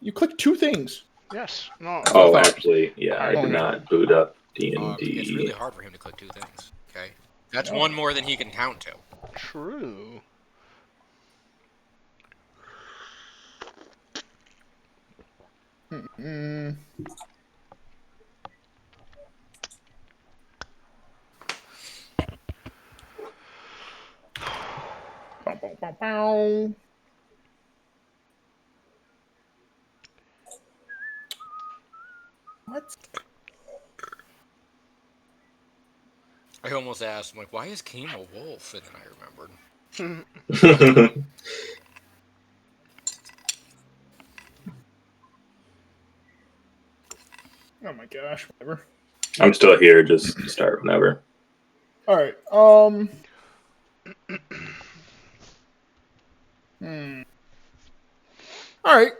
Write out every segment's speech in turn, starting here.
You clicked two things. Yes. No. Oh, actually, yeah, I did not boot up DnD. It's really hard for him to click two things. Okay, that's one more than he can count to. True. What? I almost asked, I'm like, why is Keem a wolf? And then I remembered. Oh my gosh, whatever. I'm still here, just start whenever. Alright, Alright.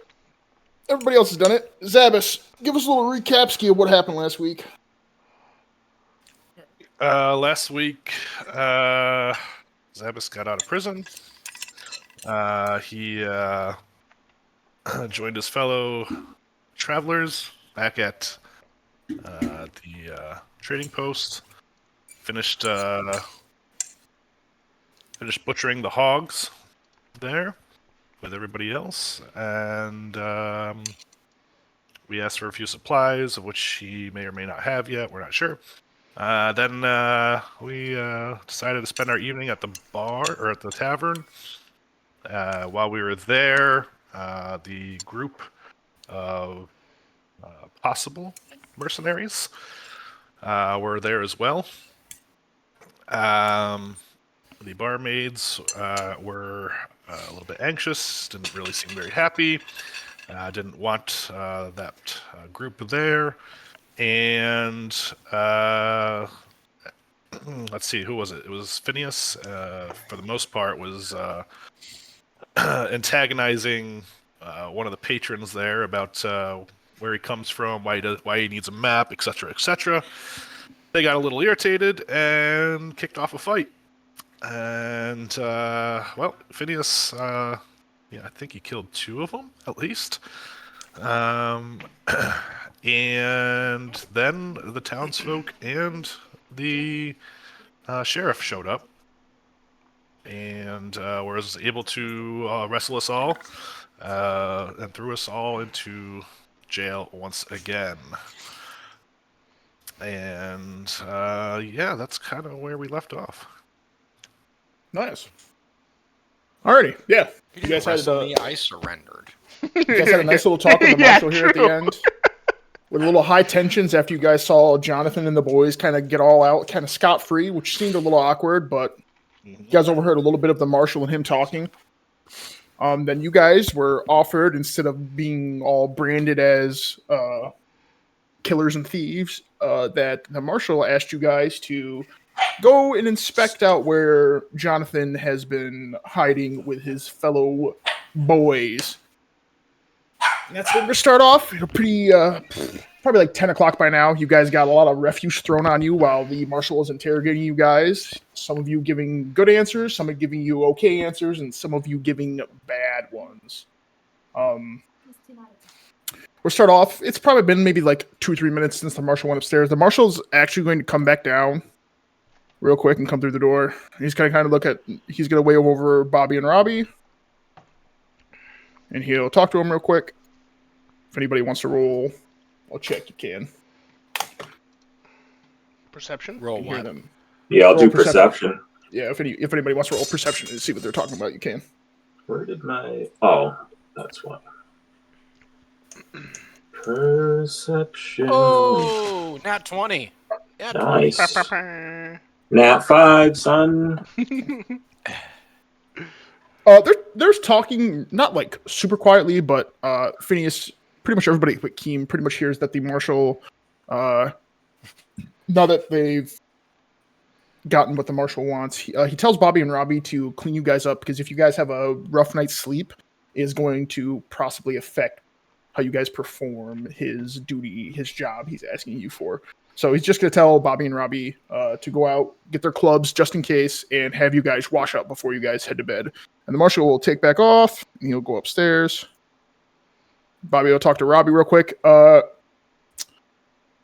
Everybody else has done it. Zabas, give us a little recap ski of what happened last week. Last week, Zabas got out of prison. He joined his fellow travelers back at the trading post. Finished butchering the hogs there with everybody else, and we asked for a few supplies, of which he may or may not have yet. We're not sure. Then we decided to spend our evening at the bar, or at the tavern. While we were there, the group of possible mercenaries were there as well. The barmaids were a little bit anxious, didn't really seem very happy, didn't want that group there. And let's see, who was it? It was Phineas, for the most part, was antagonizing one of the patrons there about where he comes from, why he needs a map, etc., etc. They got a little irritated and kicked off a fight. And, well, Phineas, I think he killed two of them, at least. And then the townsfolk and the sheriff showed up and was able to wrestle us all and threw us all into jail once again. And that's kind of where we left off. Nice. Alrighty, yeah. You guys had me, I surrendered. You guys had a nice little talk with the marshal here at the end. With a little high tensions after you guys saw Jonathan and the boys kind of get all out, kind of scot-free, which seemed a little awkward, but you guys overheard a little bit of the marshal and him talking. Then you guys were offered, instead of being all branded as killers and thieves, that the marshal asked you guys to go and inspect out where Jonathan has been hiding with his fellow boys. And that's where we're going to start off. Pretty, probably like 10 o'clock by now. You guys got a lot of refuse thrown on you while the marshal was interrogating you guys. Some of you giving good answers, some are giving you okay answers, and some of you giving bad ones. We'll start off. It's probably been maybe like 2 or 3 minutes since the marshal went upstairs. The marshal's actually going to come back down real quick and come through the door. He's going to kind of look at, he's going to wave over Bobby and Robbie. And he'll talk to him real quick. If anybody wants to roll, I'll check, you can. Perception? Roll one. Yeah, I'll do perception. Yeah, if anybody wants to roll perception and see what they're talking about, you can. Where did my... Oh, that's one. Perception. Oh, nat 20. Yeah, Nice. 20. Nat 5, son. There's talking, not like super quietly, but Phineas, pretty much everybody but Keem pretty much hears that the marshal, now that they've gotten what the marshal wants, he tells Bobby and Robbie to clean you guys up, because if you guys have a rough night's sleep, it is going to possibly affect how you guys perform his duty, his job he's asking you for. So he's just going to tell Bobby and Robbie to go out, get their clubs just in case, and have you guys wash up before you guys head to bed. And the marshal will take back off, and he'll go upstairs. Bobby will talk to Robbie real quick.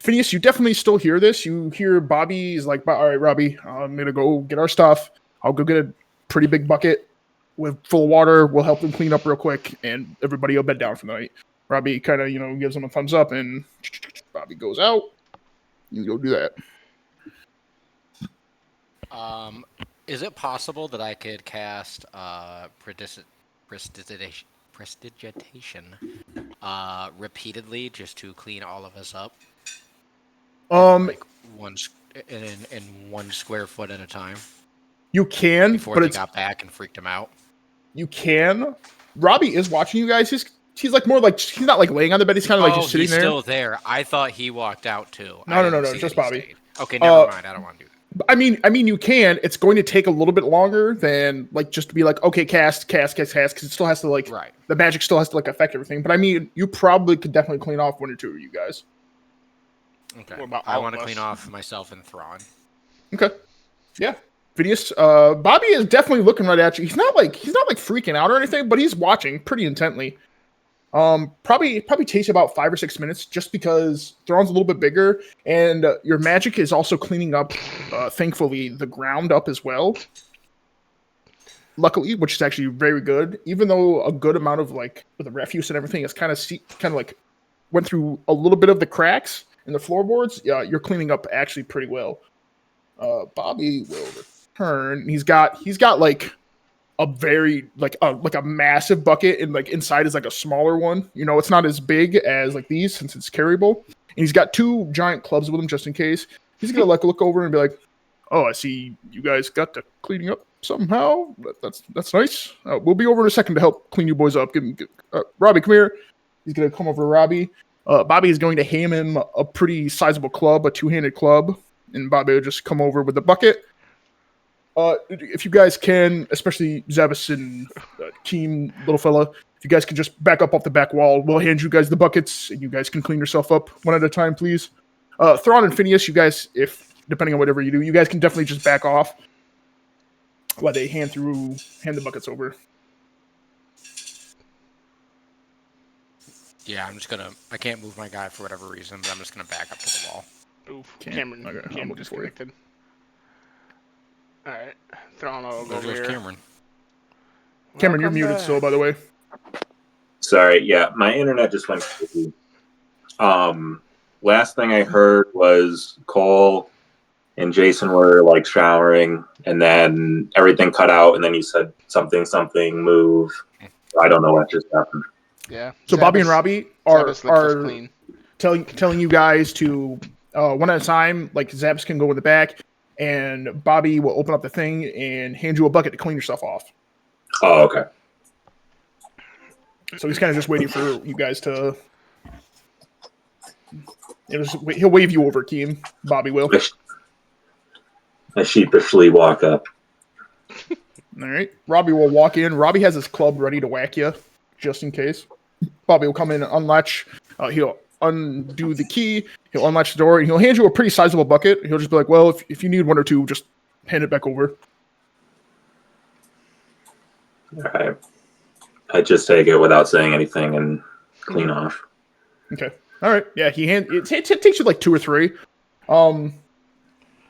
Phineas, you definitely still hear this. You hear Bobby's like, all right, Robbie, I'm going to go get our stuff. I'll go get a pretty big bucket with full of water. We'll help them clean up real quick, and everybody will bed down for the night. Robbie kind of, gives him a thumbs up, and Bobby goes out. You go do that. Is it possible that I could cast prestidigitation repeatedly just to clean all of us up? Like in 1 square foot at a time. You can, before but they it's got back and freaked him out. You can. Robbie is watching you guys. He's like more like he's not like laying on the bed. He's kind of like just sitting he's there. Still there. I thought he walked out too. No, just Bobby. Stayed. Okay, never mind. I don't want to do that. I mean, you can. It's going to take a little bit longer than like just to be like, okay, cast, because it still has to like, right. The magic still has to like affect everything. But I mean, you probably could definitely clean off 1 or 2 of you guys. Okay. I want to clean off myself and Thrawn. Okay. Yeah. Phineas, Bobby is definitely looking right at you. He's not like freaking out or anything, but he's watching pretty intently. Probably takes about 5 or 6 minutes just because Thrawn's a little bit bigger, and your magic is also cleaning up, thankfully, the ground up as well. Luckily, which is actually very good, even though a good amount of like the refuse and everything is kind of like went through a little bit of the cracks in the floorboards. Yeah, you're cleaning up actually pretty well. Bobby will return. He's got like a very like a massive bucket, and like inside is like a smaller one. It's not as big as like these since it's carryable. And he's got 2 giant clubs with him just in case. He's gonna like look over and be like, "Oh, I see you guys got to cleaning up somehow. That's nice. We'll be over in a second to help clean you boys up. Robbie, come here." He's gonna come over to Robbie. Bobby is going to hand him a pretty sizable club, a 2-handed club, and Bobby will just come over with the bucket. If you guys can, especially Zavis and Keem, little fella, if you guys can just back up off the back wall, we'll hand you guys the buckets, and you guys can clean yourself up one at a time, please. Thrawn and Phineas, you guys, if depending on whatever you do, you guys can definitely just back off while they hand the buckets over. Yeah, I can't move my guy for whatever reason, but I'm just gonna back up to the wall. Oof, Cameron disconnected. Alright, Thrawn will go over here. Cameron. Cameron, you're muted still, by the way. Sorry, yeah, my internet just went crazy. Last thing I heard was Cole and Jason were like showering, and then everything cut out, and then you said something move. I don't know what just happened. Yeah. So Bobby and Robbie are telling you guys to one at a time. Like Zaps can go in the back, and Bobby will open up the thing and hand you a bucket to clean yourself off. Oh, okay. So he's kind of just waiting for you guys to. He'll wave you over, Keem. Bobby will. I sheepishly walk up. All right. Robbie will walk in. Robbie has his club ready to whack you, just in case. Bobby will come in and unlatch. He'll undo the key. He'll unlatch the door, and he'll hand you a pretty sizable bucket. He'll just be like, well, if you need 1 or 2, just hand it back over. All right. I just take it without saying anything and clean off. Okay. All right. Yeah, it takes you like 2 or 3.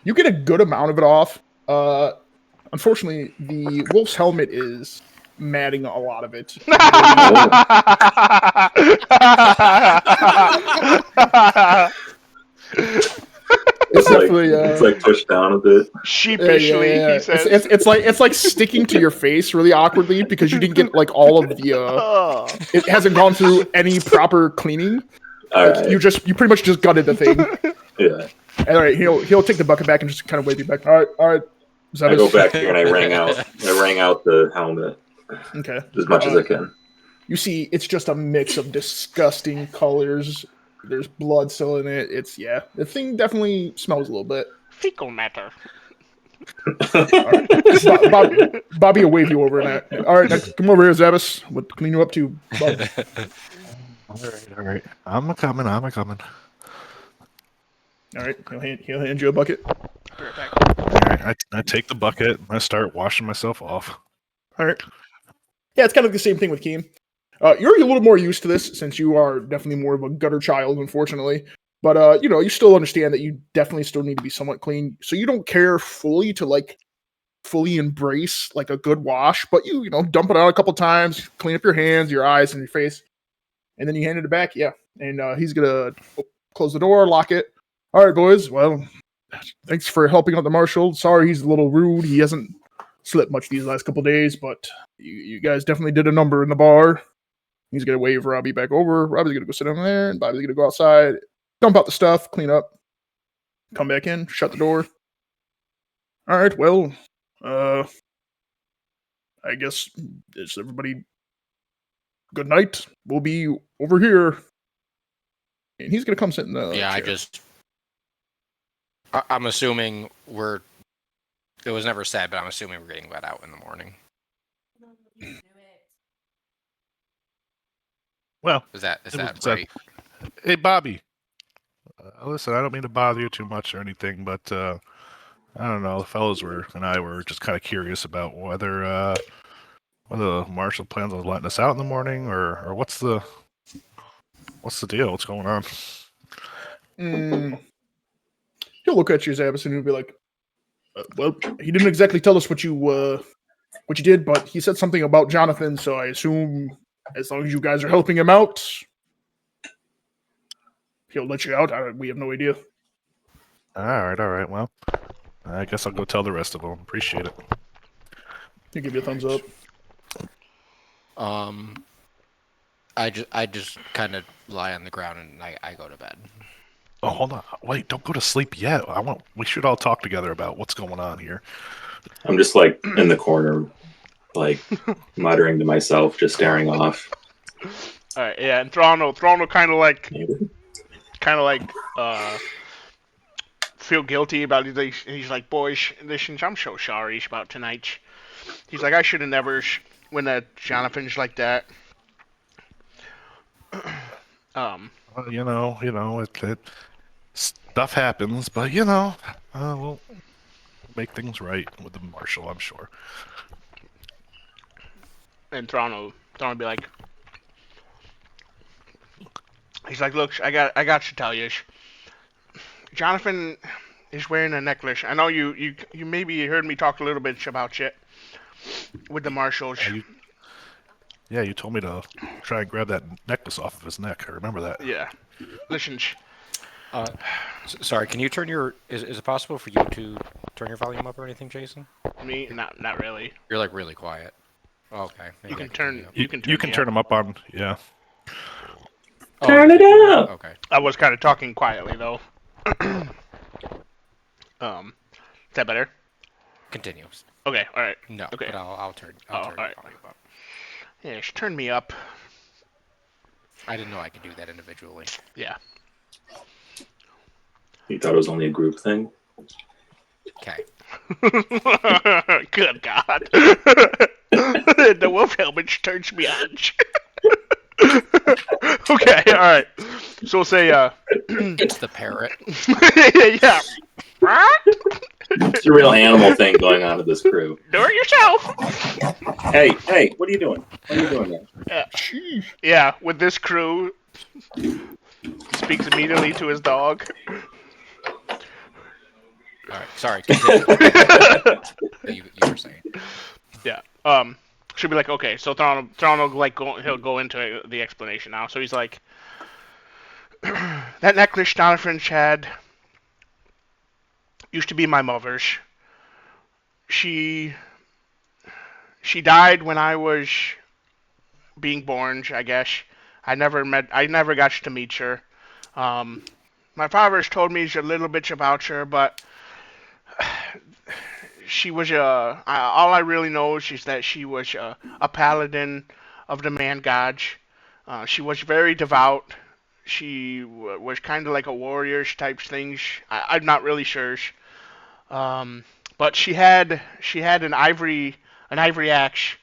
You get a good amount of it off. Unfortunately, the wolf's helmet is matting a lot of it. It's like pushed down a bit. Sheepishly, he says. It's like sticking to your face really awkwardly because you didn't get like all of the. It hasn't gone through any proper cleaning. Right. You pretty much just gutted the thing. Yeah. All right, he'll take the bucket back and just kind of wave you back. All right. I go back here and I rang out the helmet. Okay. As much as I can. You see, it's just a mix of disgusting colors. There's blood still in it. The thing definitely smells a little bit. Fecal matter. Right. Bobby will wave you over in that. All right, now come over here, Zavis. We'll clean you up too. All right. I'm coming. All right, he'll hand you a bucket. All right, I take the bucket and I start washing myself off. All right. Yeah, it's kind of the same thing with Keem. You're a little more used to this since you are definitely more of a gutter child, unfortunately. But you still understand that you definitely still need to be somewhat clean. So you don't care fully to fully embrace like a good wash, but you dump it out a couple times, clean up your hands, your eyes, and your face, and then you hand it back. Yeah, and he's gonna close the door, lock it. All right, boys. Well, thanks for helping out the marshal. Sorry, he's a little rude. He hasn't slept much these last couple days, but you guys definitely did a number in the bar. He's gonna wave Robbie back over. Robbie's gonna go sit down there, and Bobby's gonna go outside, dump out the stuff, clean up, come back in, shut the door. All right, well, I guess is everybody good night. We'll be over here, and he's gonna come sit in the chair. I'm assuming it was never said, but I'm assuming we're getting let out in the morning. Well, is that right? Hey, Bobby. Listen, I don't mean to bother you too much or anything, but I don't know. The fellows and I were just kind of curious about whether the marshal plans on letting us out in the morning, or what's the deal? What's going on? He'll look at you, Zabas, and he'll be like, "Well, he didn't exactly tell us what you did, but he said something about Jonathan. So I assume as long as you guys are helping him out, he'll let you out. We have no idea." All right. Well, I guess I'll go tell the rest of them. Appreciate it. He'll give you a thumbs up. I just kind of lie on the ground and I go to bed. Oh, hold on. Wait, don't go to sleep yet. We should all talk together about what's going on here. I'm just in the corner, muttering to myself, just staring off. All right, yeah, and Throno kind of feel guilty about it. He's like, boys, listen, I'm so sorry about tonight. He's like, I should have never when that Jonathan's like that. It stuff happens, but we'll make things right with the marshal, I'm sure. And Throno be like, he's like, look, I got to tell you, Jonathan is wearing a necklace. I know you maybe heard me talk a little bit about it with the marshals. You told me to try and grab that necklace off of his neck. I remember that. Yeah. Listen. Sorry, can you turn your... Is it possible for you to turn your volume up or anything, Jason? Me? Not really. You're really quiet. Okay. You can turn them up on... Yeah. Turn it up! Okay. I was kind of talking quietly, though. Is that better? Continue. Okay, alright. No, okay. But I'll turn your volume up. Yeah, just turn me up. I didn't know I could do that individually. Yeah. You thought it was only a group thing? Okay. Good God. The wolf helmet turns me on. Okay, alright. So we'll say, It's the parrot. Yeah. It's a real animal thing going on with this crew. Do it yourself. Hey, what are you doing? What are you doing there? Yeah, with this crew, he speaks immediately to his dog. Alright, sorry, continue. you were saying. Yeah. She'll be like, okay, so Thrawn he'll go into the explanation now. So he's like, that necklace Jonathan had used to be my mother's. She died when I was being born, I guess. I never got to meet her. My father's told me a little bit about her, but she was all I really know is that she was a paladin of the man gods. She was very devout. She was kind of like a warrior type thing. I'm not really sure. But she had an ivory axe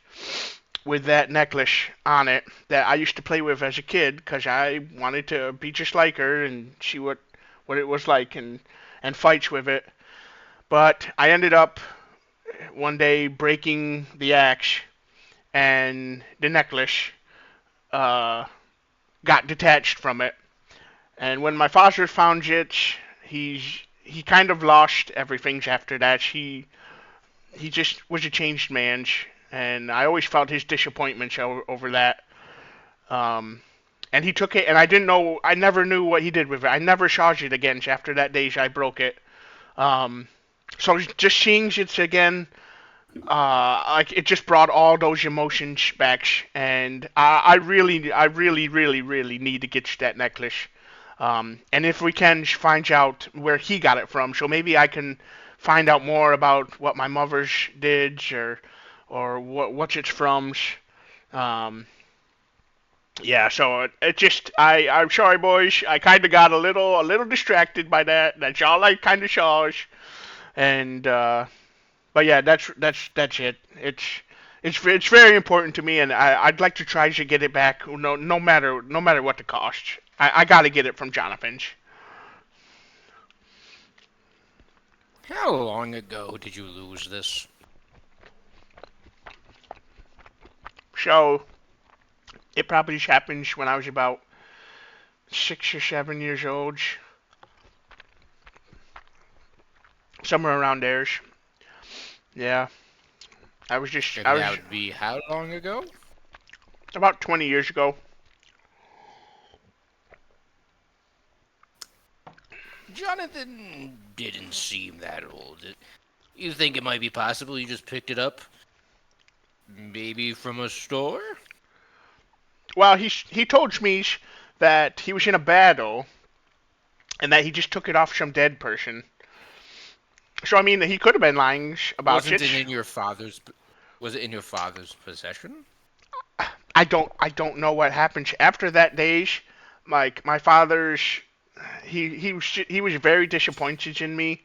with that necklace on it that I used to play with as a kid because I wanted to be just like her and see what it was like and fights with it. But I ended up one day breaking the axe and the necklace got detached from it. And when my father found it, he kind of lost everything after that. He just was a changed man, and I always felt his disappointment over that. Um, and he took it, and I never knew what he did with it. I never charged it again after that day I broke it. So just seeing it again, like it just brought all those emotions back, and I really need to get that necklace. And if we can find out where he got it from, so maybe I can find out more about what my mother's did, or what it's from. Um, yeah, so it just I'm sorry, boys. I kind of got a little distracted by that. That's all I kind of saw, and but yeah, that's it. It's very important to me, and I'd like to try to get it back. No matter what the cost. I got to get it from Jonathan's. How long ago did you lose this? So it probably happened when I was about 6 or 7 years old, somewhere around there. Yeah, And that would be how long ago? about 20 years ago. Jonathan didn't seem that old. You think it might be possible you just picked it up? Maybe from a store? Well, he told me that he was in a battle, and that he just took it off some dead person. So I mean, he could have been lying about Was it in your father's possession? I don't know what happened after that day. Like my father's, he was very disappointed in me,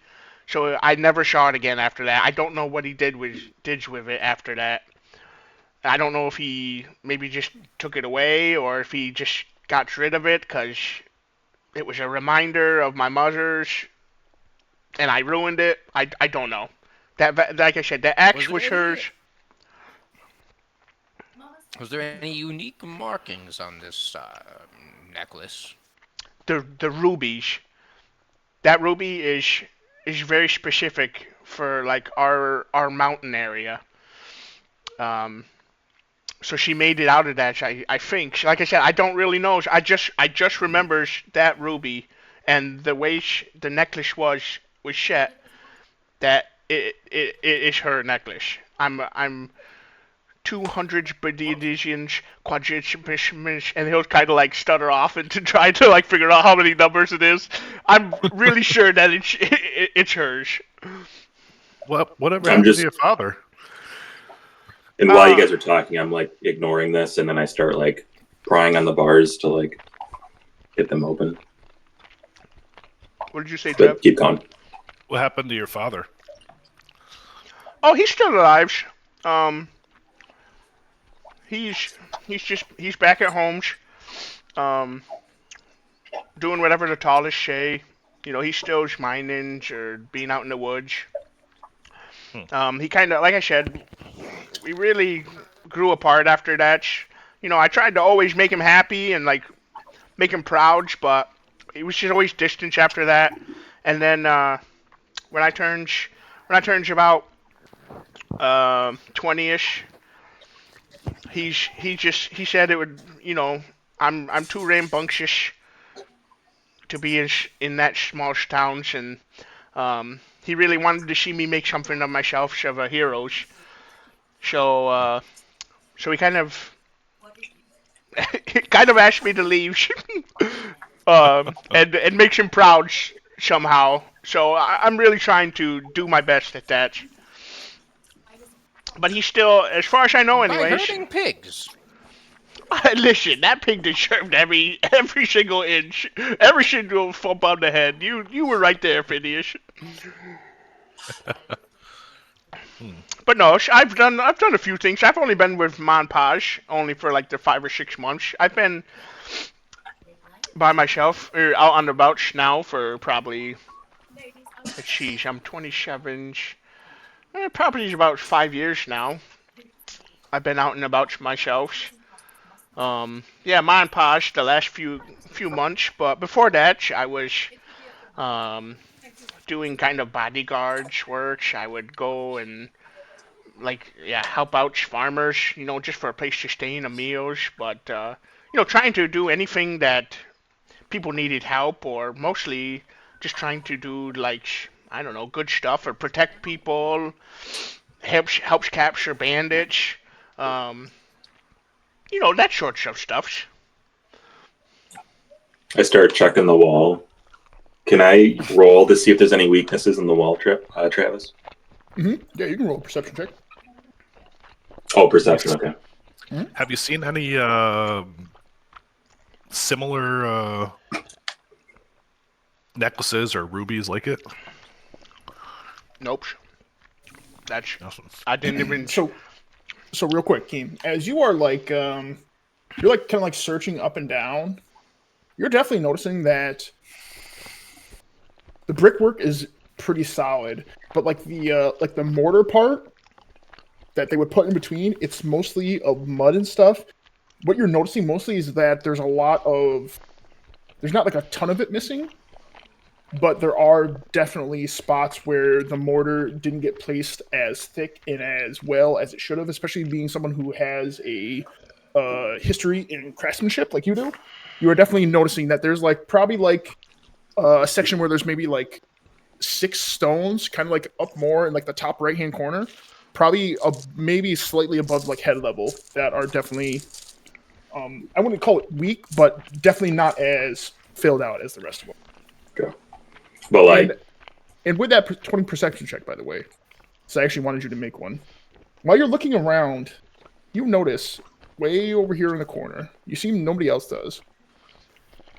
so I never saw it again after that. I don't know what he did with it after that. I don't know if he maybe just took it away or if he just got rid of it because it was a reminder of my mother's, and I ruined it. I don't know. That, like I said, the axe was hers. Was there any unique markings on this necklace? The rubies. That ruby is very specific for like our mountain area. So she made it out of that. I think. Like I said, I don't really know. I just remember that ruby and the way the necklace was set. That it is her necklace. I'm 200 badidians, quadridians, and he'll kind of like stutter off and to try to like figure out how many numbers it is. I'm really sure that it's hers. Whatever happened to your father? And while you guys are talking, I'm like ignoring this, and then I start like prying on the bars to like get them open. What did you say, But Trev? keep going. What happened to your father? Oh, he's still alive. He's back at home, doing whatever the tallest say. You know, he's still mining or being out in the woods. He kind of, like I said, we really grew apart after that. You know, I tried to always make him happy and like make him proud, but he was just always distant after that. And then when I turned about 20ish, he said it would, you know, I'm too rambunctious to be in that small towns, and he really wanted to see me make something of myself, of a hero. So he kind of asked me to leave, and makes him proud somehow. So I'm really trying to do my best at that. But he's still, as far as I know, anyways. By herding pigs. Listen, that pig deserved every single inch, every single thump on the head. You were right there, Phineas. But no, I've done a few things. I've only been with Montage only for like the 5 or 6 months. I've been by myself or out on the couch now for probably. Let's see, I'm 27. Probably about 5 years now. I've been out and about myself. Yeah, montage the last few months, but before that, I was um, doing kind of bodyguards work. I would go and help out farmers, just for a place to stay and a meals, but trying to do anything that people needed help, or mostly just trying to do I don't know, good stuff or protect people, helps capture bandits, um, that sort of stuff. I start checking the wall. Can I roll to see if there's any weaknesses in the wall, Travis? Yeah, you can roll a perception check. Oh, perception. Okay. Have you seen any similar necklaces or rubies like it? Nope. That's Awesome. I didn't even. So real quick, Keem, as you are you're like kind of like searching up and down, you're definitely noticing that the brickwork is pretty solid, but like the mortar part that they would put in between, it's mostly of mud and stuff. What you're noticing mostly is that there's not like a ton of it missing, but there are definitely spots where the mortar didn't get placed as thick and as well as it should have, especially being someone who has a history in craftsmanship like you do. You are definitely noticing that there's probably a section where there's maybe 6 stones, kind of up more in the top right hand corner, probably maybe slightly above head level, that are definitely I wouldn't call it weak, but definitely not as filled out as the rest of them. Okay. But and with that 20 perception check, by the way, so I actually wanted you to make one. While you're looking around, you notice way over here in the corner, you see nobody else does,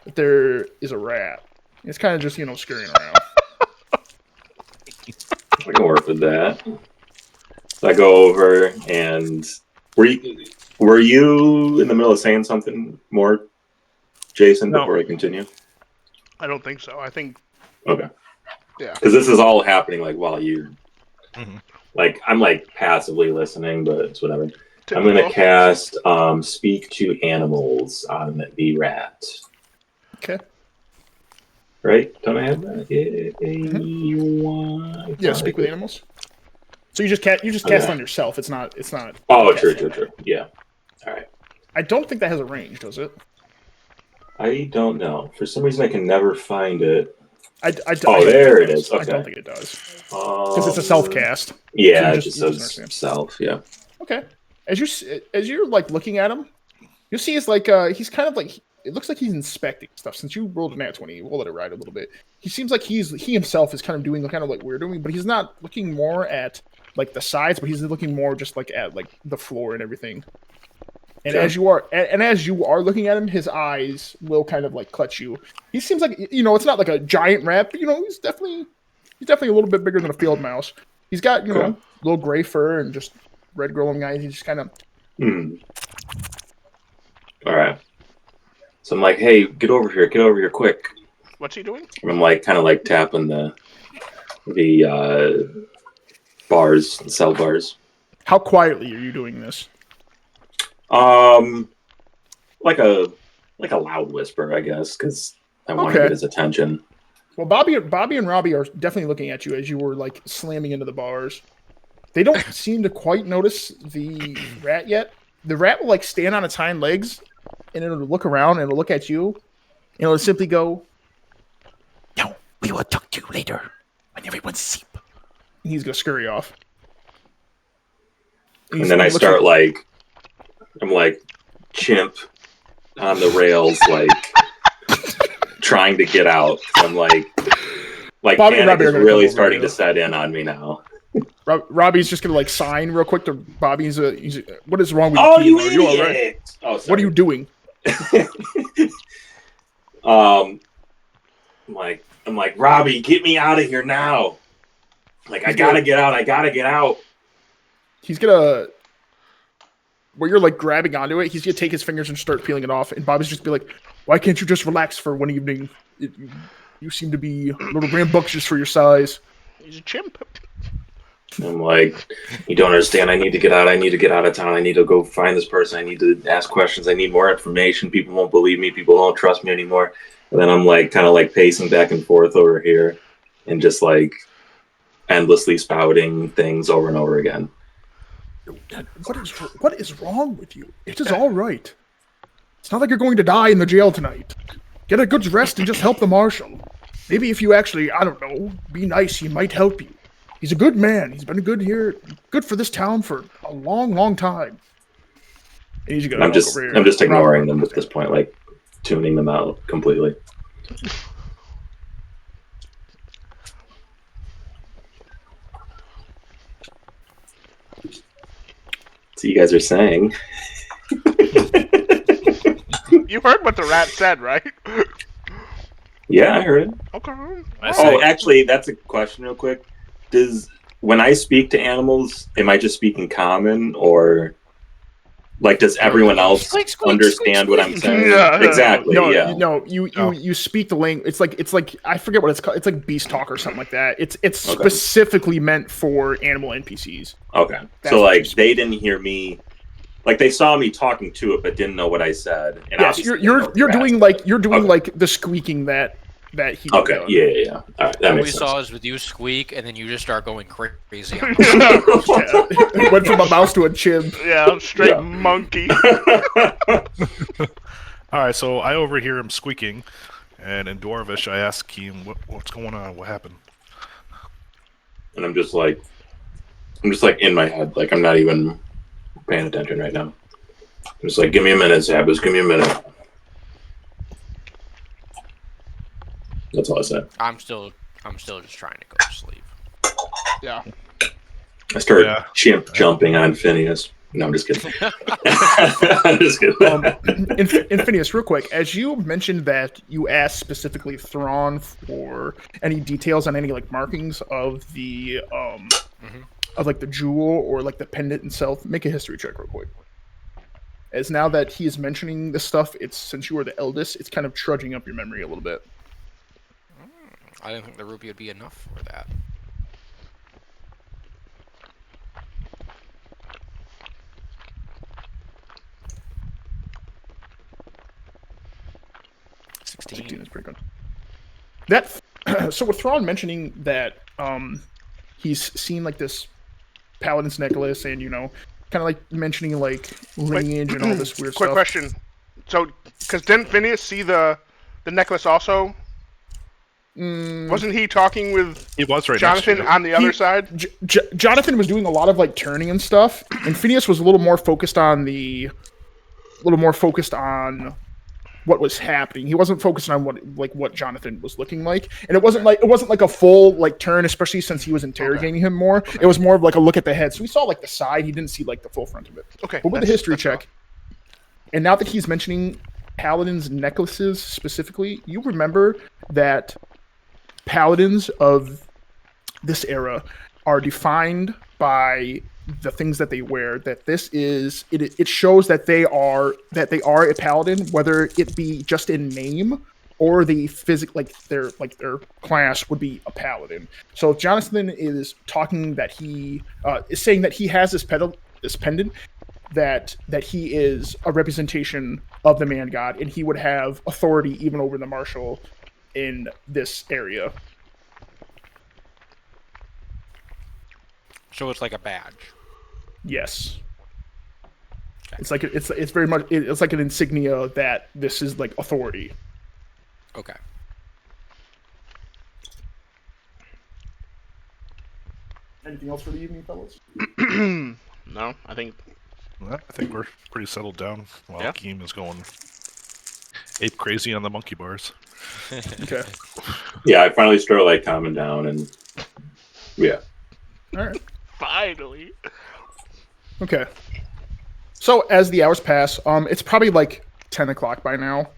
that there is a rat. It's kind of just scurrying around. I can work with that. So I go over and were you in the middle of saying something more, Jason, No. before I continue? I don't think so. I think. Okay. Yeah. Because this is all happening while you're Mhm. I'm passively listening, but it's whatever. Typical. I'm gonna cast speak to animals on the rat. Okay. Right? Don't I have that? Yeah, speak with animals. So you just cast Okay. on yourself. It's not. Oh, cast true. on that. Yeah. All right. I don't think that has a range, does it? I don't know. For some reason, I can never find it. There it is. Okay. I don't think it does because it's a self cast. Yeah, So it just says self. Yeah. Okay. As you're looking at him, you see he's he's kind of it looks like he's inspecting stuff. Since you rolled a nat 20, we'll let it ride a little bit. He seems like he himself is kind of doing kind of we're doing, but he's not looking more at the sides, but he's looking more just at the floor and everything. And Okay. as you are looking at him, his eyes will kind of clutch you. He seems like it's not like a giant rat, but he's definitely a little bit bigger than a field mouse. He's got little gray fur and just red glowing eyes. He's just kind of. All right. So I'm like, hey, get over here, quick. What's he doing? And I'm kind of tapping the bars, the cell bars. How quietly are you doing this? Like a loud whisper, I guess, because I want to Okay. get his attention. Well, Bobby and Robbie are definitely looking at you as you were slamming into the bars. They don't seem to quite notice the rat yet. The rat will stand on its hind legs, and it'll look around and it'll look at you, and it'll simply go, "No, we will talk to you later when everyone's asleep." And he's gonna scurry off. And then I start I'm chimp on the rails, trying to get out. I'm Bobby and panic Robbie are is gonna really come over starting you. to set in on me now. Robbie's just gonna sign real quick to Bobby. He's what is wrong with Oh, you? you Are you all right? idiot! Oh, sorry. What are you doing? I'm like, Robbie, get me out of here now. I gotta get out. He's gonna, where you're grabbing onto it, he's gonna take his fingers and start peeling it off, and Bobby's just be like, "Why can't you just relax for one evening? You seem to be a little rambunctious for your size." He's a chimp. I'm like, you don't understand. I need to get out. I need to get out of town. I need to go find this person. I need to ask questions. I need more information. People won't believe me. People don't trust me anymore. And then I'm like, kind of like pacing back and forth over here and just like endlessly spouting things over and over again. What is wrong with you? It is all right. It's not like you're going to die in the jail tonight. Get a good rest and just help the marshal. Maybe if you actually, I don't know, be nice, he might help you. He's a good man. He's been good for this town for a long, long time. And he's I'm just ignoring them at this point, like tuning them out completely. So you guys are saying. You heard what the rat said, right? Yeah, I heard it. Okay. Actually, that's a question real quick. When I speak to animals, am I just speaking common, or like does everyone else understand what I'm saying? Yeah. Exactly. You speak the language. It's like I forget what it's called. It's like beast talk or something like that. It's specifically meant for animal NPCs. Okay. So like they didn't hear me. Like they saw me talking to it, but didn't know what I said. And yes, you're doing like the squeaking that he. Okay. Yeah. All right, that What we makes sense. saw is with you squeak, and then you just start going crazy. It went from a mouse to a chimp. Yeah, straight monkey. All right, so I overhear him squeaking, and in Dwarvish, I ask Keem, "What's going on? What happened?" And I'm just like in my head, like I'm not even paying attention right now. I'm just like, give me a minute, Zabbis, give me a minute. That's all I said. I'm still just trying to go to sleep. Yeah. I started jumping on Phineas. No, I'm just kidding. I'm just kidding. And Phineas, real quick, as you mentioned that you asked specifically Thrawn for any details on any like markings of the of like the jewel or like the pendant itself, make a history check real quick. As now that he is mentioning this stuff, it's since you are the eldest, it's kind of trudging up your memory a little bit. I didn't think the ruby would be enough for that. $16 is pretty good. That so with Thrawn mentioning that he's seen like this paladin's necklace and kind of like mentioning like lineage and all this weird stuff. Quick question. So, because didn't Phineas see the necklace also? Wasn't he talking with Jonathan on the other side? Jonathan was doing a lot of like turning and stuff, and Phineas was a little more focused on what was happening. He wasn't focused on what Jonathan was looking like, and it wasn't like a full like turn, especially since he was interrogating him more. Okay. It was more of like a look at the head. So we saw like the side. He didn't see like the full front of it. Okay. But with the history check, and now that he's mentioning paladins' necklaces specifically, you remember that paladins of this era are defined by the things that they wear. That this is it shows that they are a paladin, whether it be just in name or the their class would be a paladin. So Jonathan is talking that he is saying that he has this pendant that he is a representation of the man god, and he would have authority even over the marshal in this area. So it's like a badge. Yes. Okay. It's like it's very much it's like an insignia that this is like authority. Okay. Anything else for the evening, fellas? No, I think we're pretty settled down while Keem is going ape crazy on the monkey bars. Okay. Yeah, I finally start like calming down and yeah. All right. Finally. Okay. So as the hours pass, it's probably like 10 o'clock by now.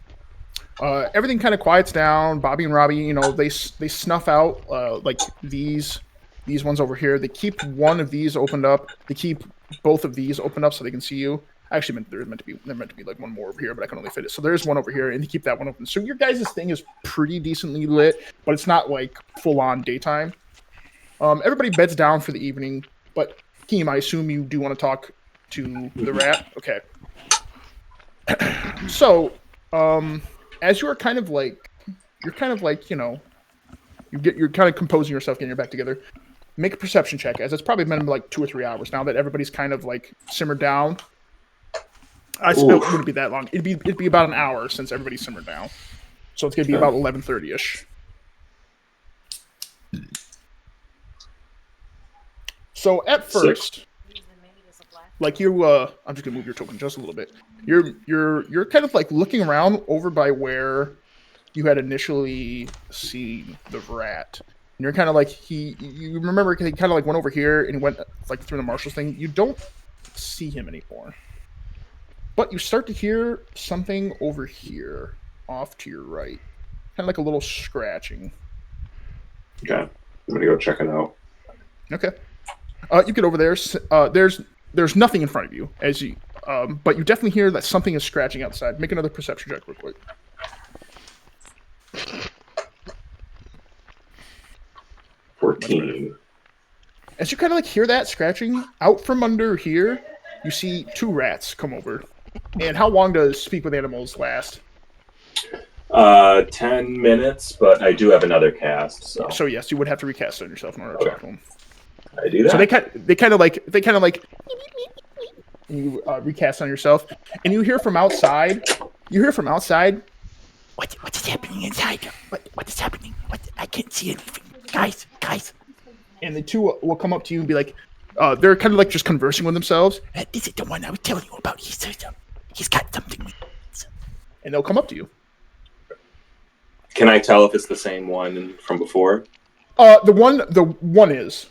Everything kind of quiets down. Bobby and Robbie, they snuff out like these ones over here. They keep one of these opened up. They keep both of these opened up so they can see you. Actually, they're meant to be like one more over here, but I can only fit it. So there's one over here, and they keep that one open. So your guys' thing is pretty decently lit, but it's not like full on daytime. Everybody beds down for the evening, but Keem, I assume you do want to talk to the rat. Okay. So, as you're kind of like, you're kind of composing yourself, getting your back together. Make a perception check, as it's probably been like 2 or 3 hours now that everybody's kind of like simmered down. It wouldn't be that long. It'd be about an hour since everybody's simmered down, so it's gonna be about 11:30ish. So at first, like I'm just gonna move your token just a little bit. You're kind of like looking around over by where you had initially seen the rat. And you're kind of like you remember he kind of like went over here and went like through the marshal's thing. You don't see him anymore, but you start to hear something over here, off to your right, kind of like a little scratching. Okay, I'm gonna go check it out. Okay, you get over there. There's nothing in front of you as you, but you definitely hear that something is scratching outside. Make another perception check real quick. 14. As you kind of like hear that scratching out from under here, you see 2 rats come over. And how long does Speak with Animals last? 10 minutes, but I do have another cast. So yes, you would have to recast on yourself in order to talk to them. I do that. So they kind of like and you recast on yourself, and you hear from outside. What is happening inside? What is happening? I can't see anything. Guys. And the 2 will come up to you and be like, they're kind of like just conversing with themselves. This is the one I was telling you about. He's got something. And they'll come up to you. Can I tell if it's the same one from before? The one is.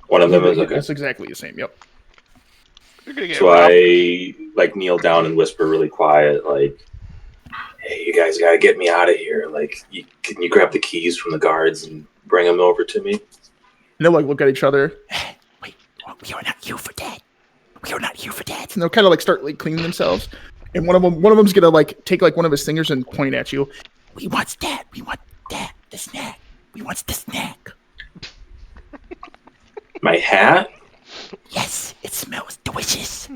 One of them is, okay. It's exactly the same, yep. So I like kneel down and whisper really quiet, like, "Hey, you guys gotta get me out of here. Like, can you grab the keys from the guards and bring them over to me?" And they'll like look at each other. Wait, we are not here for that. And they'll kind of like start like cleaning themselves. And one of them's gonna like take like one of his fingers and point at you. We want that. The snack. We want the snack. My hat? Yes, it smells delicious.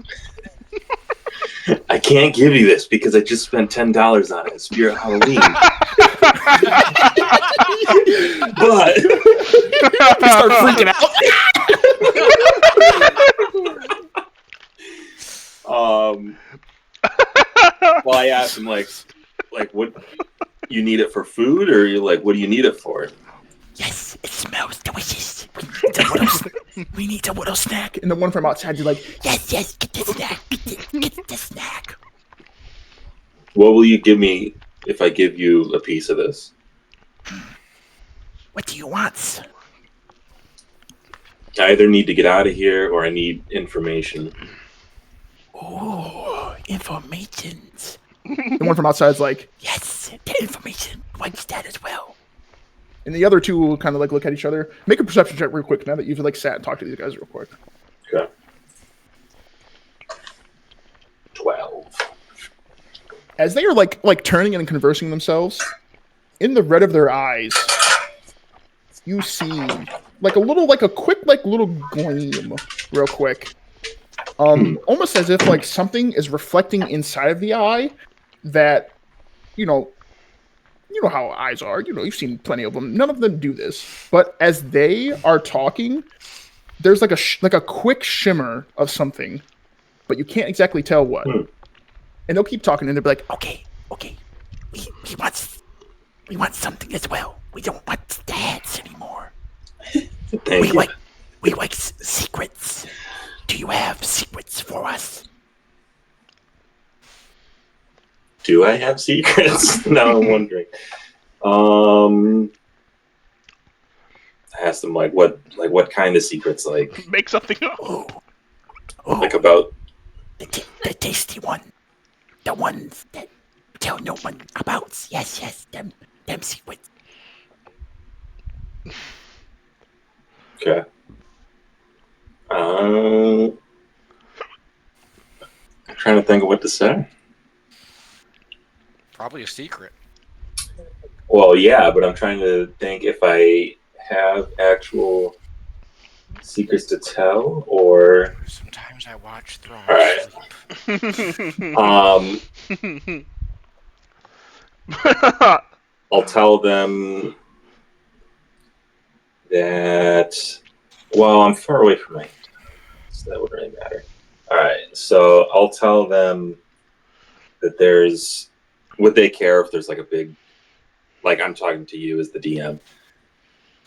I can't give you this because I just spent $10 on it. It's Spirit Halloween. But They start freaking out. Well, I asked him like, what you need it for food, or you like, what do you need it for? Yes, it smells delicious. We need a little snack. And the one from outside, you're like, yes, get the snack. Get the snack. What will you give me if I give you a piece of this? What do you want? I either need to get out of here or I need information. Oh, informations. The one from outside's like, yes, the information. What's that as well? And the other 2 will kind of like look at each other. Make a perception check real quick now that you've like sat and talked to these guys real quick. Okay. 12. As they are like turning and conversing themselves, in the red of their eyes, you see like a quick like little gleam real quick. Almost as if like something is reflecting inside of the eye that, you know how eyes are. You've seen plenty of them. None of them do this. But as they are talking, there's like a quick shimmer of something, but you can't exactly tell what. And they'll keep talking, and they'll be like, okay. We want something as well. We don't want stats anymore. We like secrets. Do you have secrets for us? Do I have secrets? Now I'm wondering. I asked them what kind of secrets, like Make something up. Oh, like about the tasty one, the ones that tell no one about. Yes, them secrets. Okay. I'm trying to think of what to say. Probably a secret. Well, yeah, but I'm trying to think if I have actual secrets to tell, or Sometimes I watch Thrawn all right. sleep. I'll tell them that. Well, I'm far away from my, so that wouldn't really matter. All right, so I'll tell them that there's. Would they care if there's like a big, like I'm talking to you as the DM?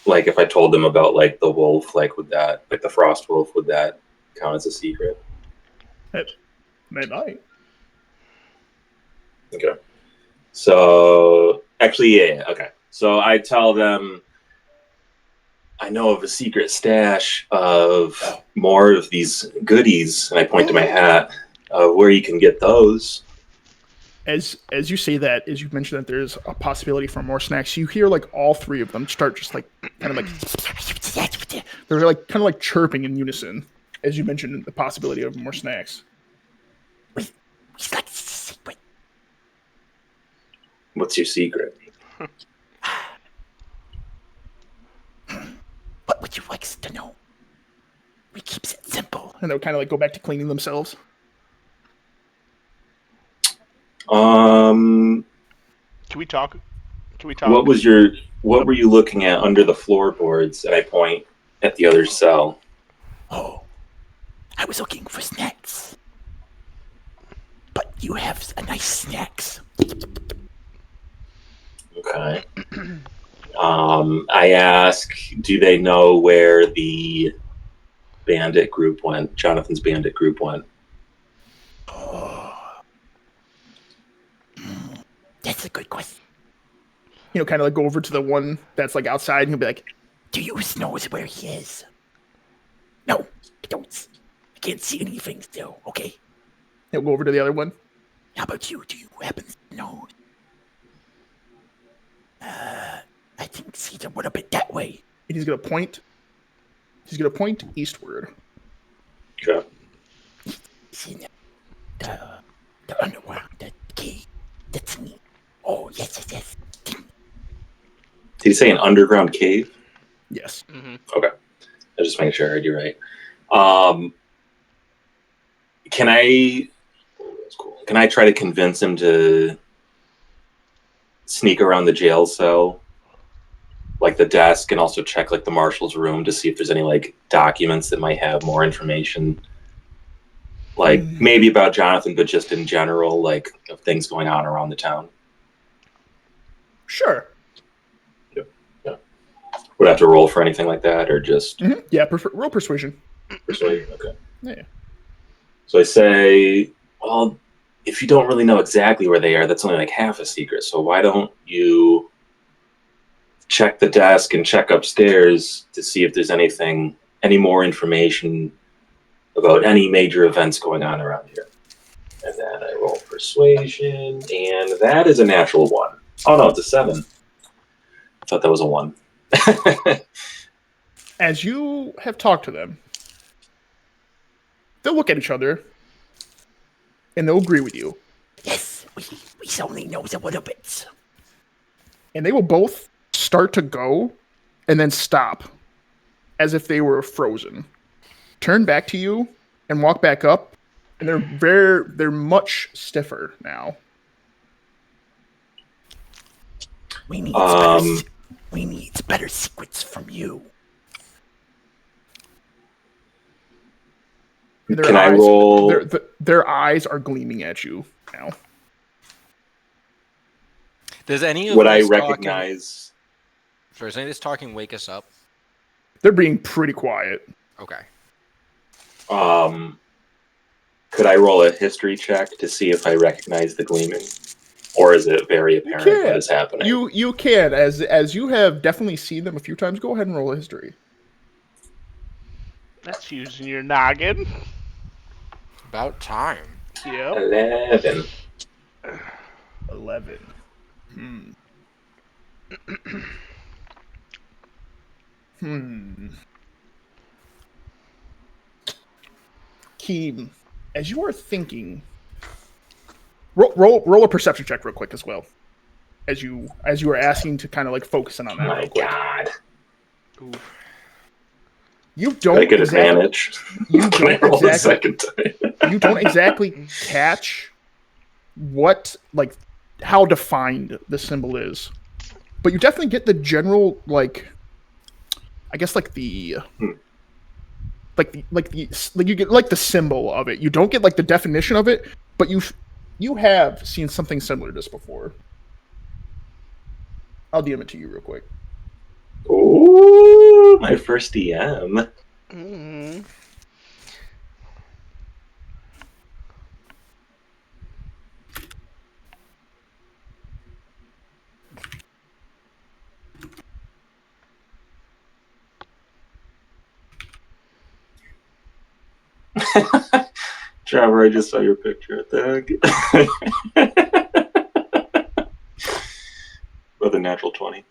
Like if I told them about like the wolf, like would that, like the frost wolf, would that count as a secret? It might. Okay. So actually, yeah. Okay. So I tell them I know of a secret stash of more of these goodies, and I point to my hat of where you can get those. As you say that, as you mentioned that there's a possibility for more snacks, you hear like all three of them start just like kind of like they're like kind of like chirping in unison as you mentioned the possibility of more snacks. He's got a secret. What's your secret? What would you like us to know? We keeps it simple. And they'll kind of like go back to cleaning themselves. Can we talk? Can we talk? What were you looking at under the floorboards? And I point at the other cell. Oh, I was looking for snacks. But you have a nice snacks. Okay. I ask, do they know where the bandit group went? Jonathan's bandit group went. Oh. That's a good question. You know, kind of like go over to the one that's like outside and he'll be like, Do you know where he is? No, I don't. I can't see anything still, okay? he'll go over to the other one. How about you? Do you happen to know? I think he's a little bit that way. And he's gonna point eastward. Okay. He's in the underground, the key. That's me. Oh, yes. Did he say an underground cave? Yes. Mm-hmm. Okay. I was just making sure I heard you right. Can I try to convince him to sneak around the jail cell, like the desk, and also check like the marshal's room to see if there's any like documents that might have more information, like maybe about Jonathan, but just in general, like of things going on around the town? Sure. Yeah. Would I have to roll for anything like that, or just Yeah, roll persuasion. persuasion? Okay. Yeah. So I say, well, if you don't really know exactly where they are, that's only like half a secret. So why don't you check the desk and check upstairs to see if there's any more information about any major events going on around here? And then I roll persuasion, and that is a natural 1. Oh no, it's a 7. I thought that was a 1. As you have talked to them, they'll look at each other and they'll agree with you. Yes, we only knows a little bit. And they will both start to go and then stop as if they were frozen. Turn back to you and walk back up, and they're much stiffer now. We need better secrets from you. Can I roll? Their eyes are gleaming at you now. Does any of Would I this recognize? Talking, does any of this talking wake us up? They're being pretty quiet. Okay. Could I roll a history check to see if I recognize the gleaming, or is it very apparent what is happening? You can, as you have definitely seen them a few times. Go ahead and roll a history. That's using your noggin. About time. Yep. 11. Keem, as you are thinking, roll a perception check real quick as well. As you are asking to kind of like focus in on that. My God. Oof. You don't I get exactly, advantage. You Can I don't roll the exactly. second time? You don't exactly catch what how defined the symbol is, but you definitely get the general I guess you get like the symbol of it. You don't get like the definition of it, but you have seen something similar to this before. I'll DM it to you real quick. Ooh, my first DM. Mm-hmm. Trevor, I just saw your picture at the with a natural 20.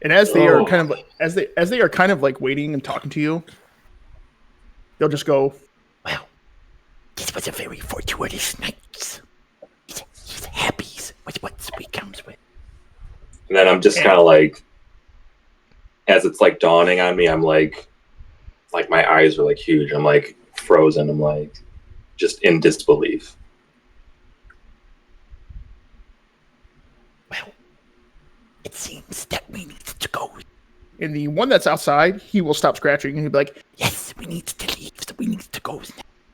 And as they are kind of as they are kind of like waiting and talking to you, they'll just go, Well, this was a very fortuitous night. He's happy with what we comes with. And then I'm just kind of like, as it's like dawning on me, I'm like my eyes are like huge. I'm like frozen. I'm like just in disbelief. Well, it seems that we need to go. and the one that's outside, he will stop scratching and he'll be like, Yes, we need to leave. We need to go.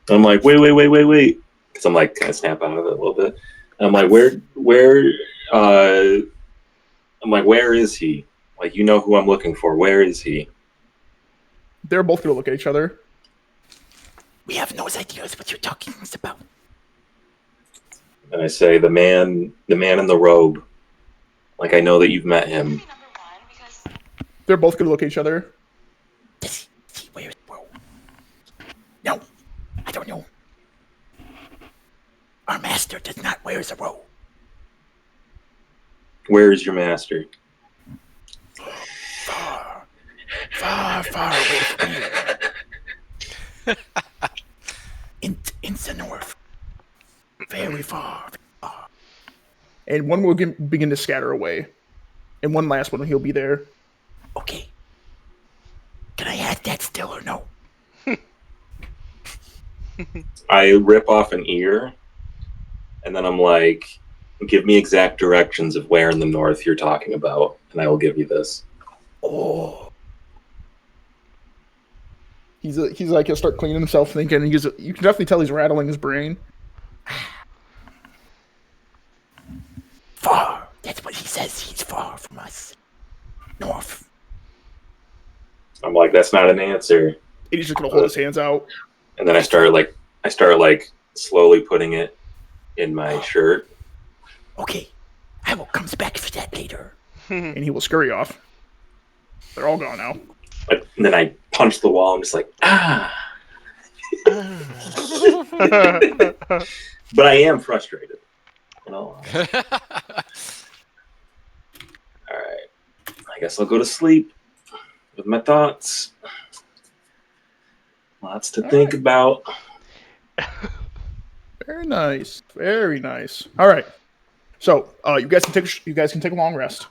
I'm like, wait. Because I'm like kind of snap out of it a little bit. And I'm like, I'm like, where is he? Like, you know who I'm looking for. Where is he? they're both going to look at each other. We have no ideas what you're talking about. And I say, the man in the robe. Like, I know that you've met him. They're both going to look at each other. Does he wear a robe? No, I don't know. Our master does not wear a robe. Where is your master? Far away from here. In the north. Very far. And one will begin to scatter away. And one last one, he'll be there. Okay. Can I add that still or no? I rip off an ear, and then I'm like, give me exact directions of where in the north you're talking about, and I will give you this. Oh. He's like, he'll start cleaning himself, thinking. You can definitely tell he's rattling his brain. Far. That's what he says. He's far from us. North. I'm like, that's not an answer. And he's just gonna hold his hands out. And then I start slowly putting it in my shirt. Okay. I will come back for that later. And he will scurry off. They're all gone now. And then I punch the wall. I'm just like, ah. But I am frustrated. You know. All right. I guess I'll go to sleep with my thoughts. Lots to think about. Very nice. Very nice. All right. So you guys can take a long rest.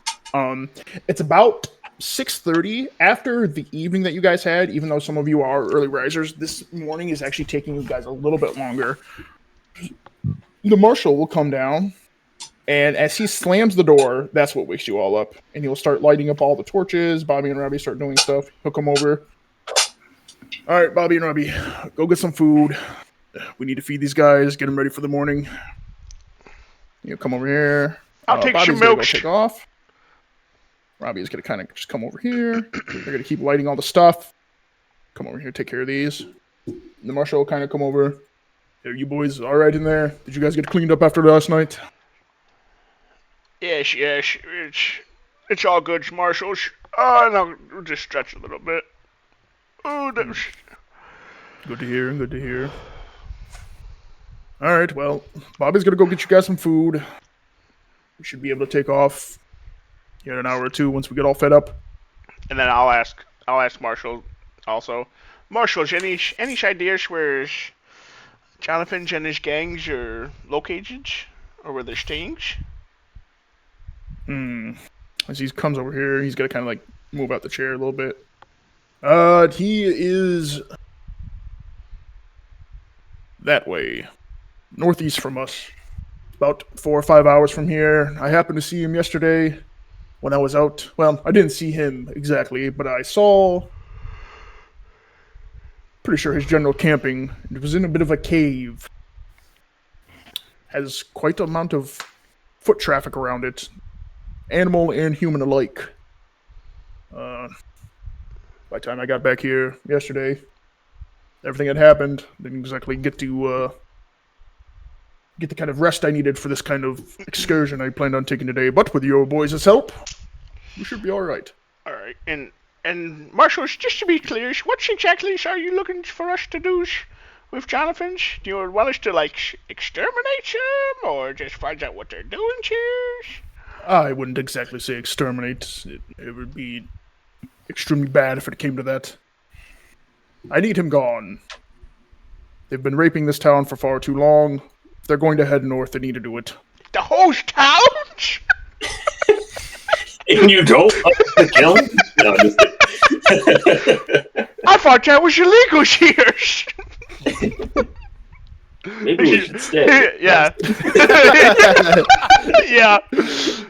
It's about 6:30 after the evening that you guys had. Even though some of you are early risers, this morning is actually taking you guys a little bit longer. The marshal will come down, and as he slams the door, that's what wakes you all up. And he'll start lighting up all the torches. Bobby and Robbie start doing stuff. He'll come over. All right, Bobby and Robbie, go get some food. We need to feed these guys, get them ready for the morning. You come over here. I'll take Bobby's some gonna milk. go take off. Robbie's gonna kind of just come over here. They're gonna keep lighting all the stuff. Come over here, take care of these. And the marshal will kind of come over. Are you boys all right in there? Did you guys get cleaned up after last night? Yes, it's all good, Marshal. Oh, no, we'll just stretch a little bit. Oh, that's... Good to hear. Good to hear. All right. Well, Bobby's gonna go get you guys some food. We should be able to take off in an hour or two once we get all fed up. And then I'll ask Marshall also. Marshals, any ideas where Jonathan and his gangs are located, or where they're staying? As he comes over here, he's gonna kind of like move out the chair a little bit. He is that way, northeast from us, about 4 or 5 hours from here. I happened to see him yesterday when I was out. Well, I didn't see him exactly, but I saw. Pretty sure his general camping. It was in a bit of a cave. Has quite a amount of foot traffic around it, animal and human alike. By the time I got back here yesterday, everything had happened. Didn't exactly get to get the kind of rest I needed for this kind of excursion I planned on taking today. But with your boys' help, we should be all right. All right, and Marshals, just to be clear, what exactly are you looking for us to do with Jonathan? Do you want us to exterminate them, or just find out what they're doing here? I wouldn't exactly say exterminate. It would be extremely bad if it came to that. I need him gone. They've been raping this town for far too long. If they're going to head north, they need to do it. The whole town? And you don't like to kill him? No, I'm just kidding. I thought that was illegal here. Maybe we should stay. Yeah. Yeah.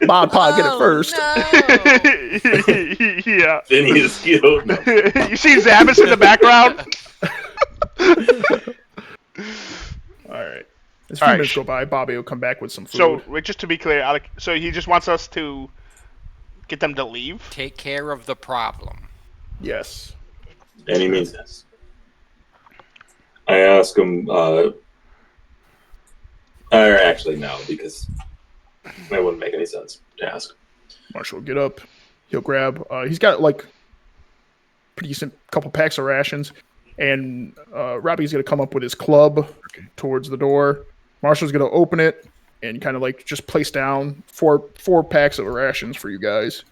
Bob Pa get it first. Yeah. Phineas killed. No. You see Zabbis in the background? Alright. As few minutes go by, Bobby will come back with some food. So, wait, just to be clear, Alec, so he just wants us to get them to leave? Take care of the problem. Yes. And he means this. I ask him, or actually no, because that wouldn't make any sense to ask. Marshall will get up. He'll grab, he's got like pretty decent couple packs of rations. And Robbie's going to come up with his club towards the door. Marshall's going to open it and kind of like just place down four packs of rations for you guys.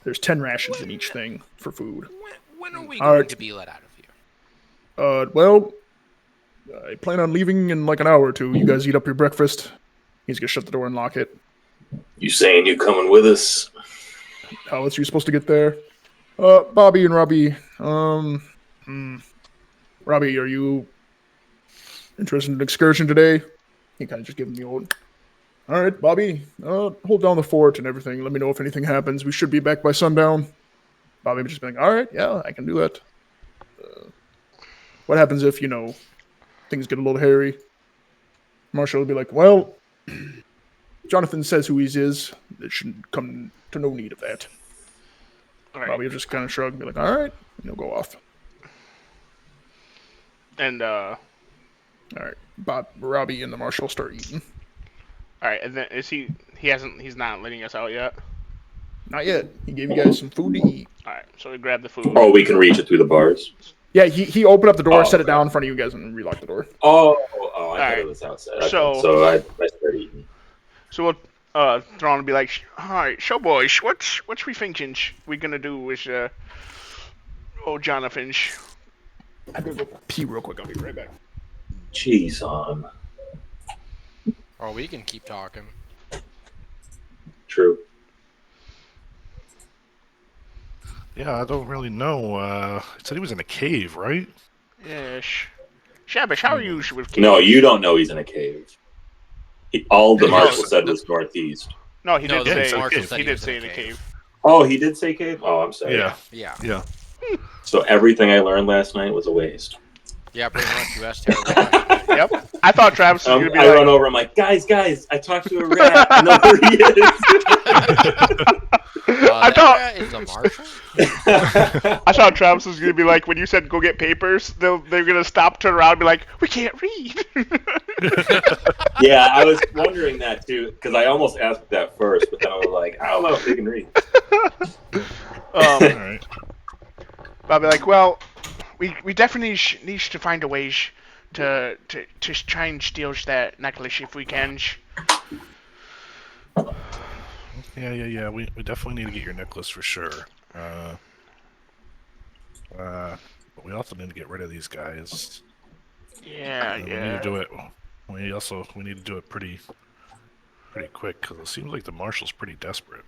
There's 10 rations in each thing for food. When are we going to be let out of here? Well, I plan on leaving in like an hour or two. You guys eat up your breakfast. He's going to shut the door and lock it. You saying you coming with us? How else are you supposed to get there? Bobby and Robbie. Robbie, are you interested in an excursion today? He kind of just give him the old. All right, Bobby. Hold down the fort and everything. Let me know if anything happens. We should be back by sundown. Bobby would just be like, all right, yeah, I can do that. What happens if, things get a little hairy? Marshall will be like, well, Jonathan says who he is. It shouldn't come to no need of that. Right. Bobby will just kind of shrug and be like, all right, and he'll go off. And, all right, Robbie and the Marshal start eating. All right, and then he's not letting us out yet? Not yet. He gave you guys some food to eat. All right, so we grab the food. Oh, we can reach it through the bars? Yeah, he opened up the door, set it down in front of you guys, and relocked the door. I thought it was outside. So I started eating. So we'll Thrawn will be like, all right, so boys, what's we thinking we gonna do with Jonathan? I'm gonna go pee real quick. I'll be right back. Jeez, on. Or we can keep talking. True. Yeah, I don't really know. It said he was in a cave, right? Yes. Shabish, how are you with caves? No, you don't know he's in a cave. All the Marshal said was northeast. No, he did say in a cave. Oh, he did say cave? Oh, I'm sorry. Yeah. So everything I learned last night was a waste. Yeah, pretty much. You asked terrible. Yep. I thought Travis was going to be run over, I'm like, guys, I talked to a rat. I know where he is. I thought is a Marshal? I thought Travis was going to be like, when you said go get papers, they're going to stop, turn around, and be like, we can't read. Yeah, I was wondering that too, because I almost asked that first, but then I was like, I don't know if they can read. All right. I'll be like, well, we definitely need to find a way to try and steal that necklace if we can. Yeah. We definitely need to get your necklace for sure. But we also need to get rid of these guys. Yeah, We need to do it. We need to do it pretty quick because it seems like the marshal's pretty desperate.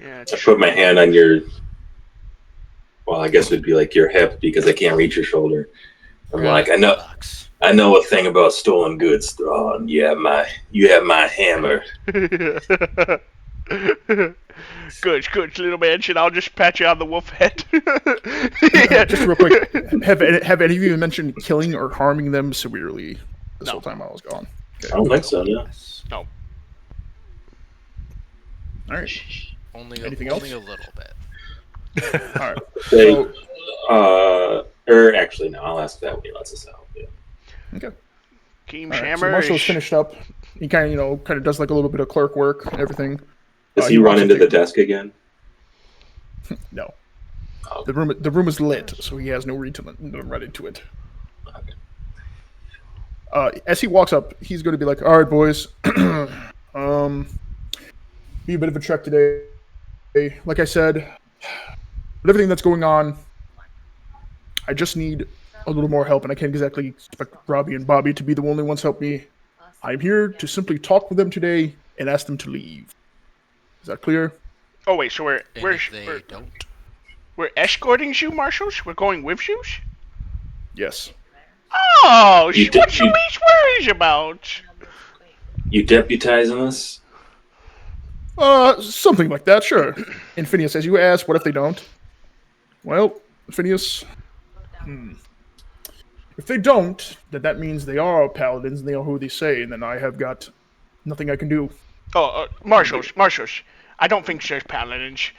Yeah. I put my hand on your. Well, I guess it'd be like your hip because I can't reach your shoulder. I'm like, I know a thing about stolen goods, Thrawn. You have my hammer. Good, little man. I'll just pat you on the wolf head. Just real quick, have any of you mentioned killing or harming them severely this whole time I was gone? Okay. I don't think so, no. No. All right. Only Anything only else? a little bit. All right. So, actually, no. I'll ask that when he lets us out. Yeah. Okay. Keem All right. So Shammer. Marshall's finished up. He kind of does like a little bit of clerk work and everything. Does he run into the desk again? No. Oh. The room is lit, so he has no reason to run into it. Okay. As he walks up, he's going to be like, "All right, boys. Be a bit of a trek today. Like I said, with everything that's going on, I just need a little more help, and I can't exactly expect Robbie and Bobby to be the only ones help me. I'm here to simply talk with them today and ask them to leave. Is that clear?" Oh wait, so we're escorting you, marshals? We're going with you? Yes. Oh, what you worries about? You deputizing us? Something like that, sure. And Phineas, as you ask, what if they don't? Well, Phineas, if they don't, then that means they are paladins and they are who they say, and then I have got nothing I can do. Oh, marshals. I don't think there's paladins.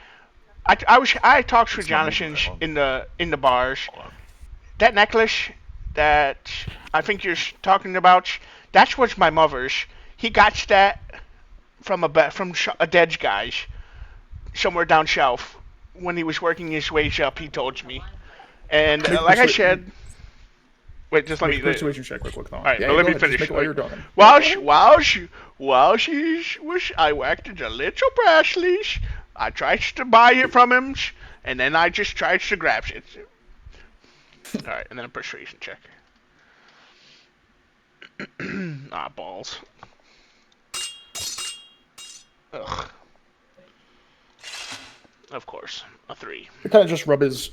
I talked to Jonathan in the bars. That necklace that I think you're talking about, that was my mother's. He got that from a dead guy's somewhere down shelf when he was working his way up. He told me, and like I said, wait, just let me. Persuasion check real quick. All right, let me finish. Make it while you're talking. While she was, I acted a little brashly. I tried to buy it from him, and then I just tried to grab it. All right, and then a persuasion check. Balls. Ugh. Of course, a 3. I kind of just rub his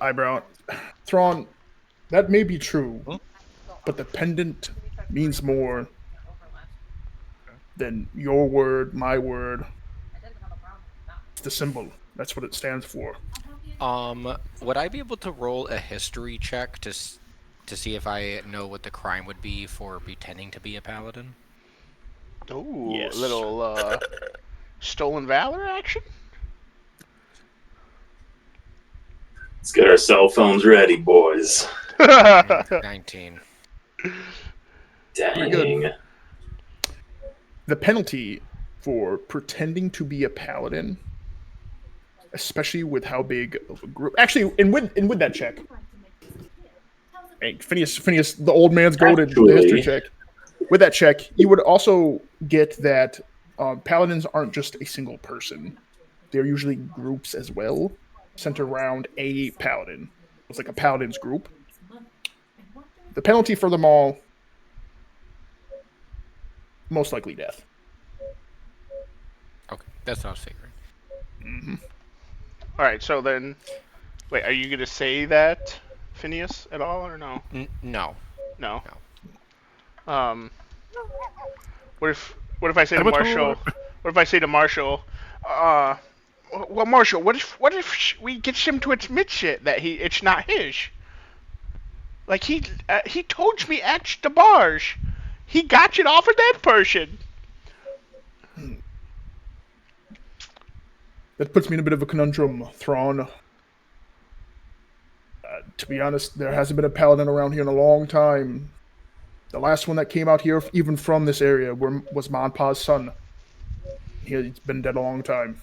eyebrow. Thrawn, that may be true, but the pendant means more than your word, my word. It's the symbol. That's what it stands for. Would I be able to roll a history check to see if I know what the crime would be for pretending to be a paladin? Ooh, yes. A little stolen valor action? Let's get our cell phones ready, boys. 19. Dang. The penalty for pretending to be a paladin, especially with how big of a group. Actually, and with that check, hey, Phineas, the old man's goaded the history check. With that check, you would also get that paladins aren't just a single person; they're usually groups as well, centered around a paladin. It's like a paladins group. The penalty for them all, most likely death. Okay, that's what I was figuring. Mm-hmm. All right, so then, wait, are you gonna say that, Phineas, at all, or no? No. No. What if I say to Marshall? What if I say to Marshall? Well, Marshall, what if we get him to admit shit that it's not his? Like he told me at the bars, he got it off of that person. That puts me in a bit of a conundrum, Thrawn. To be honest, there hasn't been a paladin around here in a long time. The last one that came out here, even from this area, was Monpa's son. He's been dead a long time.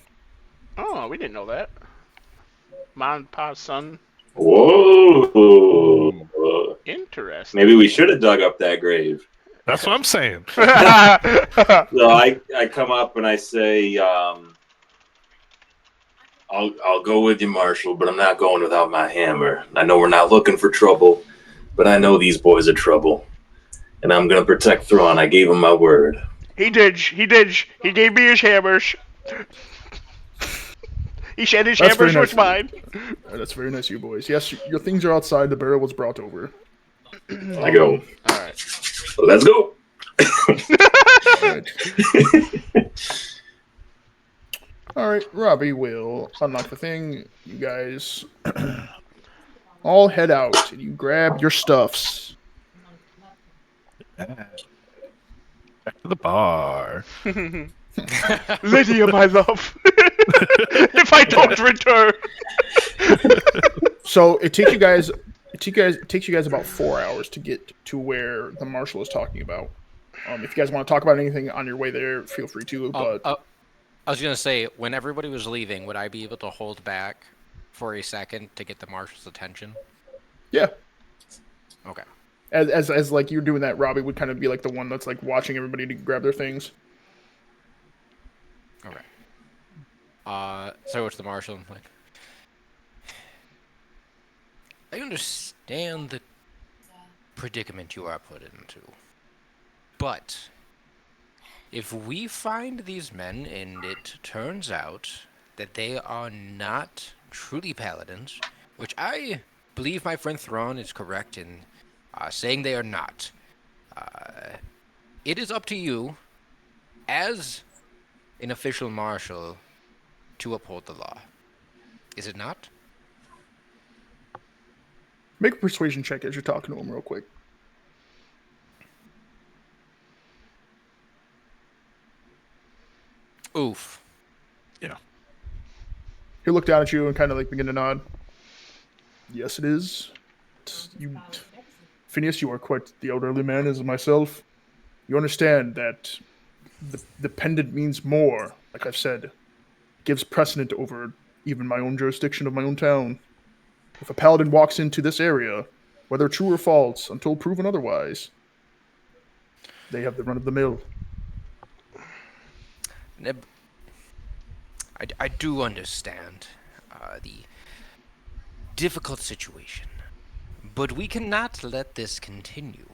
Oh, we didn't know that. Monpa's son. Whoa. Interesting. Maybe we should have dug up that grave. That's what I'm saying. So I come up and I say, I'll go with you, Marshall, but I'm not going without my hammer. I know we're not looking for trouble, but I know these boys are trouble, and I'm gonna protect Thrawn. I gave him my word. He did. He gave me his hammers. He said his That's very hammers was nice. mine. That's very nice of you boys. Yes, your things are outside. The barrel was brought over. I go. All right. Let's go. All right, Robbie will unlock the thing. You guys all head out, and you grab your stuffs. Back to the bar. Lydia, my love. If I don't return. So it takes you guys. It takes you guys about 4 hours to get to where the marshal is talking about. If you guys want to talk about anything on your way there, feel free to. But I was gonna say, when everybody was leaving, would I be able to hold back for a second to get the marshal's attention? yeah, Okay. as like you're doing that, Robbie would kind of be like the one that's like watching everybody to grab their things. Okay. So it's the marshal. I'm like, I understand the predicament you are put into, but if we find these men and it turns out that they are not truly paladins, which I believe my friend Thrawn is correct in saying they are not, it is up to you, as an official marshal, to uphold the law. Is it not? Make a persuasion check as you're talking to him real quick. Oof. Yeah. He'll look down at you and kind of like begin to nod. Yes, it is. You, Phineas, you are quite the elderly man as myself. You understand that the pendant means more, like I've said. It gives precedent over even my own jurisdiction of my own town. If a paladin walks into this area, whether true or false, until proven otherwise, they have the run of the mill. Neb, I do understand the difficult situation, but we cannot let this continue.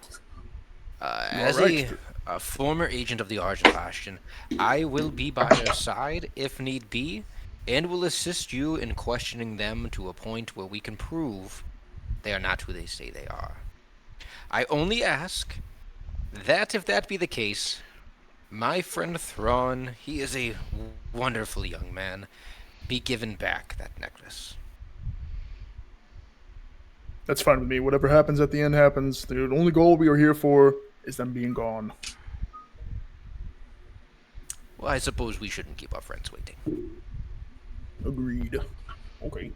As right. a former agent of the Argent Bastion, I will be by your side if need be, and will assist you in questioning them to a point where we can prove they are not who they say they are. I only ask that if that be the case, my friend Thrawn, he is a wonderful young man, be given back that necklace. That's fine with me. Whatever happens at the end happens. The only goal we are here for is them being gone. Well, I suppose we shouldn't keep our friends waiting. Agreed. Okay.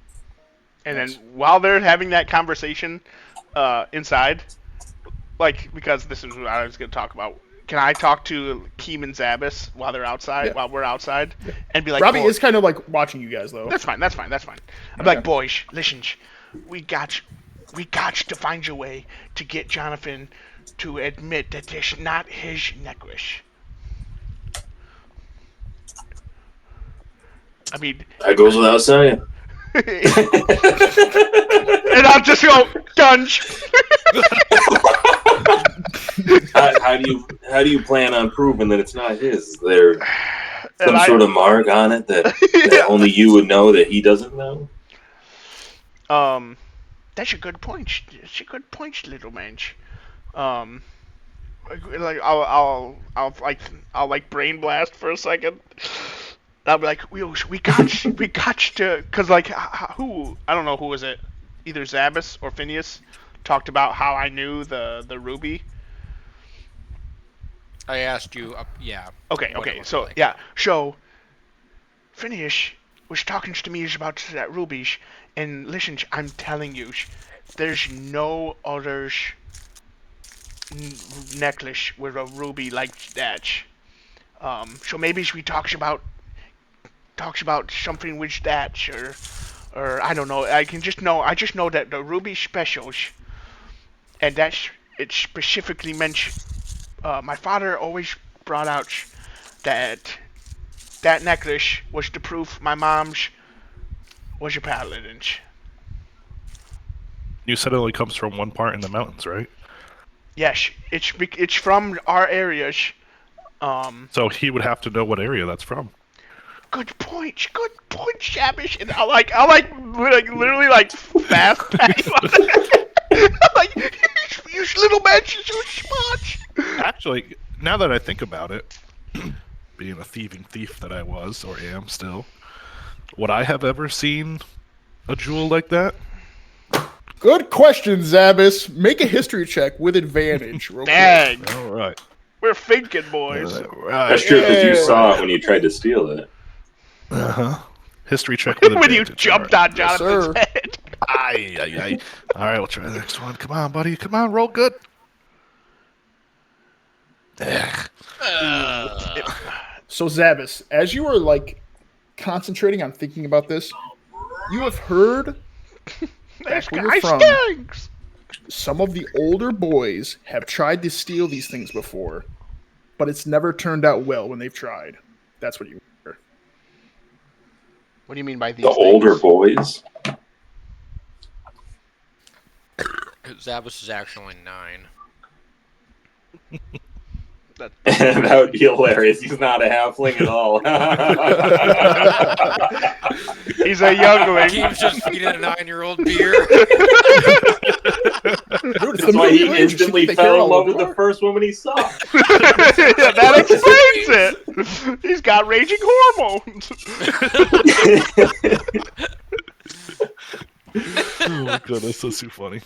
And then while they're having that conversation inside, like, because this is what I was going to talk about, can I talk to Keem and Zabas while they're outside, Yeah. while we're outside, and be like, Robbie "Boy-" is kind of like watching you guys, though. That's fine. I'm Okay. like, boys, listen, we got to find a way to get Jonathan to admit that this is not his necklace. I mean, That goes without saying. and I'll just go, Gunge. How do you plan on proving that it's not his? Is there some And sort of mark on it that only you would know that he doesn't know? That's a good point. It's a good point, little man. Like I'll like brain blast for a second. I'll be like, we got to, cause like who, I don't know who was it, either Zabas or Phineas, talked about how I knew the ruby. I asked you, yeah. Okay, what it looked so like. yeah, so Phineas was talking to me about that ruby, and listen, I'm telling you, there's no other necklace with a ruby like that. So maybe she talks about something with that, or I don't know. I just know that the ruby specials, and that's it specifically mentioned. My father always brought out that necklace was to prove my mom's was your paladin. You said it only comes from one part in the mountains, right? Yes, it's from our area. So he would have to know what area that's from. Good point, Shabish. And I like literally like fast pass on that. Like you little man, you smart. Actually, now that I think about it, being a thieving thief that I was or am still, would I have ever seen a jewel like that? Good question, Zabas. Make a history check with advantage. Real quick. Dang, All right. we're thinking, boys. That's true because you saw it when you tried to steal it. History check with When you advantage. jumped All on Jonathan's sir. head. Aye. All right, we'll try the next one. Come on, buddy. Come on, roll good. So Zabas, as you are like concentrating on thinking about this, you have heard This back where guy you're from, stinks. some of the older boys have tried to steal these things before, but it's never turned out well when they've tried. That's what you hear. What do you mean by these? The older boys. Zabas is actually 9. That would be hilarious. He's not a halfling at all. He's a youngling. Team's just feeding a 9-year-old beer. Dude, it's That's why he Middle Ages. instantly They hear fell in all love with over. the first woman he saw. Yeah, that explains it. He's got raging hormones. Oh my goodness, that's too funny.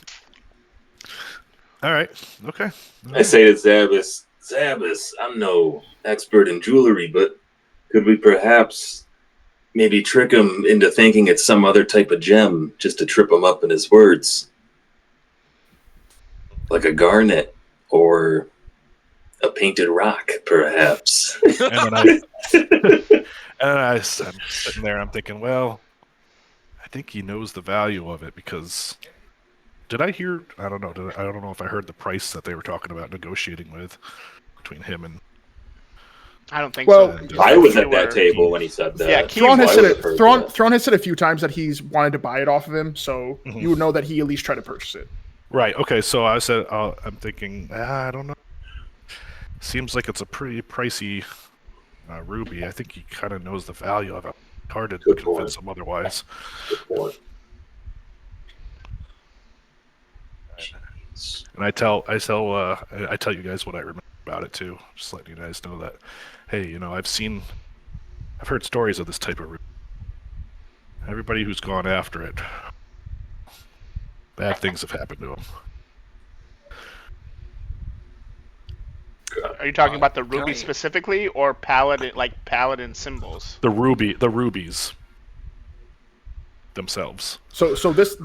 All right. Okay. I say to Zabas, I'm no expert in jewelry, but could we perhaps maybe trick him into thinking it's some other type of gem just to trip him up in his words? Like a garnet or a painted rock, perhaps. I'm sitting there. I'm thinking, well, I think he knows the value of it because did I hear? I don't know. I don't know if I heard the price that they were talking about negotiating with between him and. I don't think Well, so. I was at that table when he said that. Yeah, Thrawn has I said would it. have heard that. Thrawn has said a few times that he's wanted to buy it off of him, so Mhm. you would know that he at least tried to purchase it. Right. Okay. So I said, I'm thinking, I don't know. Seems like it's a pretty pricey ruby. I think he kind of knows the value of it. Hard to Good convince point. him otherwise. And I tell you guys what I remember about it too. Just letting you guys know that, hey, I've heard stories of this type of ruby. Everybody who's gone after it, bad things have happened to them. Are you talking about the ruby Right. specifically, or paladin symbols? The rubies themselves. So this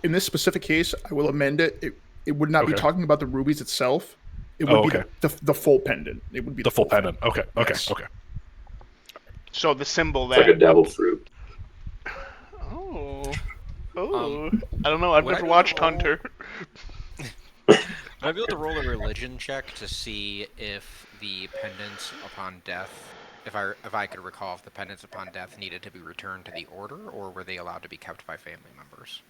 in this specific case, I will amend it. It would not be Okay. talking about the rubies itself. It would be okay. the full pendant. It would be The full pendant. Okay. Yes. Okay. So the symbol It's like a that. devil fruit. Oh. I don't know. I've would I never be watched able to roll- Hunter. Would I be able to roll a religion check to see if the pendants upon death, if I could recall if the pendants upon death needed to be returned to the order, or were they allowed to be kept by family members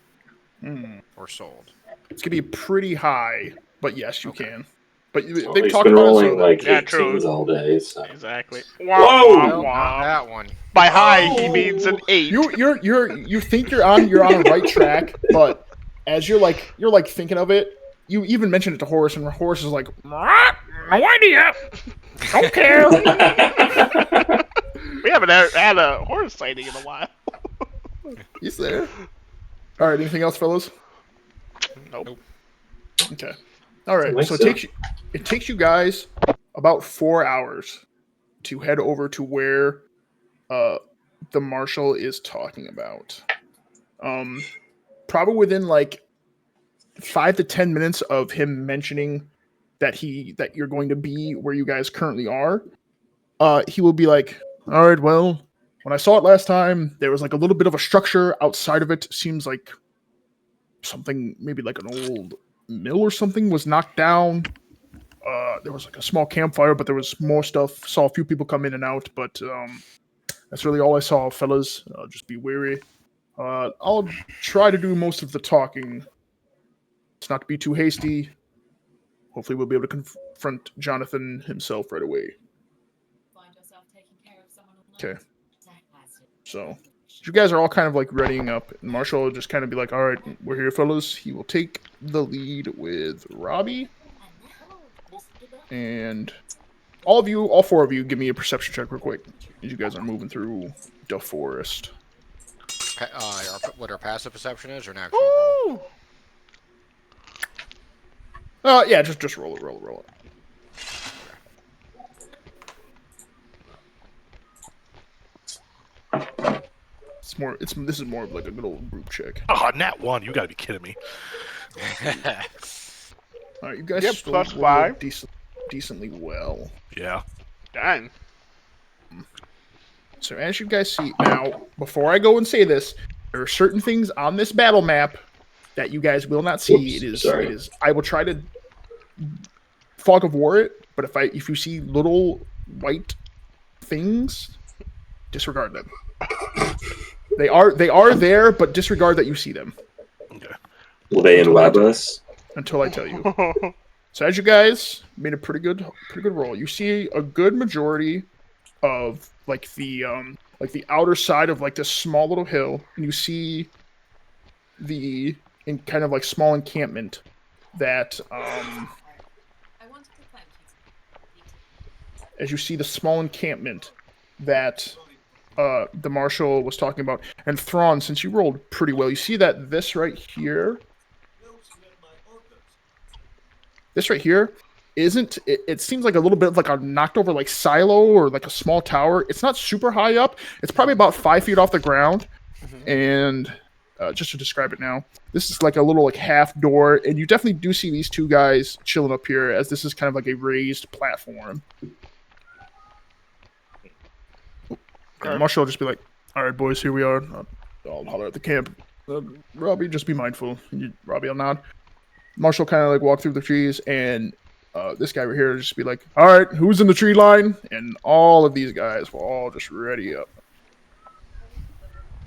or sold? It's gonna be pretty high, but yes, you can. But Well, they've he's talked been about rolling it. So like Yeah, true. 18s all day. So. Exactly. Whoa! Well, not that one. By high, he means an 8. you think you're on the right track, but as you're thinking of it, you even mentioned it to Horace, and Horace is like, No idea. Don't care. We haven't had a horse sighting in a while. he's there. All right, anything else, fellas? Nope. Okay. All right. Like So so. it takes you guys about 4 hours to head over to where the marshal is talking about. Probably within like 5 to 10 minutes of him mentioning that you're going to be where you guys currently are, he will be like, "All right, well, when I saw it last time, there was like a little bit of a structure outside of it. Seems like something, maybe like an old mill or something, was knocked down. There was like a small campfire, but there was more stuff. Saw a few people come in and out, but that's really all I saw, fellas. Just be wary. I'll try to do most of the talking. It's not to be too hasty. Hopefully, we'll be able to confront Jonathan himself right away. Okay. So, you guys are all kind of like readying up, and Marshall will just kind of be like, "All right, we're here, fellas." He will take the lead with Robbie, and all four of you, give me a perception check real quick. As you guys are moving through the forest. What our passive perception is, or an actual roll? Yeah, just roll it. This is more of like a good old group check. Oh, nat 1. You gotta be kidding me. All right, you guys Yep, still plus roll 5. Decently well. Yeah. Dang. So as you guys see now, before I go and say this, there are certain things on this battle map that you guys will not see. Whoops, it is. I will try to fog of war it, but if you see little white things, disregard them. They are there, but disregard that you see them. Okay. Will they enweb us? Until I tell you. So as you guys made a pretty good roll, you see a good majority of like the outer side of like this small little hill, and you see the kind of like small encampment that as you see the small encampment that the marshal was talking about. And Thrawn, since you rolled pretty well, you see that this right here isn't it seems like a little bit of like a knocked over like silo or like a small tower. It's not super high up. It's probably about 5 feet off the ground. And just to describe it now, this is like a little like half door, and you definitely do see these two guys chilling up here, as this is kind of like a raised platform. Marshall will just be like, "All right, boys, here we are. I'll holler at the camp. Robbie, just be mindful." Robbie will nod. Marshall kind of like walk through the trees, and this guy right here will just be like, "All right, who's in the tree line?" And all of these guys will all just ready up.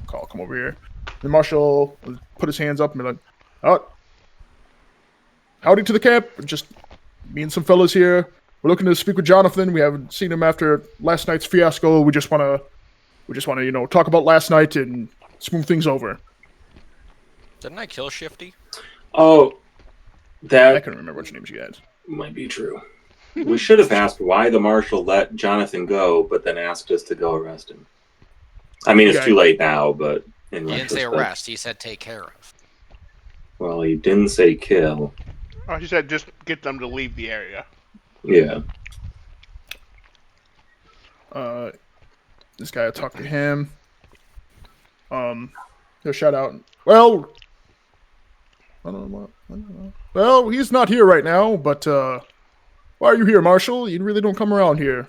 Come over here. And Marshall will put his hands up and be like, "Oh, howdy to the camp. Just me and some fellas here. We're looking to speak with Jonathan. We haven't seen him after last night's fiasco. We just want to, talk about last night and smooth things over." Didn't I kill Shifty? Oh, I that couldn't remember which names you had. might be true. We should have asked why the marshal let Jonathan go, but then asked us to go arrest him. I mean, it's too late now, but in He didn't say retrospect- arrest. He said take care of. Well, he didn't say kill. Oh, he said just get them to leave the area. Yeah. This guy, I talked to him. He'll shout out, "Well, I don't know. Well, he's not here right now, but why are you here, Marshall? You really don't come around here."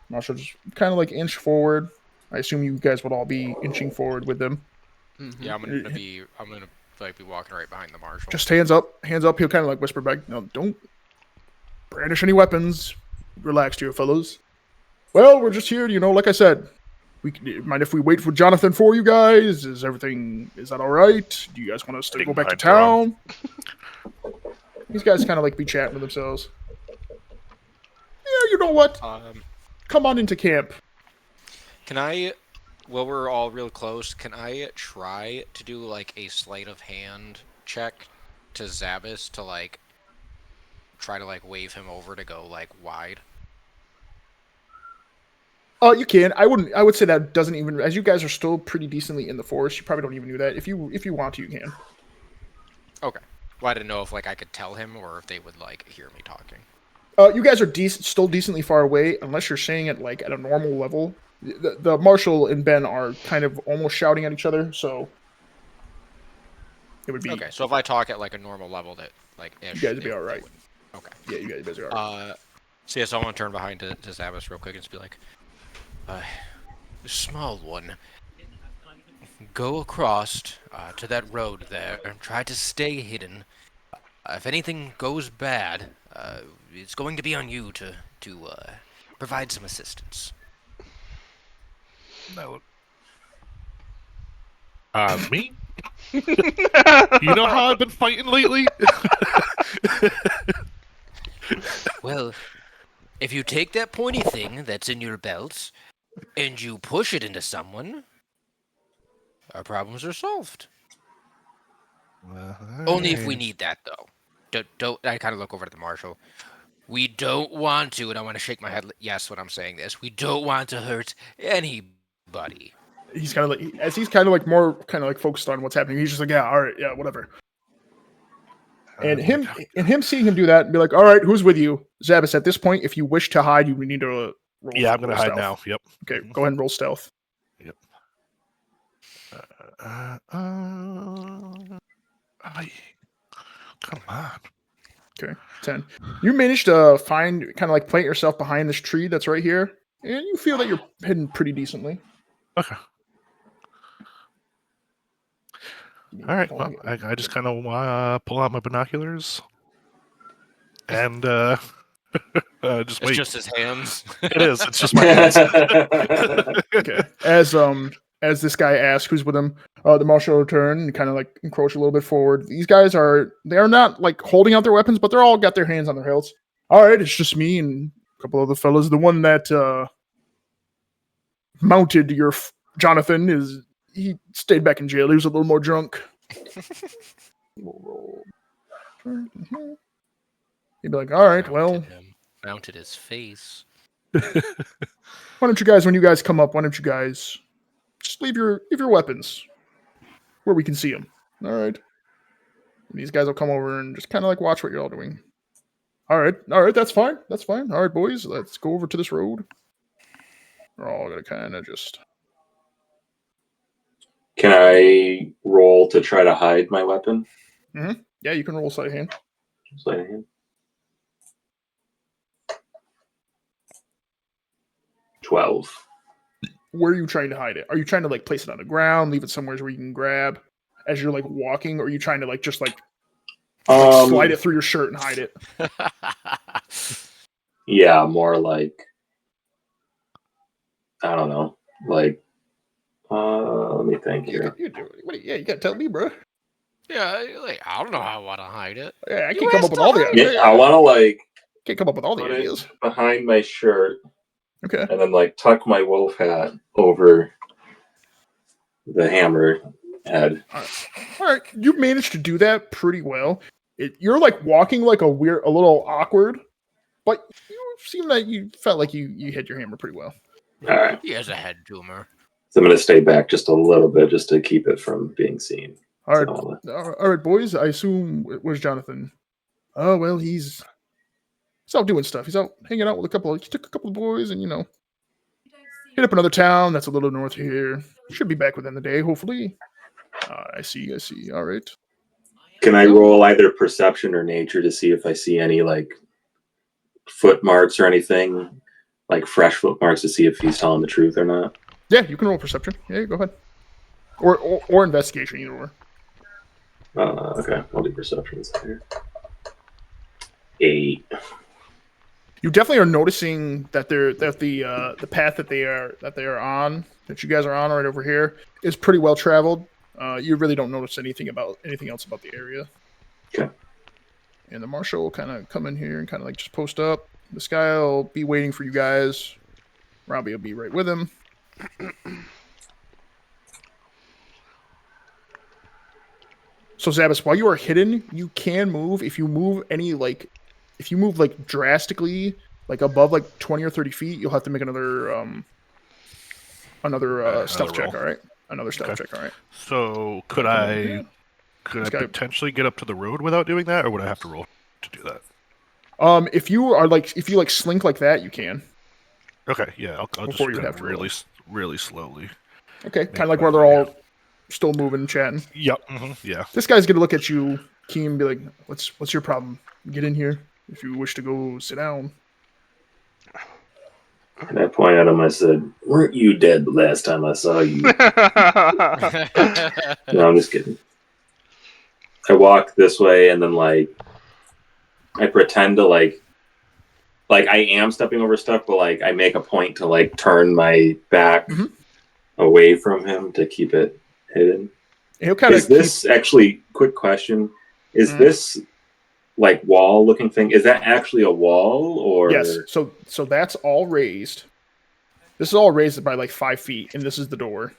Marshall just kind of like inch forward. I assume you guys would all be inching forward with them. Yeah, I'm gonna be walking right behind the marshal. Just hands up. He'll kind of like whisper back, "No, don't brandish any weapons. Relax here, fellows. Well, we're just here, like I said. Mind if we wait for Jonathan for you guys? Is that all right? Do you guys want us to go back to town?" These guys kind of like be chatting with themselves. Yeah, you know what? Come on into camp. Can I, while we're all real close, can I try to do like a sleight of hand check to Zabas to like try to like wave him over to go like wide? You can. I would say that doesn't even. As you guys are still pretty decently in the forest, you probably don't even do that. If you want to, you can. Okay. Well, I didn't know if like I could tell him or if they would like hear me talking. You guys are still decently far away, unless you're saying it like at a normal level. The Marshal and Ben are kind of almost shouting at each other, so it would be okay. So if I talk at like a normal level, that like ish, you guys would be all right. Okay. Yeah, you guys are all right. So yes, I want to turn behind to Zabas real quick and just be like, small one, go across to that road there and try to stay hidden. If anything goes bad, it's going to be on you to provide some assistance. No. Me? You know how I've been fighting lately? Well, if you take that pointy thing that's in your belt and you push it into someone, our problems are solved. Only if we need that, though. Don't. I kind of look over at the marshal. We don't want to, and I want to shake my head. Yes, when I'm saying this, we don't want to hurt anybody. He's kind of like, as he's kind of like more kind of like focused on what's happening. He's just like, yeah, all right, yeah, whatever. And him seeing him do that and be like, all right, who's with you? Zabas, at this point, if you wish to hide, you need to roll. Yeah, I'm going to hide stealth. now. Yep. Okay, go ahead and roll stealth. Yep. Come on. Okay, 10. You managed to find, kind of like plant yourself behind this tree that's right here, and you feel that you're hidden pretty decently. Okay. All right. Well, I just kind of pull out my binoculars and just wait. It's just his hands. It is. It's just my hands. Okay. As this guy asks who's with him, the marshal will return and kind of like encroach a little bit forward. These guys are not like holding out their weapons, but they're all got their hands on their hilts. All right, it's just me and a couple other fellas. The one that mounted your Jonathan he stayed back in jail. He was a little more drunk. He'd be like, all right, well, Mounted his face. why don't you guys, when you guys come up, why don't you guys just leave your weapons where we can see them. All right. And these guys will come over and just kind of like watch what you're all doing. All right, that's fine. All right, boys, let's go over to this road. We're all gonna kind of just. Can I roll to try to hide my weapon? Mm-hmm. Yeah, you can roll sleight of hand. Sleight of hand. 12. Where are you trying to hide it? Are you trying to like place it on the ground, leave it somewhere where you can grab as you're like walking, or are you trying to like just like slide it through your shirt and hide it? Yeah, more like, I don't know, like let me think here. You gotta tell me, bro. Yeah, like, I don't know how I want to hide it. Yeah, I can't come up with all the ideas. I want to like Can't come up with all the put ideas. it behind my shirt. Okay. And then like tuck my wolf hat over the hammer head. All right. You managed to do that pretty well. You're like walking like a little awkward, but you seem like you felt like you hit your hammer pretty well. All right. He has a head tumor. So I'm going to stay back just a little bit just to keep it from being seen. All right, boys. I assume, where's Jonathan? Oh, well, he's out doing stuff. He's out hanging out with he took a couple of boys and, hit up another town that's a little north of here. Should be back within the day, hopefully. I see. All right. Can I roll either perception or nature to see if I see any like footmarks or anything, like fresh footmarks, to see if he's telling the truth or not? Yeah, you can roll perception. Yeah, go ahead. Or investigation, either or. Okay, I'll do perceptions here. 8. You definitely are noticing that the path that they are on, that you guys are on right over here, is pretty well traveled. You really don't notice anything else about the area. Okay. And the marshal will kind of come in here and kind of like just post up. This guy will be waiting for you guys. Robbie will be right with him. So Zabas, while you are hidden, you can move. If you move drastically, like above like 20 or 30 feet, you'll have to make another stealth check. All right, another stealth check. All right. So could I potentially get up to the road without doing that, or would I have to roll to do that? If you slink like that, you can. Okay, yeah, I'll just Before you kind have of to really slowly. Okay, kind of like where they're all still moving and chatting. Yep. Yeah. This guy's gonna look at you, Keem, and be like, "What's your problem? Get in here if you wish to go sit down." And I pointed at him. I said, "Weren't you dead the last time I saw you?" No, I'm just kidding. I walk this way, and then like I pretend to like I am stepping over stuff, but like I make a point to like turn my back away from him to keep it hidden. He'll kind of. Is this actually? Quick question: is this like wall looking thing? Is that actually a wall or? Yes. So that's all raised. This is all raised by like 5 feet, and this is the door.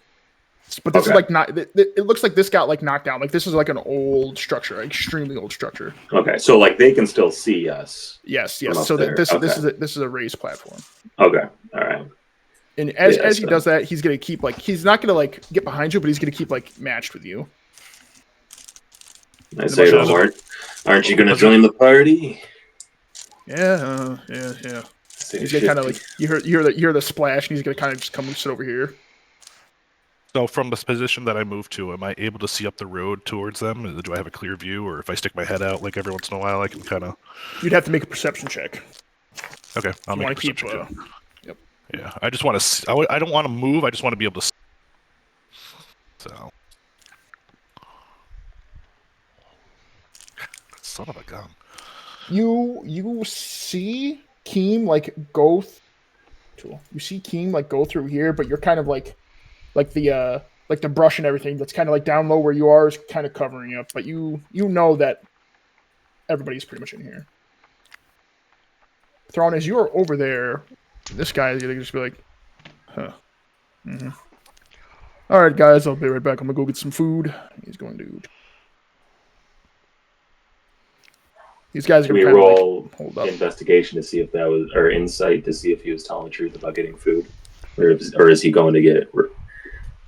But this is like not. It looks like this got like knocked down. Like this is like an old structure, like extremely old structure. Okay, so like they can still see us. Yes. So there. this is a raised platform. Okay, all right. And as he does that, he's gonna keep like he's not gonna like get behind you, but he's gonna keep like matched with you. I say no more. Aren't you gonna join the party? Yeah. He's gonna kind of like you hear the splash, and he's gonna kind of just come and sit over here. So from this position that I moved to, am I able to see up the road towards them? Do I have a clear view, or if I stick my head out like every once in a while, I can kind of? You'd have to make a perception check. Okay, I'll make a perception check. Yep. Yeah, I just want to. I don't want to move. I just want to be able to. So. Son of a gun. You see Keem like go. You see Keem like go through here, but you're kind of like the brush and everything that's kind of like down low where you are is kind of covering you up. But you know that everybody's pretty much in here. Thrawn, as you are over there, this guy is gonna just be like, huh. Mm-hmm. All right, guys, I'll be right back. I'm gonna go get some food. He's going to. These guys are Can we kind roll of like, hold up. investigation to see if that was, or insight to see if he was telling the truth about getting food, or is he going to get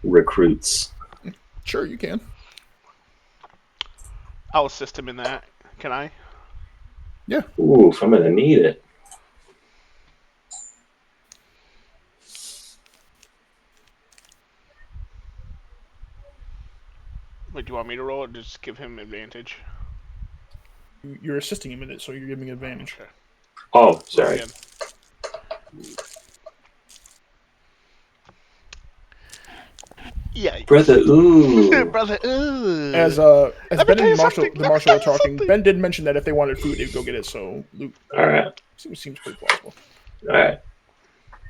recruits? Sure, you can. I'll assist him in that. Can I? Yeah. Oof, I'm gonna need it. Wait, do you want me to roll it? Just give him advantage. You're assisting him in it, so you're giving advantage. Okay. Oh, sorry. Yeah. Brother, ooh. Brother, ooh. As Ben and the Marshal are talking, Ben did mention that if they wanted food, they'd go get it. So Luke, All right. seems pretty plausible. All right.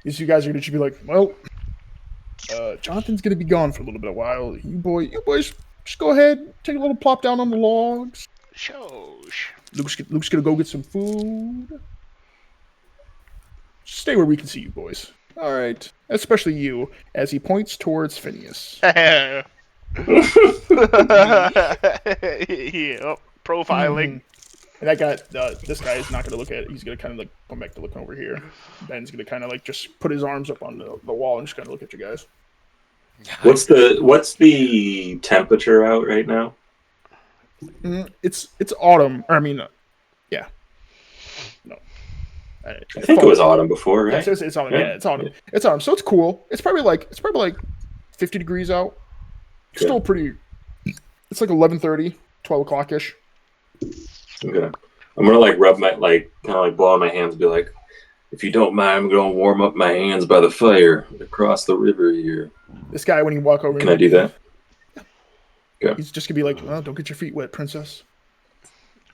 These two guys are gonna be like, well, Jonathan's gonna be gone for a little bit of while. You boys, just go ahead, take a little plop down on the logs. Shosh. Luke's gonna go get some food. Just stay where we can see you boys. All right, especially you, as he points towards Phineas. Yep. Profiling. And that guy, this guy is not gonna look at it. He's gonna kind of like come back to looking over here. Ben's gonna kind of like just put his arms up on the wall and just kind of look at you guys. What's the temperature out right now? It's autumn. Or, I mean, yeah. No. I think it was autumn before, right? Yeah, it's autumn. Yeah, it's autumn. It's autumn, so it's cool. It's probably like 50 degrees out. Okay. Still pretty. It's like 11:30, 12 o'clock ish. Okay. I'm gonna like rub my kind of blow on my hands and be like, if you don't mind, I'm gonna warm up my hands by the fire across the river here. This guy, when he walk over, can I do that? Yeah. He's just gonna be like, "Oh, don't get your feet wet, princess."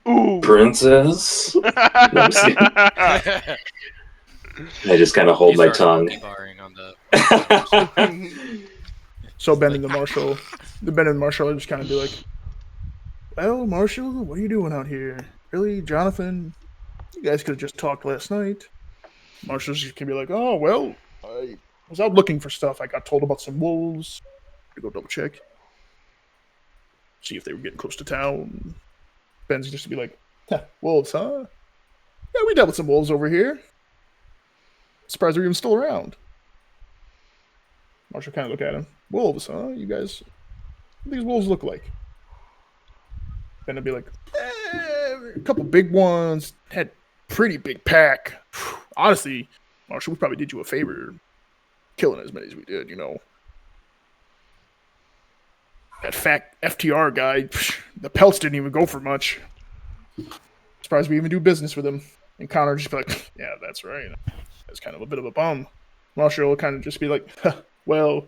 Ooh. Princess. No, I just kind of hold my tongue. On the... So Ben and the Marshal are just kind of be like, "Well, Marshal, what are you doing out here? Really, Jonathan? You guys could have just talked last night." Marshal's just gonna be like, "Oh, well, I was out looking for stuff. I got told about some wolves. To go double check, see if they were getting close to town." Ben's just to be like, "Wolves, huh? Yeah, we dealt with some wolves over here. Surprised they're even still around." Marshall kind of look at him. "Wolves, huh? You guys, what do these wolves look like?" Ben would be like, "A couple big ones. Had pretty big pack. Honestly, Marshall, we probably did you a favor killing as many as we did, you know. That fat FTR guy, the pelts didn't even go for much. Surprised we even do business with him." And Connor just be like, "Yeah, that's right. That's kind of a bit of a bum." Marshall will kind of just be like, "Well,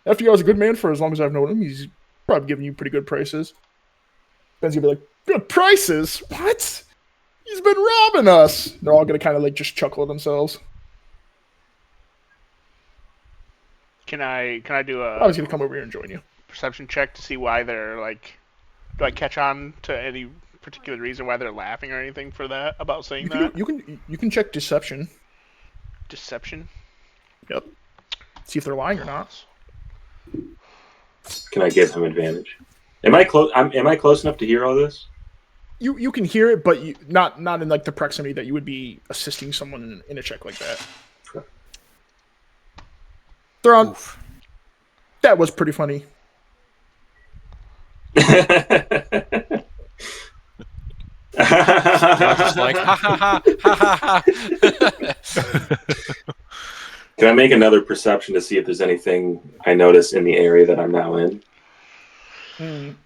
FTR's a good man for as long as I've known him. He's probably giving you pretty good prices." Ben's gonna be like, "Good prices? What? He's been robbing us." They're all gonna kind of like just chuckle at themselves. Can I do a I was gonna come over here and join you. perception check to see why they're like. Do I catch on to any particular reason why they're laughing or anything for that about saying that? You can check deception. Deception. Yep. See if they're lying or not. Can I give him advantage? Am I close? Am I close enough to hear all this? You can hear it, but not in like the proximity that you would be assisting someone in a check like that. Okay. Thrawn, that was pretty funny. Just like ha ha ha ha ha. Can I make another perception to see if there's anything I notice in the area that I'm now in?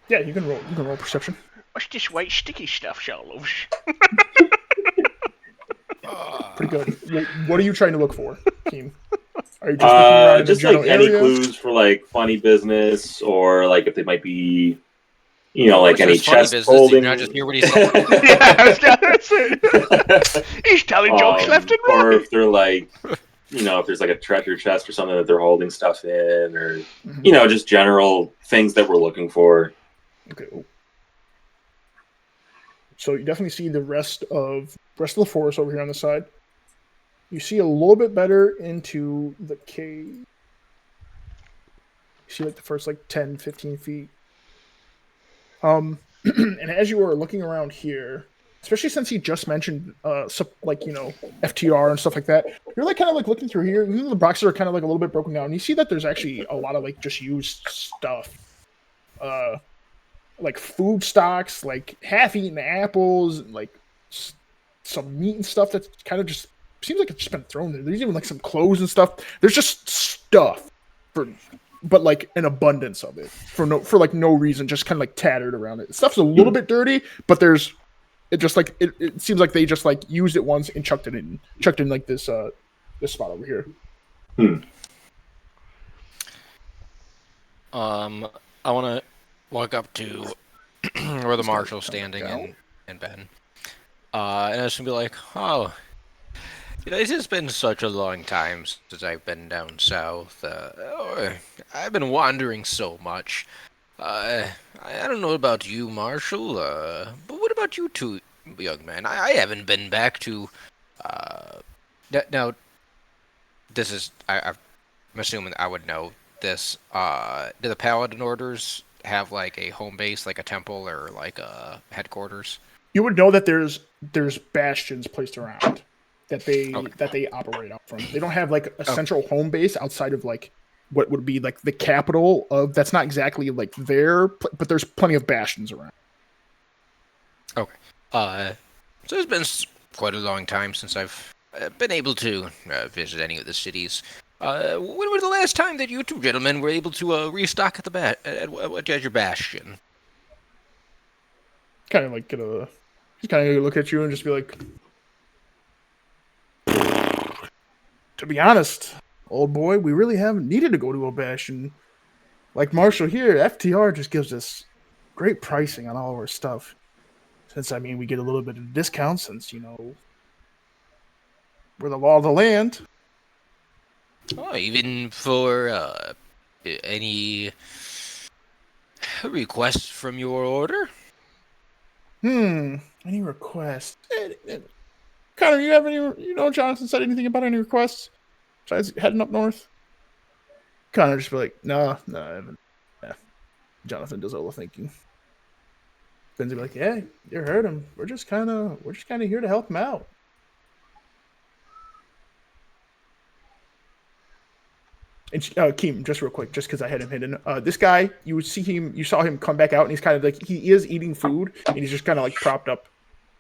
Yeah, you can roll. You can roll perception. What's this white sticky stuff, Charlotte? Pretty good. What are you trying to look for, Keem? Are you just looking around in the general like any area? clues for like funny business, or like if they might be, like any chest holding. Did you not just hear what he said? Yeah, I was gonna say. He's telling jokes left and right. Or if they're like, if there's like a treasure chest or something that they're holding stuff in, or just general things that we're looking for. Okay. So you definitely see the rest of the forest over here on the side. You see a little bit better into the cave. You see like the first 10, 15 feet. And as you are looking around here, especially since he just mentioned FTR and stuff like that, you're kind of looking through here. The boxes are kind of a little bit broken down. And you see that there's actually a lot of just used stuff. Like food stocks, half-eaten apples, and some meat and stuff that's kind of just seems like it's just been thrown there. There's even some clothes and stuff. There's just stuff but an abundance of it for no reason, just kind of tattered around it. Stuff's a little bit dirty, but it seems like they just used it once and chucked it in this spot over here. I want to walk up to where the marshal's standing and Ben. And I was going to be like, oh, it has been such a long time since I've been down south. I've been wandering so much. I don't know about you, Marshal, but what about you two, young man? I haven't been back to... Now, this is... I'm assuming I would know this. Do the Paladin Orders have a home base, a temple or a headquarters? You would know that there's bastions placed around that they operate out from. They don't have a central home base outside of what would be the capital of. That's not exactly there, but there's plenty of bastions around. Okay. So it's been quite a long time since I've been able to visit any of the cities. When was the last time that you two gentlemen were able to restock at at your bastion? Kind of gonna look at you and just be like, to be honest, old boy, we really haven't needed to go to a bastion. Like Marshall here, FTR just gives us great pricing on all of our stuff. Since we get a little bit of discount since we're the law of the land. Oh, even for any requests from your order? Any requests? Connor, you have any? Jonathan said anything about any requests? Besides heading up north? Connor just be like, no, I haven't. Yeah. Jonathan does all the thinking. Ben's be like, yeah, you heard him. We're just kind of here to help him out. And Keem, just real quick, just because I had him hidden. This guy, you saw him come back out, and he's kind of he is eating food, and he's just kind of propped up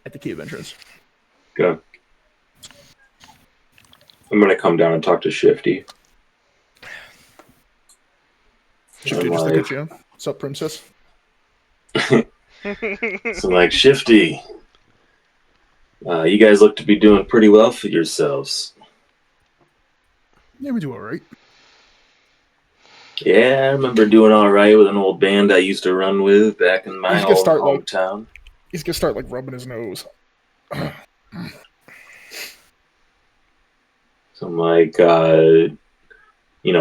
at the cave entrance. Okay. I'm gonna come down and talk to Shifty. Shifty just look at you. What's up, princess? So Shifty, you guys look to be doing pretty well for yourselves. Yeah, we do all right. Yeah, I remember doing all right with an old band I used to run with back in my hometown. He's gonna start rubbing his nose. So I'm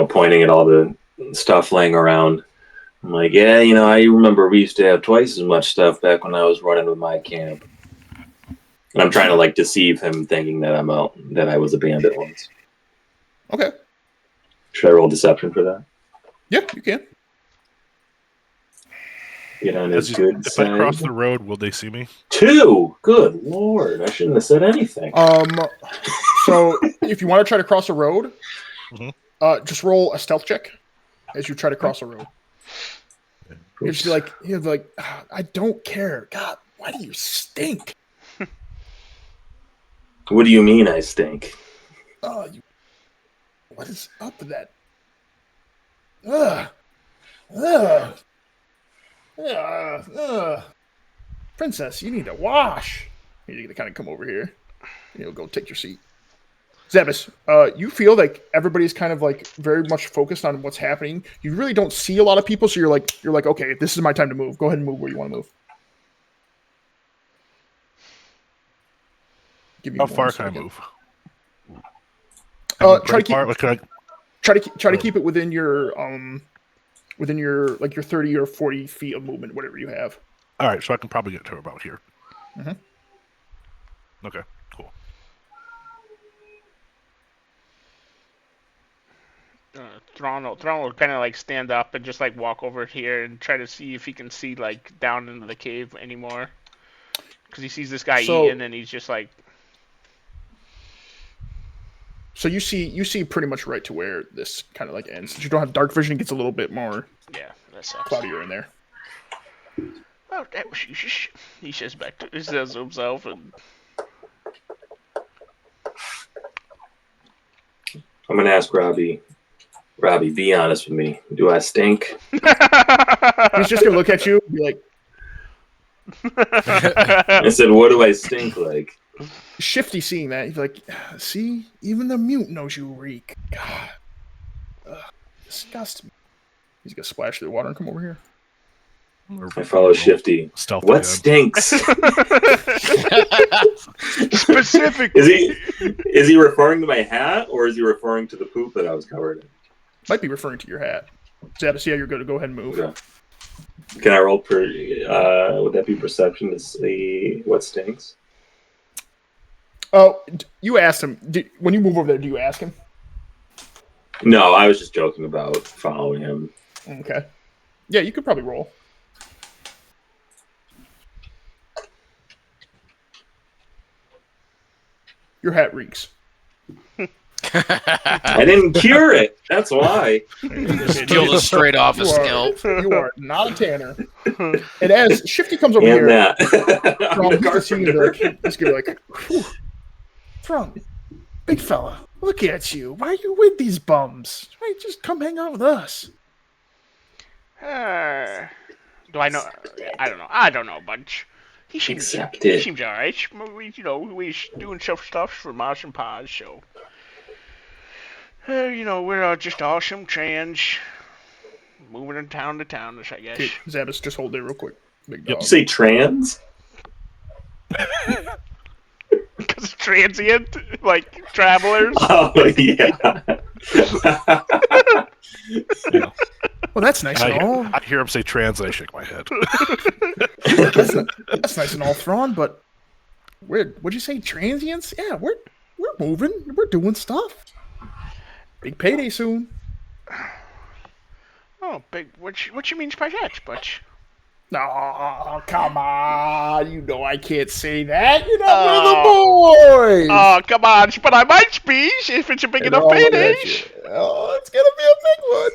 pointing at all the stuff laying around. I'm like, yeah, you know, I remember we used to have twice as much stuff back when I was running with my camp. And I'm trying to like deceive him, thinking that that I was a bandit once. Okay. Should I roll deception for that? Yeah, you can. Get on his If good I cross side. the road, will they see me? 2. Good lord! I shouldn't have said anything. So if you want to try to cross a road, Mhm. just roll a stealth check as you try to cross a road. You're just like, I don't care. God, why do you stink? What do you mean I stink? What is up with that? Ugh. Princess, you need to wash. You need to kind of come over here. And you'll go take your seat. Zebus, you feel like everybody's kind of like very much focused on what's happening. You really don't see a lot of people, so you're like, okay, this is my time to move. Go ahead and move where you want to move. Give me How one far can I second. move? Try to keep it within your like your 30 or 40 feet of movement, whatever you have. All right, so I can probably get to about here. Mhm. Okay, cool. Thrawn will kind of like stand up and just like walk over here and try to see if he can see like down into the cave anymore. Because he sees this guy eating and he's just like. So you see pretty much right to where this kind of like ends. Since you don't have dark vision, it gets a little bit more That sucks. cloudier in there. Oh, that was he says he says to himself and. I'm gonna ask Robbie. Robbie, be honest with me. Do I stink? He's just gonna look at you and be like, I said, what do I stink like? Shifty seeing that, he's like, see, even the mute knows you reek. God. Disgusting. He's gonna splash through the water and come over here. I follow Shifty. Stealth What again. stinks? Specific. Is he referring to my hat or is he referring to the poop that I was covered in? Might be referring to your hat. Zebus, yeah, you're good to go ahead and move. Okay. Can I roll would that be perception to see what stinks? Oh, you asked him. When you move over there, do you ask him? No, I was just joking about following him. Okay. Yeah, you could probably roll. Your hat reeks. I didn't cure it. That's why. Steal this straight off a scalp. You are not a tanner. And as Shifty comes over And here, that. Thrawn, he's just gonna be like, whew. Thrawn, big fella, look at you. Why are you with these bums? Why don't you just come hang out with us? Do I know? I don't know, Bunch. He seems alright. We're doing stuff for Mosh and Paz, so. We're just awesome trans. Moving from town to town, I guess. Okay, Zabas, just hold there real quick. Big Did dog. you say trans? Because transient, like travelers. Oh, yeah. Yeah. Well, that's nice and all. I hear him say trans, and I shake my head. That's nice and all, Thrawn, but what'd you say, transients? Yeah, we're moving. We're doing stuff. Big payday soon. Oh, big. What you mean by that, Butch? Oh, come on. You know I can't say that. You're not one of the boys. Oh, come on. But I might be if it's a big enough payday. Oh, it's going to be a big one.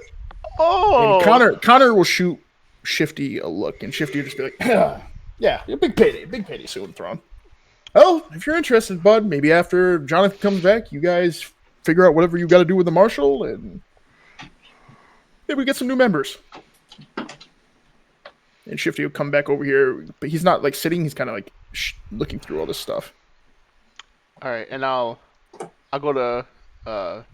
Oh. And Connor will shoot Shifty a look, and Shifty will just be like, yeah, big payday soon, Thrawn. Oh, if you're interested, bud, maybe after Jonathan comes back, you guys figure out whatever you got to do with the Marshal, and maybe we get some new members. And Shifty will come back over here, but he's not like sitting. He's kind of like looking through all this stuff. All right, and I'll go to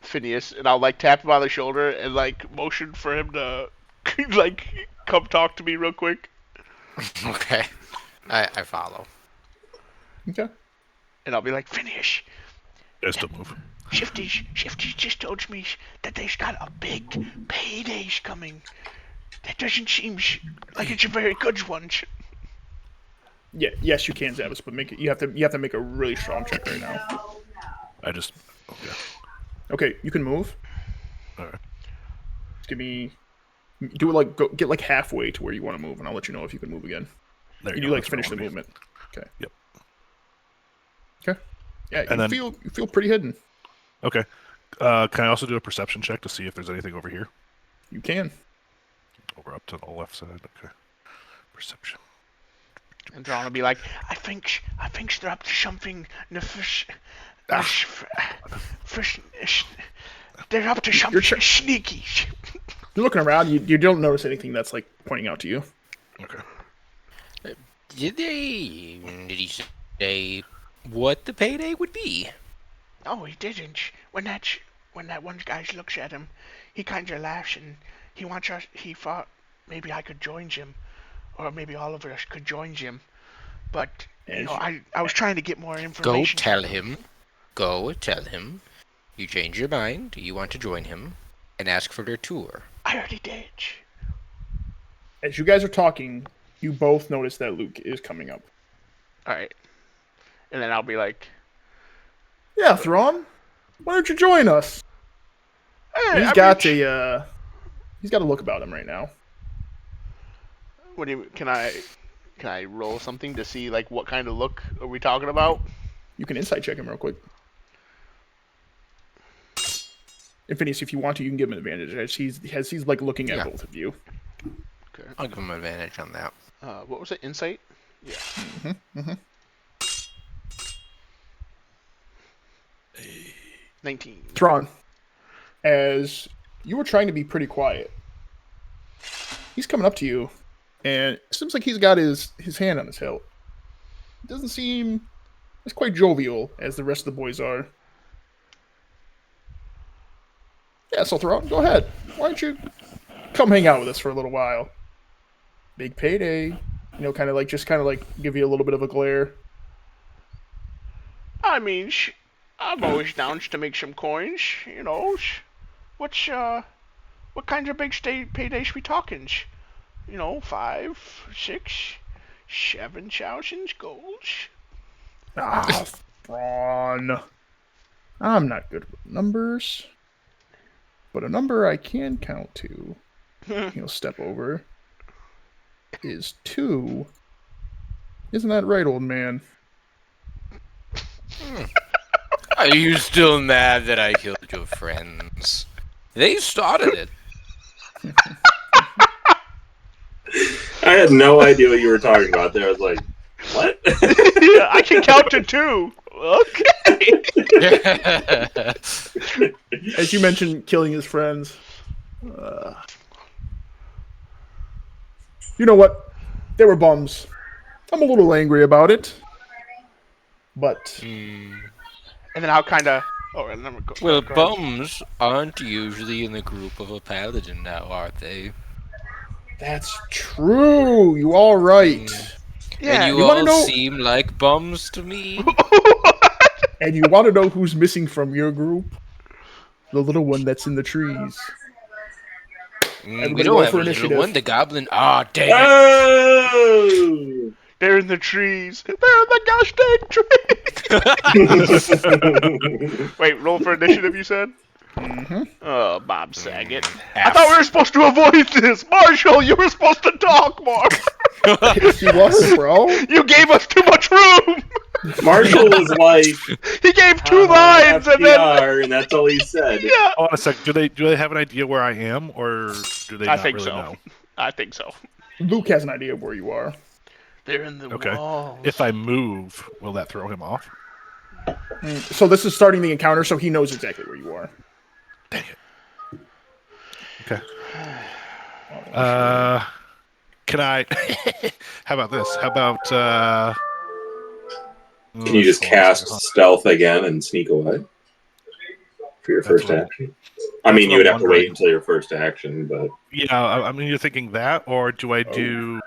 Phineas, and I'll like tap him on the shoulder and like motion for him to like come talk to me real quick. Okay, I follow. Okay. And I'll be like, Phineas. I still move. Shifty's just told me that they've got a big paydays coming. That doesn't seem like it's a very good one. Yeah, yes, you can, Zavis, but you have to make a really strong check right now. Okay. Okay, you can move. All right. Just give me. Do it like get like halfway to where you want to move, and I'll let you know if you can move again. There You go. do like That's where I finish the wanna be. movement. Okay. Yep. Okay. Yeah, And then- you feel pretty hidden. Okay. Can I also do a perception check to see if there's anything over here? You can. Over up to the left side. Okay. Perception. And Thrawn will be like, I think they're up to something. They're up to something sneaky. You're looking around. You don't notice anything that's like pointing out to you. Okay. Did he say what the payday would be? Oh, he didn't. When that one guy looks at him, he kind of laughs and he wants us. He thought maybe I could join him, or maybe all of us could join him. But I was trying to get more information. Go tell him. You change your mind. You want to join him, and ask for their tour. I already did. As you guys are talking, you both notice that Luke is coming up. All right, and then I'll be like, Yeah, Thrawn, why don't you join us? hey, He's got a look about him right now. What do you? Can I roll something to see like what kind of look are we talking about? You can insight check him real quick. And Phineas, if you want to, you can give him an advantage as he's like looking at both of you. Okay. I'll give him an advantage on that. What was it? Insight? Yeah. 19. Thrawn, as you were trying to be pretty quiet, he's coming up to you, and it seems like he's got his hand on his hilt. It doesn't seem as quite jovial as the rest of the boys are. Yeah, so Thrawn, go ahead. Why don't you come hang out with us for a little while? Big payday. Kind of like give you a little bit of a glare. I mean, I'm always down to make some coins. What kinds of big paydays we talking? 5, 6, 7,000 golds. Ah, Thrawn. I'm not good with numbers. But a number I can count to, step over, is 2. Isn't that right, old man? Are you still mad that I killed your friends? They started it. I had no idea what you were talking about there. I was like, what? Yeah, I can count to 2. Okay. As you mentioned, killing his friends. You know what? They were bums. I'm a little angry about it. But... And then I'll kind of... Oh, and then go Well, ahead. bums aren't usually in the group of a paladin now, are they? That's true. You all right. Yeah, And you you wanna all know- seem like bums to me. And you want to know who's missing from your group? The little one that's in the trees. We Everybody don't roll have for a little initiative. one. The goblin. Ah, dang it. Oh! They're in the trees. They're in the gosh dang trees. Wait, roll for initiative, you said? Mm-hmm. Oh, Bob Saget. I thought we were supposed to avoid this. Marshall, you were supposed to talk more. He was, bro. You gave us too much room. Marshall was like, He gave 2 lines and then... FDR, and that's all he said. Yeah. Hold on a sec. Do they have an idea where I am, or do they I not think really so. know? I think so. Luke has an idea of where you are. They're in the Okay. walls. If I move, will that throw him off? So this is starting the encounter, so he knows exactly where you are. Dang it. Okay. Can I... How about this? How about... Can you just cast stealth again and sneak away for your first what- action? I mean, what you would I'm have to wait wondering. until your first action, but Yeah, I mean, you're thinking that, or do I do...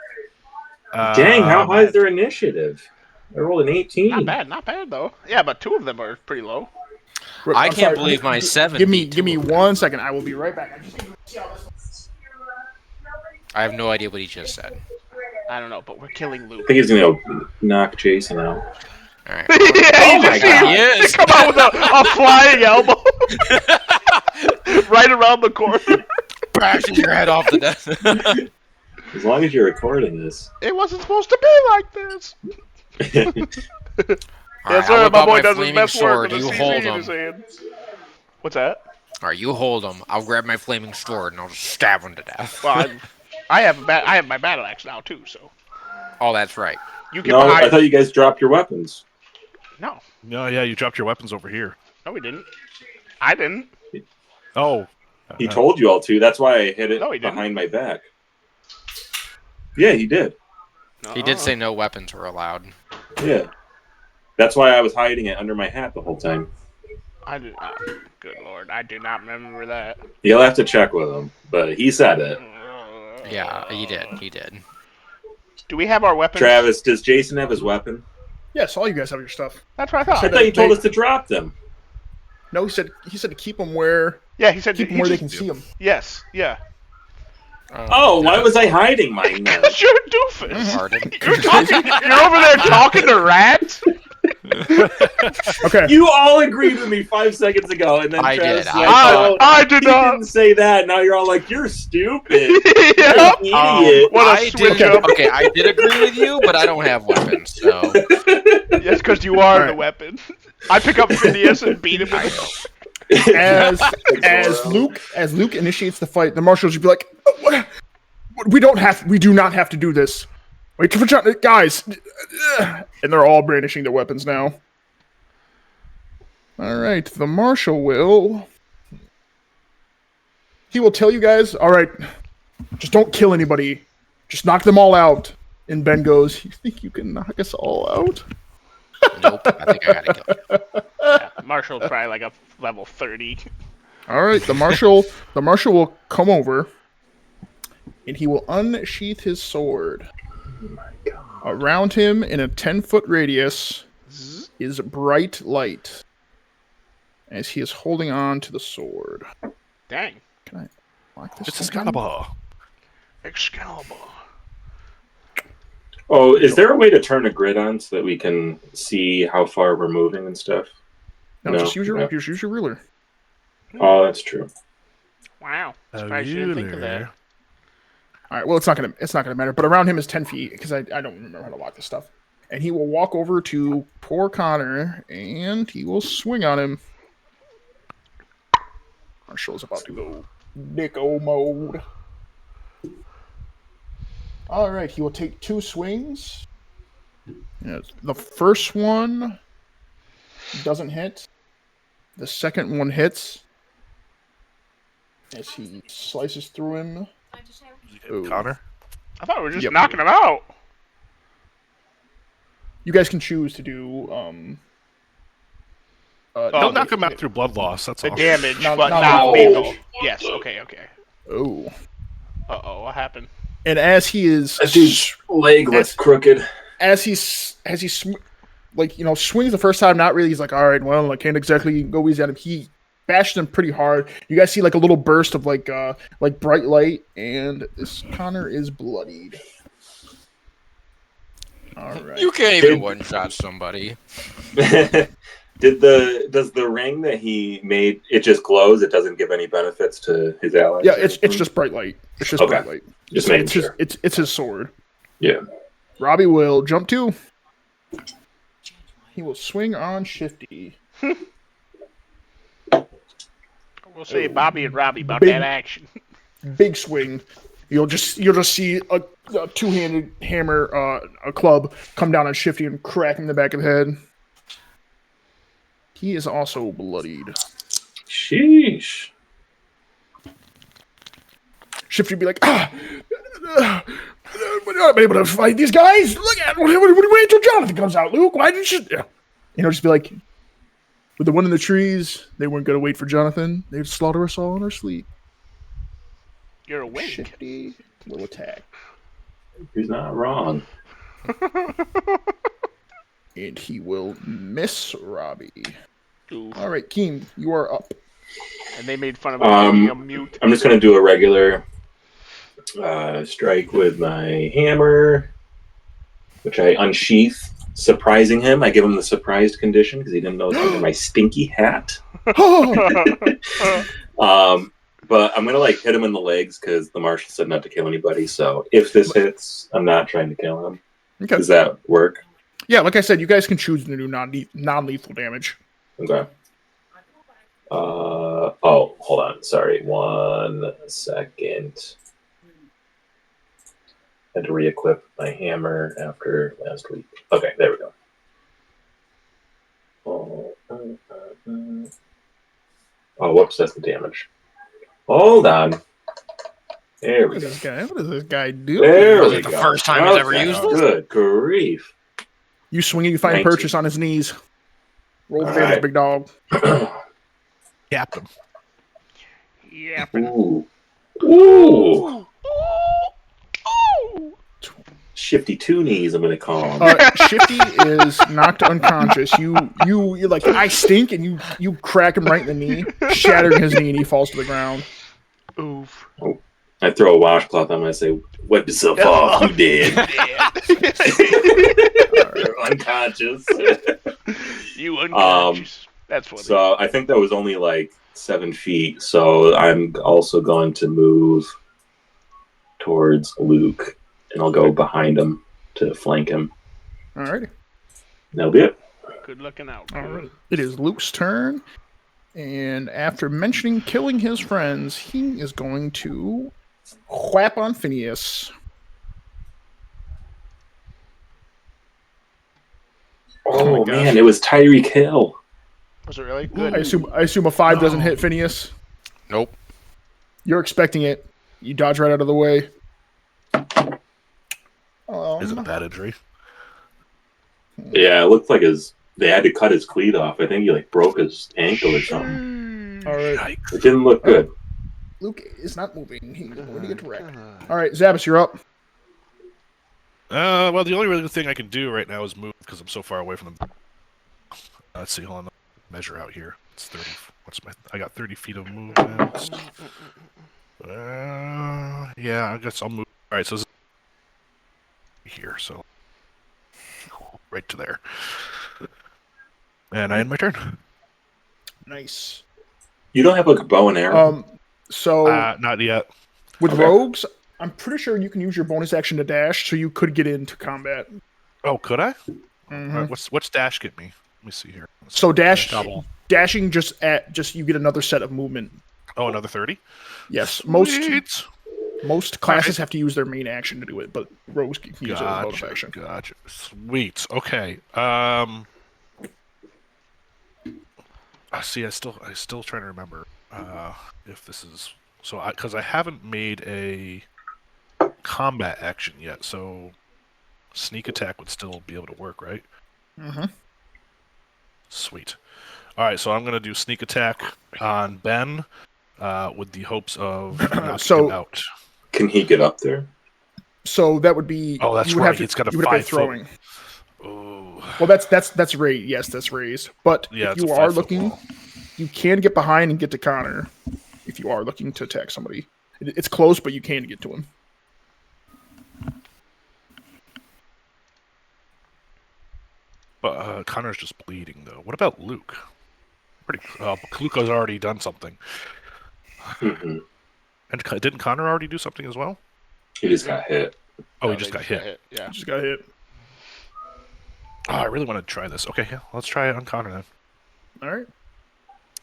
dang, how high is their initiative? I rolled an 18. Not bad, though. Yeah, but 2 of them are pretty low. I can't believe my 7. Give me 1 second. I will be right back. I have no idea what he just said. I don't know, but we're killing Luke. I think he's gonna go knock Jason out. All right. Yeah, Oh my God. He is. Come out with a flying elbow right around the corner. Bashes your head off the desk. As long as you're recording this. It wasn't supposed to be like this. All Yes, right, sir. I'll whip My out boy my does his flaming best work sword. with a You CZ hold in his him. hand. What's that? All right, you hold him. I'll grab my flaming sword and I'll just stab him to death. Well, I have my battle axe now too. So Oh, that's right. you can. No, I thought you guys dropped your weapons. No, No, yeah, you dropped your weapons over here. no, we didn't. I didn't. Oh. He told you all to. That's why I hid it No, he didn't. behind my back. Yeah, he did. He did say no weapons were allowed. Yeah. That's why I was hiding it under my hat the whole time. I did. Good lord, I do not remember that. You'll have to check with him, but he said it. Yeah, he did. He did. Do we have our weapons? Travis, does Jason have his weapon? Yes, all you guys have your stuff. That's what I thought. I thought you told us to drop them. No, he said to keep them where Yeah, he said keep them where they can see them. Yes, yeah. Oh, why was I hiding mine then? Because you're a doofus. Pardon? You're over there talking to rats. Okay. You all agreed with me 5 seconds ago, and then I Travis did. like, I did he not. didn't say that. Now you're all like, you're stupid. Yep. You're an idiot. What a I switch did. up. Okay, I did agree with you, but I don't have weapons, so Yes, because you are the Alright. weapon. I pick up Phineas and beat him. I know. As Luke initiates the fight, the marshals would be like, "What? We do not have to do this. Wait for John, guys." And they're all brandishing their weapons now. All right, the marshal will. He will tell you guys, all right, just don't kill anybody. Just knock them all out. And Ben goes, "You think you can knock us all out?" Nope. I think I gotta kill you. Yeah, Marshall's probably like a level 30. All right, the marshal will come over, and he will unsheath his sword. Around him, in a 10-foot radius, is bright light, as he is holding on to the sword. Dang. Can I lock this? It's thing? Excalibur. Oh, is there a way to turn a grid on so that we can see how far we're moving and stuff? No, just use your ruler. Oh, that's true. Wow. Surprised you didn't think of that. All right. Well, it's not gonna matter. But around him is 10 feet because I don't remember how to lock this stuff. And he will walk over to poor Connor and he will swing on him. Marshall's about to go Nico mode. All right, he will take 2 swings. Yeah, the first one doesn't hit. The second one hits as he slices through him. Ooh. Connor? I thought we were just Yep. knocking him out. You guys can choose to do Don't knock him out through blood loss. That's The all. damage, Not- but not not lethal. lethal. Yes, okay. Oh. Uh-oh, what happened? And as he is That dude's leg was crooked. as he swings the first time, not really. He's like, all right, well, I can't exactly go easy on him. He bashed him pretty hard. You guys see like a little burst of like bright light, and this Connor is bloodied. All right. You can't even one-shot somebody. Does the ring that he made, it just glows? It doesn't give any benefits to his allies? Yeah, it's just bright light. It's just Okay. bright light. Just making it's sure. it's his sword. Yeah. Robbie will jump 2. He will swing on Shifty. We'll say Bobby and Robbie about Big- that action. Big swing. You'll just see a 2-handed hammer, a club, come down on Shifty and crack him in the back of the head. He is also bloodied. Sheesh. Shifty would be like, we're not able to fight these guys. Look at what are we waiting until Jonathan comes out, Luke? Why didn't you? And he'll just be like, with the one in the trees, they weren't going to wait for Jonathan. They'd slaughter us all in our sleep. You're a wink. Shifty will attack. He's not wrong. And he will miss Robbie. Oof. All right, Keem, you are up. And they made fun of him being a mute. I'm just gonna do a regular strike with my hammer, which I unsheath, surprising him. I give him the surprised condition because he didn't know it's under my stinky hat. But I'm gonna hit him in the legs because the marshal said not to kill anybody. So if this hits, I'm not trying to kill him. Okay. Does that work? Yeah, like I said, you guys can choose to do non-lethal damage. Okay. Oh, hold on. Sorry. 1 second. Had to re-equip my hammer after last week. Okay, there we go. Oh, whoops, that's the damage. Hold on. There we go. What does this guy do? There Was we it the go. first time he's ever used it? Good grief. You swing it, you find 19. purchase on his knees. Roll the All damage, right. big dog. Yapped him. Yapping. Ooh. Shifty two knees, I'm gonna call him. Shifty is knocked unconscious. You're like, I stink, and you crack him right in the knee, shattering his knee, and he falls to the ground. Oof. I throw a washcloth on him and I say, wipe yourself off, you dead. You're unconscious. You unconscious. That's funny. So I think that was only 7 feet. So I'm also going to move towards Luke, and I'll go behind him to flank him. Alrighty. That'll be it. Good looking out. All right. It is Luke's turn, and after mentioning killing his friends, he is going to whap on Phineas. Oh, my man, gosh. it was Tyreek Hill. Was it really good? I assume a 5 doesn't hit Phineas. Nope. You're expecting it. You dodge right out of the way. Is it a bad injury? Yeah, it looked like they had to cut his cleat off. I think he broke his ankle or something. All right. Yikes. It didn't look good. Luke is not moving. He's going to get wrecked. All right, Zabbis, you're up. Well, the only really thing I can do right now is move because I'm so far away from them. Let's see, hold on. Measure out here. It's 30. I got 30 feet of movement. Yeah, I guess I'll move. All right, so this is here, so right to there. And I end my turn. Nice. You don't have a bow and arrow? So Not yet. with Okay. rogues, I'm pretty sure you can use your bonus action to dash, so you could get into combat. Oh, could I? Mhm. All right, what's dash get me? Let me see here. So Double. dashing just you get another set of movement. Oh, another 30? Yes, Sweet. most classes have to use their main action to do it, but rogues can use it as a bonus action. Gotcha. Sweet. Okay. See, I still trying to remember if this is because I haven't made a combat action yet, so sneak attack would still be able to work, right? Mm-hmm. Sweet. All right, so I'm gonna do sneak attack on Ben, with the hopes of knocking him out. Can he get up there? So that would be. Oh, that's you would right. have to- It's got a you would have to 5 foot. throwing. Oh. Well, that's raised. Yes, that's raised. But Yeah, if it's a you 5 are foot looking, wall. you can get behind and get to Connor. If you are looking to attack somebody, it's close, but you can get to him. But Connor's just bleeding, though. What about Luke? Luke has already done something. Mm-hmm. And didn't Connor already do something as well? He just got hit. Oh, he just got hit. Yeah. Just got hit. Oh, I really want to try this. Okay, yeah, let's try it on Connor then. All right.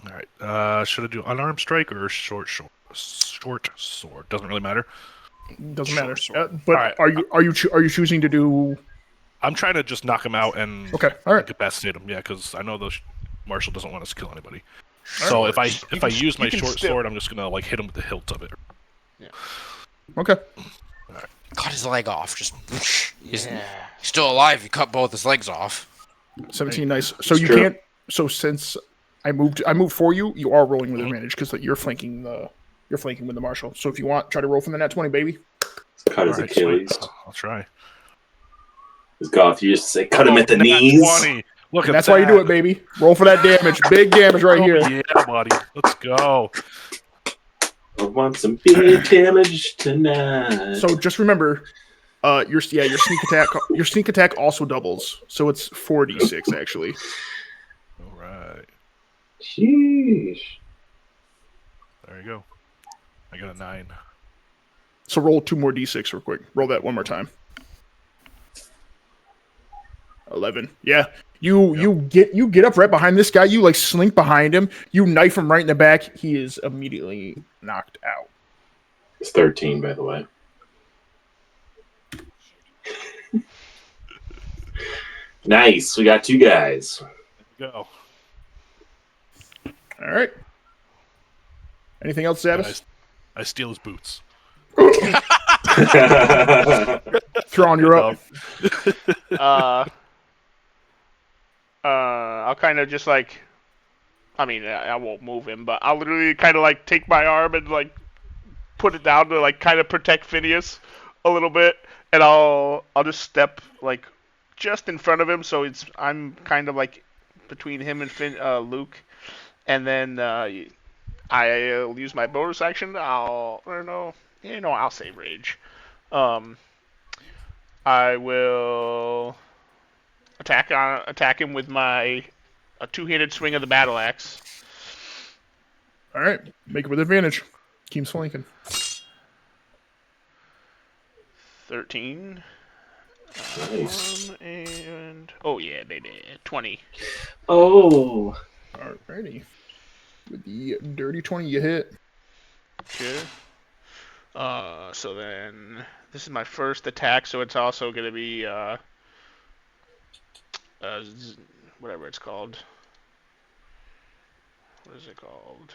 All right. Should I do unarmed strike or short sword? Doesn't really matter. Doesn't Short matter. sword. But All right. are you choosing to do? I'm trying to just knock him out and Okay. All right. incapacitate him. Yeah, because I know the Marshal doesn't want us to kill anybody. All So right. if I use my you can short still- sword, I'm just gonna hit him with the hilt of it. Okay. Cut his leg off. Just he's still alive. You cut both his legs off. 17. Nice. So It's you true. can't. So since I moved for you, you are rolling with advantage because you're flanking with the marshal. So if you want, try to roll from the net 20, baby. Cut his All right, Achilles. sweet. I'll try. His Goth, you just say, cut him at the Nat knees. 20. Look And at that's that. why you do it, baby. Roll for that damage. Big damage right here. Yeah, buddy. Let's go. I want some big damage tonight. So just remember, your sneak attack also doubles. So it's 4d6 actually. All right. Sheesh. There you go. I got a 9. So roll 2 more d6 real quick. Roll that one more time. 11. Yeah. You get up right behind this guy. You like slink behind him. You knife him right in the back. He is immediately knocked out. It's 13, by the way. Nice. We got 2 guys. Go. All right. Anything else, Zavis? I steal his boots. Thrawn, you're up. I'll kind of just like, I mean, I won't move him, but I'll literally kind of like take my arm and like put it down to like kind of protect Phineas a little bit, and I'll just step like just in front of him, so I'm kind of like between him and Luke, and then I'll use my bonus action. I'll save rage. I will attack him with a two-handed swing of the battle axe. All right. Make it with advantage. Keep flanking. 13. Nice. And oh yeah, baby, 20. Oh. Alrighty. With the dirty 20, you hit. Okay. So then this is my first attack, so it's also gonna be whatever it's called. What is it called?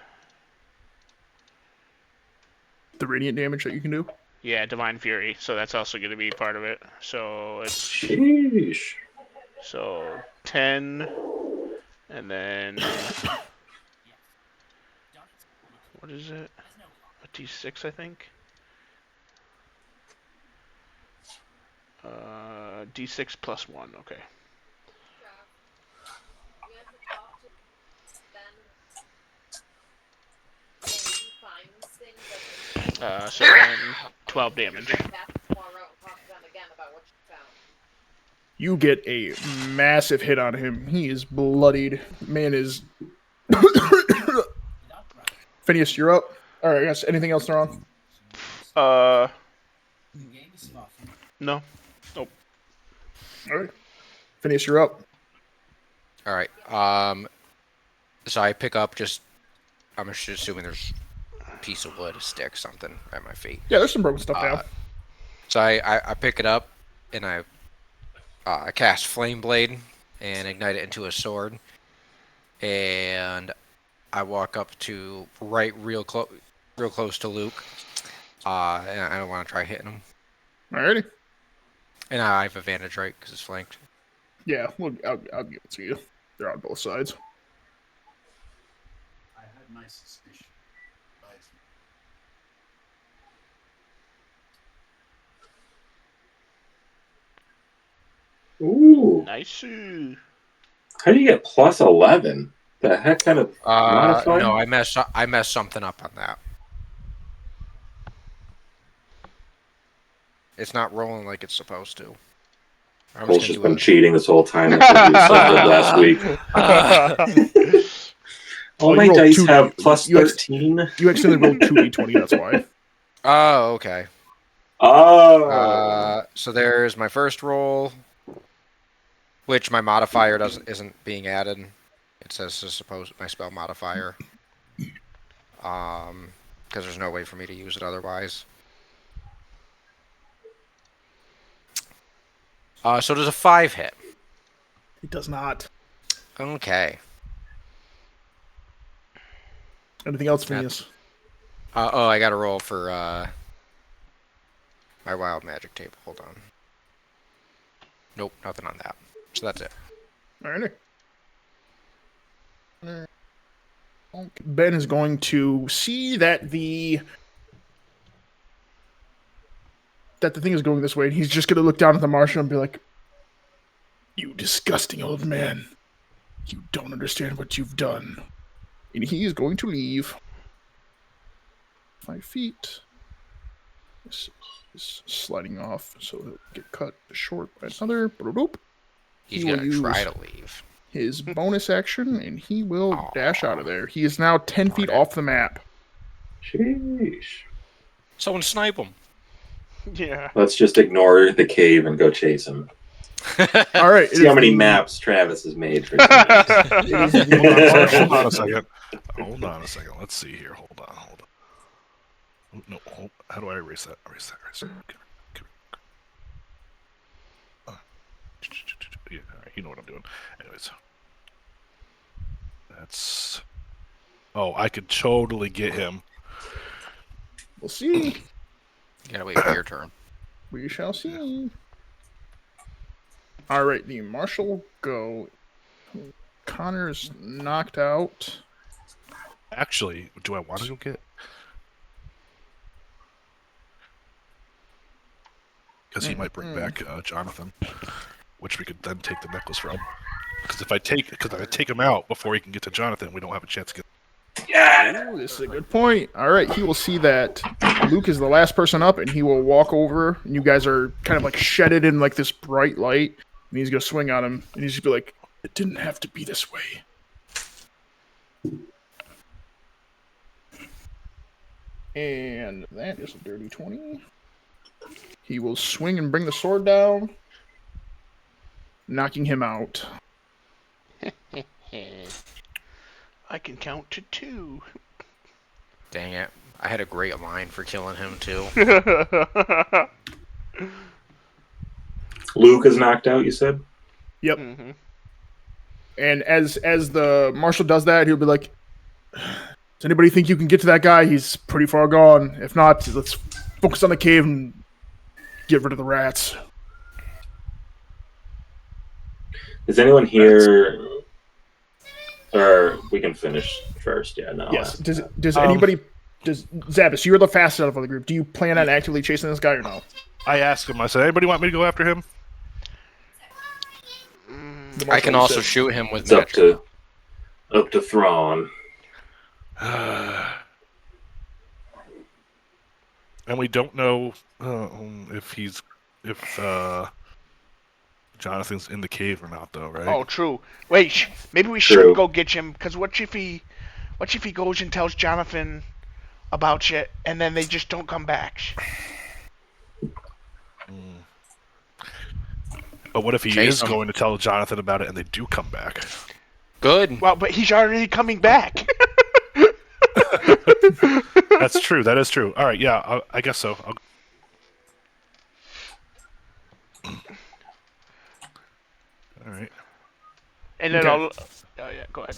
The radiant damage that you can do. Yeah, Divine Fury. So that's also gonna be part of it. So it's Sheesh. 10, and then what is it? A D6, I think. D6 plus 1. Okay. So then 12 damage. You get a massive hit on him. He is bloodied. Man is. Phineas, you're up. All right, guys. Anything else, Thrawn? No. Nope. All right. Phineas, you're up. All right. So I pick up I'm just assuming there's a piece of wood, a stick, something at my feet. Yeah, there's some broken stuff down. So I pick it up and I cast Flame Blade and ignite it into a sword. And I walk up to real close to Luke. And I don't want to try hitting him. Alrighty. And I have advantage, right? Because it's flanked. Yeah, well, I'll give it to you. They're on both sides. I had my suspicion. Ooh. Nice. How do you get plus 11? The heck kind of modifier? No, I messed something up on that. It's not rolling like it's supposed to. Cole's just been cheating this whole time. That's what we said last week. All my dice have plus 13. You accidentally rolled 2d20, that's why. Oh, okay. Oh. So there's my first roll, which my modifier isn't being added. It says to suppose my spell modifier. Because there's no way for me to use it otherwise. So does a 5 hit? It does not. Okay. Anything else, Phineas? I got to roll for my wild magic table. Hold on. Nope, nothing on that. So that's it. Alrighty. Ben is going to see that the thing is going this way, and he's just going to look down at the Martian and be like, "You disgusting old man. You don't understand what you've done. And he is going to leave. 5 feet. This is sliding off, so he'll get cut short by another. Boop. He's He will gonna try use to leave. his bonus action, and he will dash out of there. He is now 10 feet off the map. Sheesh. Someone snipe him. Yeah. Let's just ignore the cave and go chase him. All right. See how many maps Travis has made for tonight. Hold on a second. Hold on a second. Let's see here. Hold on. Oh, no. How do I erase that? Erase that. Okay. Yeah, all right, you know what I'm doing. Anyways. That's... Oh, I could totally get him. We'll see. You gotta wait for your turn. We shall see. All right, the marshal will go. Connor's knocked out. Actually, do I want to go get... Because he might bring back Jonathan, which we could then take the necklace from. Because if I take him out before he can get to Jonathan, we don't have a chance to get... Ooh, this is a good point. All right, he will see that Luke is the last person up, and he will walk over. And you guys are kind of like shedded in like this bright light, and he's gonna swing on him, and he's gonna be like, "It didn't have to be this way." And that is a dirty 20. He will swing and bring the sword down, knocking him out. I can count to 2. Dang it. I had a great line for killing him, too. Luke is knocked out, you said? Yep. Mm-hmm. And as the marshal does that, he'll be like, "Does anybody think you can get to that guy? He's pretty far gone. If not, let's focus on the cave and get rid of the rats." Is anyone here... Or we can finish first, yeah, no. Yes. Does anybody... Does Zabbis, you're the fastest out of the group. Do you plan on actively chasing this guy or no? I asked him, I said, anybody want me to go after him? I can also shoot him with It's up magic. to Thrawn. And we don't know if Jonathan's in the cave or not, though, right? Oh, true. Wait, maybe we True. should go get him. Because what if he goes and tells Jonathan about you, and then they just don't come back? But what if he Chase is him. going to tell Jonathan about it and they do come back? Good. Well, but he's already coming back. That's true. That is true. All right, yeah, I guess so. All right. And then Okay. I'll. Oh yeah, go ahead.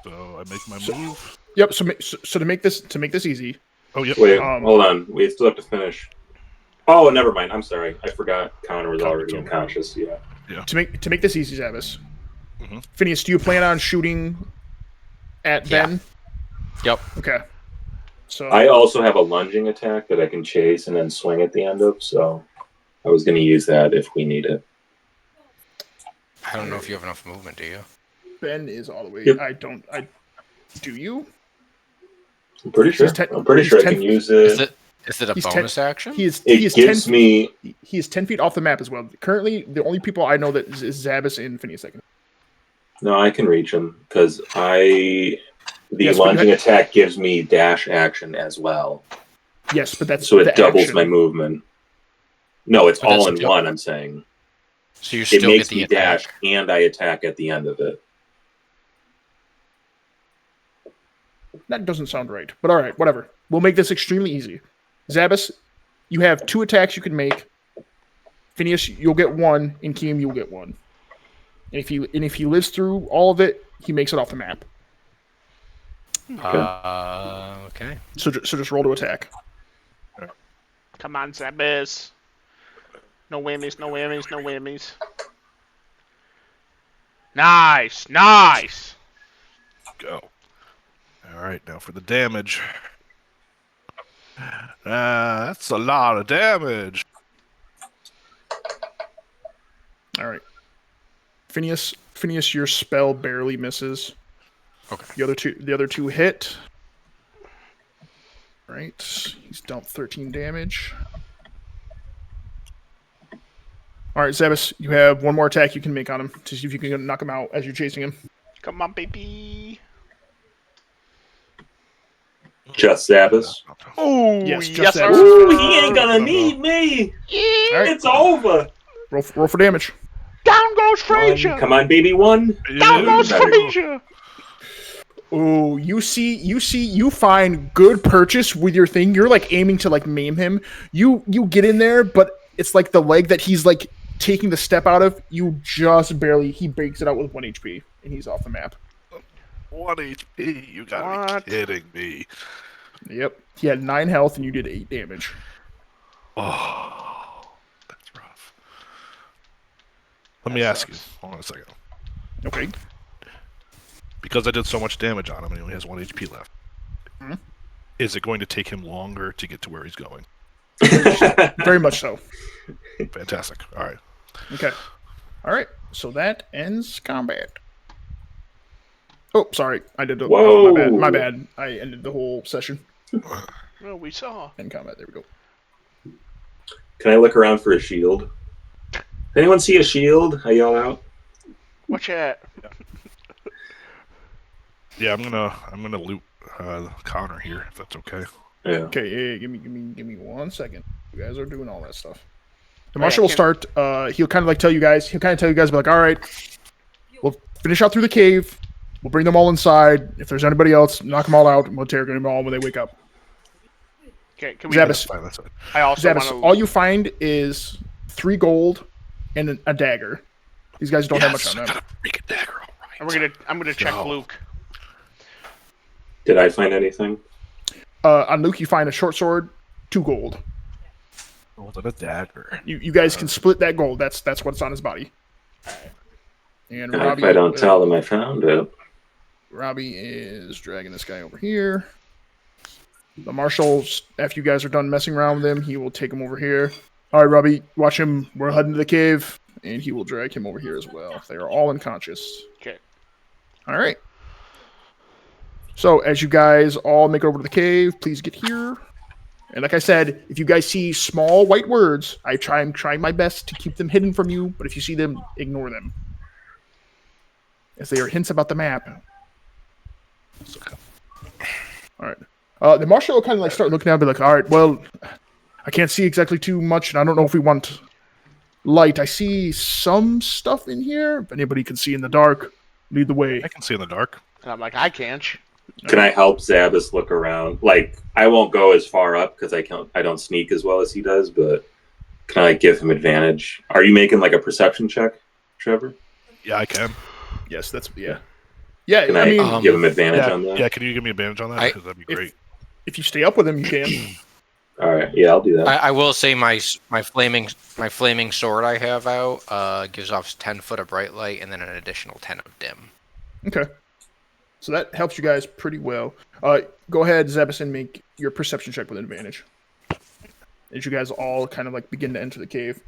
So I make my move. Yep. So to make this easy, Oh, yep. Wait, Um, hold on. We still have to finish. Oh, never mind. I'm sorry. I forgot Connor was Connor's already over. unconscious. Yeah. to make this easy, Zabbis. Mhm. Phineas, do you plan on shooting at Yeah. Ben? Yep. Okay. So I also have a lunging attack that I can chase and then swing at the end of, so I was going to use that if we need it. I don't know if you have enough movement, do you? Ben is all the way. Yep. Do you? I'm pretty sure. He's ten- I'm pretty he's sure I 10 can use Is it. it a He's bonus action? He is. It He is gives 10 me. He is 10 feet off the map as well. Currently, the only people I know that is Zabbis and Phineas. No, I can reach him because the Yes, but you lunging attack gives me dash action as well, Yes, but that's so the it doubles action. my movement. No, it's But that's all in still- one. I'm saying So you it still get makes the me attack. dash and I attack at the end of it. That doesn't sound right. But all right, whatever. We'll make this extremely easy. Zabbis, you have 2 attacks you can make. Phineas, you'll get 1, and Keem, you'll get 1. And if he lives through all of it, he makes it off the map. Okay. So just roll to attack. Come on, Zabbis. No whammies, no whammies, no whammies. Nice, nice. Go. All right, now for the damage. That's a lot of damage. All right. Phineas, Phineas, your spell barely misses. Okay. The other two hit. Right. He's dealt 13 damage. All right, Zabas, you have one more attack you can make on him to see if you can knock him out as you're chasing him. Come on, baby. Just Zabas. Oh, Yes, yes, just sir. Zabas. Ooh, he ain't gonna need me. All right, It's over. roll for damage. Down goes Frazier. Come on, baby. One. Down goes better. Frazier. Oh, you find good purchase with your thing. You're like aiming to like maim him. You get in there, but it's like the leg that he's like taking the step out of. You just barely. He breaks it out with 1 HP, and he's off the map. 1 HP? You gotta What? be kidding me. Yep. He had 9 health, and you did 8 damage. Oh, that's rough. Let me ask you. Hold on a second. Okay. Because I did so much damage on him and he only has 1 HP left. Hmm? Is it going to take him longer to get to where he's going? Very much so. Fantastic. All right. Okay. All right. So that ends combat. Oh, sorry. I did the. Whoa. Oh, my bad. I ended the whole session. Well, we saw. End combat. There we go. Can I look around for a shield? Anyone see a shield? I yell out. Watch that. Yeah, I'm gonna loot Connor here if that's okay. Yeah. Okay. Yeah, give me 1 second. You guys are doing all that stuff. The Oh, marshal will start. He'll kind of like tell you guys. He'll kind of tell you guys, be like, all right, we'll finish out through the cave. We'll bring them all inside. If there's anybody else, knock them all out, and we'll interrogate them all when they wake up. Okay, can we? Zabas, Fine, that's fine. I also Zabas, want all you find is 3 gold and a dagger. These guys don't have much on I them. got a freaking dagger. All right. to. I'm gonna check No. Luke. Did I find anything? On Luke, you find a short sword, 2 gold. Gold and a dagger. You guys can split that gold. That's what's on his body. And If I don't tell them I found it. Robbie is dragging this guy over here. The marshals, after you guys are done messing around with him, he will take him over here. All right, Robbie, watch him. We're heading to the cave, and he will drag him over here as well. They are all unconscious. Okay. All right. So, as you guys all make it over to the cave, please get here. And like I said, if you guys see small white words, I'm trying my best to keep them hidden from you, but if you see them, ignore them. As they are hints about the map. All right. The marshal will kind of like start looking down and be like, all right, well, I can't see exactly too much, and I don't know if we want light. I see some stuff in here. If anybody can see in the dark, lead the way. I can see in the dark. And I'm like, I can't. Can I help Zabas look around? Like, I won't go as far up because I don't sneak as well as he does, but can I like give him advantage? Are you making like a perception check, Trevor? Yeah, I can. Yes, that's yeah. Yeah, Can I mean, give him advantage on that? Yeah, can you give me advantage on that? Because that'd be great. if you stay up with him, you can. All right, yeah, I'll do that. I will say my flaming sword I have out gives off 10 foot of bright light and then an additional 10 of dim. Okay. So that helps you guys pretty well. Go ahead, Zabas, and make your perception check with advantage. As you guys all kind of like begin to enter the cave.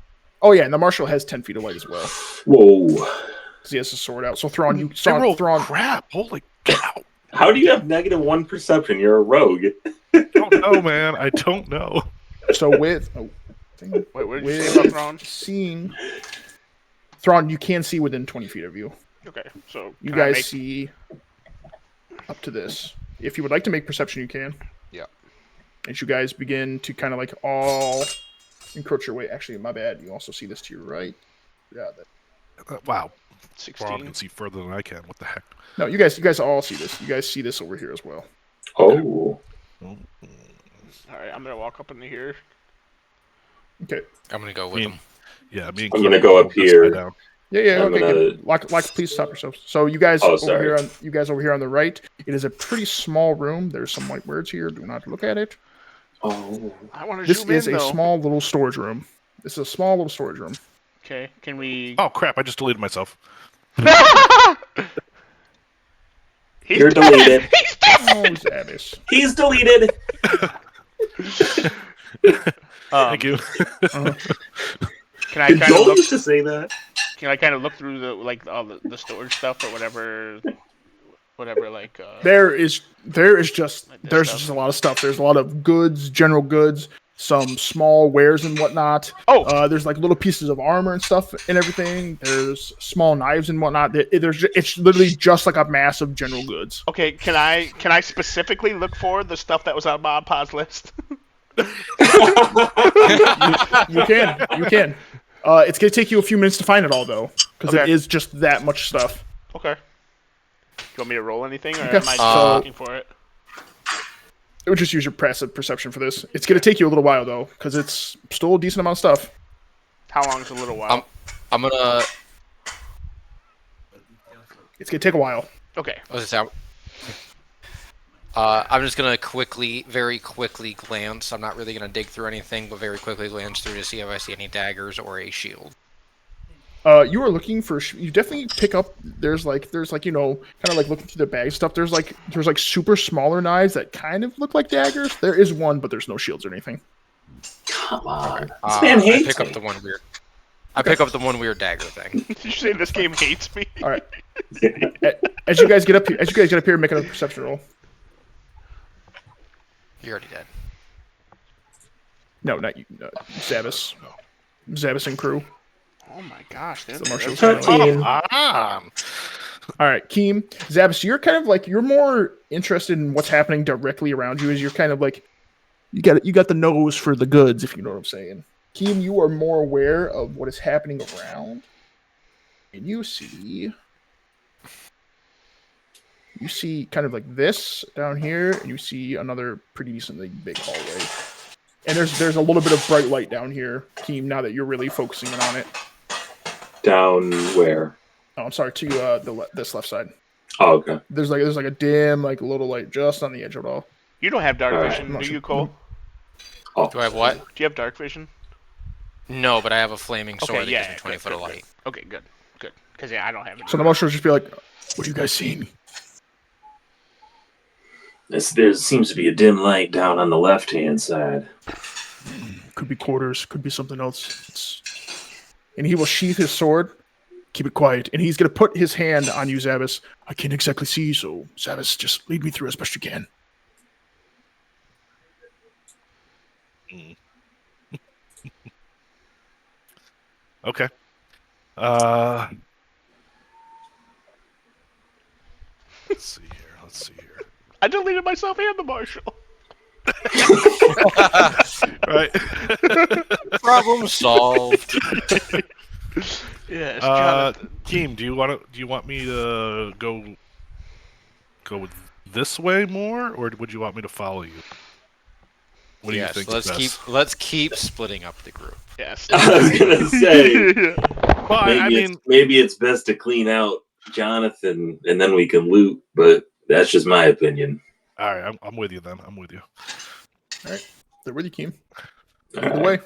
Oh yeah, and the marshal has 10 feet of light as well. Whoa! Because he has his sword out. So Thrawn, you I saw rolled Thrawn. crap. Holy cow. How do you have -1 perception? You're a rogue. I don't know, man. I don't know. So with Wait, what did you say about Thrawn? seeing Thrawn, you can see within 20 feet of you. Okay, so You can I guys make- see up to this. If you would like to make perception, you can. Yeah. As you guys begin to kind of like all encroach your way. Actually, my bad. You also see this to your right. Yeah. Wow. 16. Ron can see further than I can. What the heck? No, you guys all see this. You guys see this over here as well. Oh, All right, I'm gonna walk up into here. Okay. I'm gonna go with him. Yeah, me and I'm gonna Keith go will up just here. slide down. Yeah. I'm Okay. gonna- Good. Like, please stop yourselves. So you guys Oh, over sorry. here over here on the right. It is a pretty small room. There's some white words here. Do not look at it. oh, I want to This zoom in is a though. small little storage room. This is a small little storage room. Okay, can we? Oh, crap. I just deleted myself. He's you're dead! deleted. He's dead! Oh, Zabis. He's deleted. Thank you. Can I Did kind of Joel look? used to say that? Can I kind of look through all the storage stuff or whatever like There's just like this there's stuff? just a lot of stuff. There's a lot of goods, general goods, some small wares and whatnot. Oh, There's like little pieces of armor and stuff and everything. There's small knives and whatnot. It's literally just like a mass of general goods. okay. Can I specifically look for the stuff that was on Mod Pod's list? You can. It's gonna take you a few minutes to find it all though, because it Okay. is just that much stuff. Okay. Do you want me to roll anything, or Okay. am I just So- looking for it? It would just use your passive perception for this. It's gonna take you a little while though, because it's still a decent amount of stuff. How long is a little while? I'm gonna. It's gonna take a while. Okay. What's it sound? I'm just gonna very quickly glance. I'm not really gonna dig through anything, but very quickly glance through to see if I see any daggers or a shield. You are looking for. You definitely pick up. There's like kind of like looking through the bag stuff. There's like super smaller knives that kind of look like daggers. There is one, but there's no shields or anything. Come on. This man I hates pick up me. the one weird. I pick up the one weird dagger thing. Did you say this game hates me? All right. As you guys get up here, make another perception roll. You already did. No, not you. No, Zabas. Zabas and crew. Oh my gosh, they're The marshals. 13. All right, Keem, Zabas, you're kind of like you're more interested in what's happening directly around you. As you're kind of like you got the nose for the goods, if you know what I'm saying. Keem, you are more aware of what is happening around, and you see kind of like this down here, and you see another pretty decently big hallway. And there's a little bit of bright light down here, Keem. Now that you're really focusing in on it. Down where? Oh, I'm sorry, to this left side. Oh, okay. There's like a dim, like little light just on the edge of it all. You don't have dark All right. vision, I'm not do sure. you, Cole? Oh. Do I have what? Do you have dark vision? No, but I have a flaming sword Okay, that yeah, gives me 20 good, foot of good, light. Okay, good. Because I don't have it. So the marshals just be like, "What are you guys seeing?" There seems to be a dim light down on the left-hand side. Could be quarters, could be something else. And he will sheath his sword. Keep it quiet. And he's gonna put his hand on you, Zabas. I can't exactly see, so Zabas, just lead me through as best you can. Okay. Let's see here. I deleted myself and the marshal. Right. Problem solved. Yes, Jonathan. Keem, do you want me to go this way more, or would you want me to follow you? What do you think? Let's keep splitting up the group. Yes. I was gonna say Well, maybe it's best to clean out Jonathan and then we can loot, but that's just my opinion. all right, I'm with you then. I'm with you. All right, they're with you, Keem. All Lead the right. way.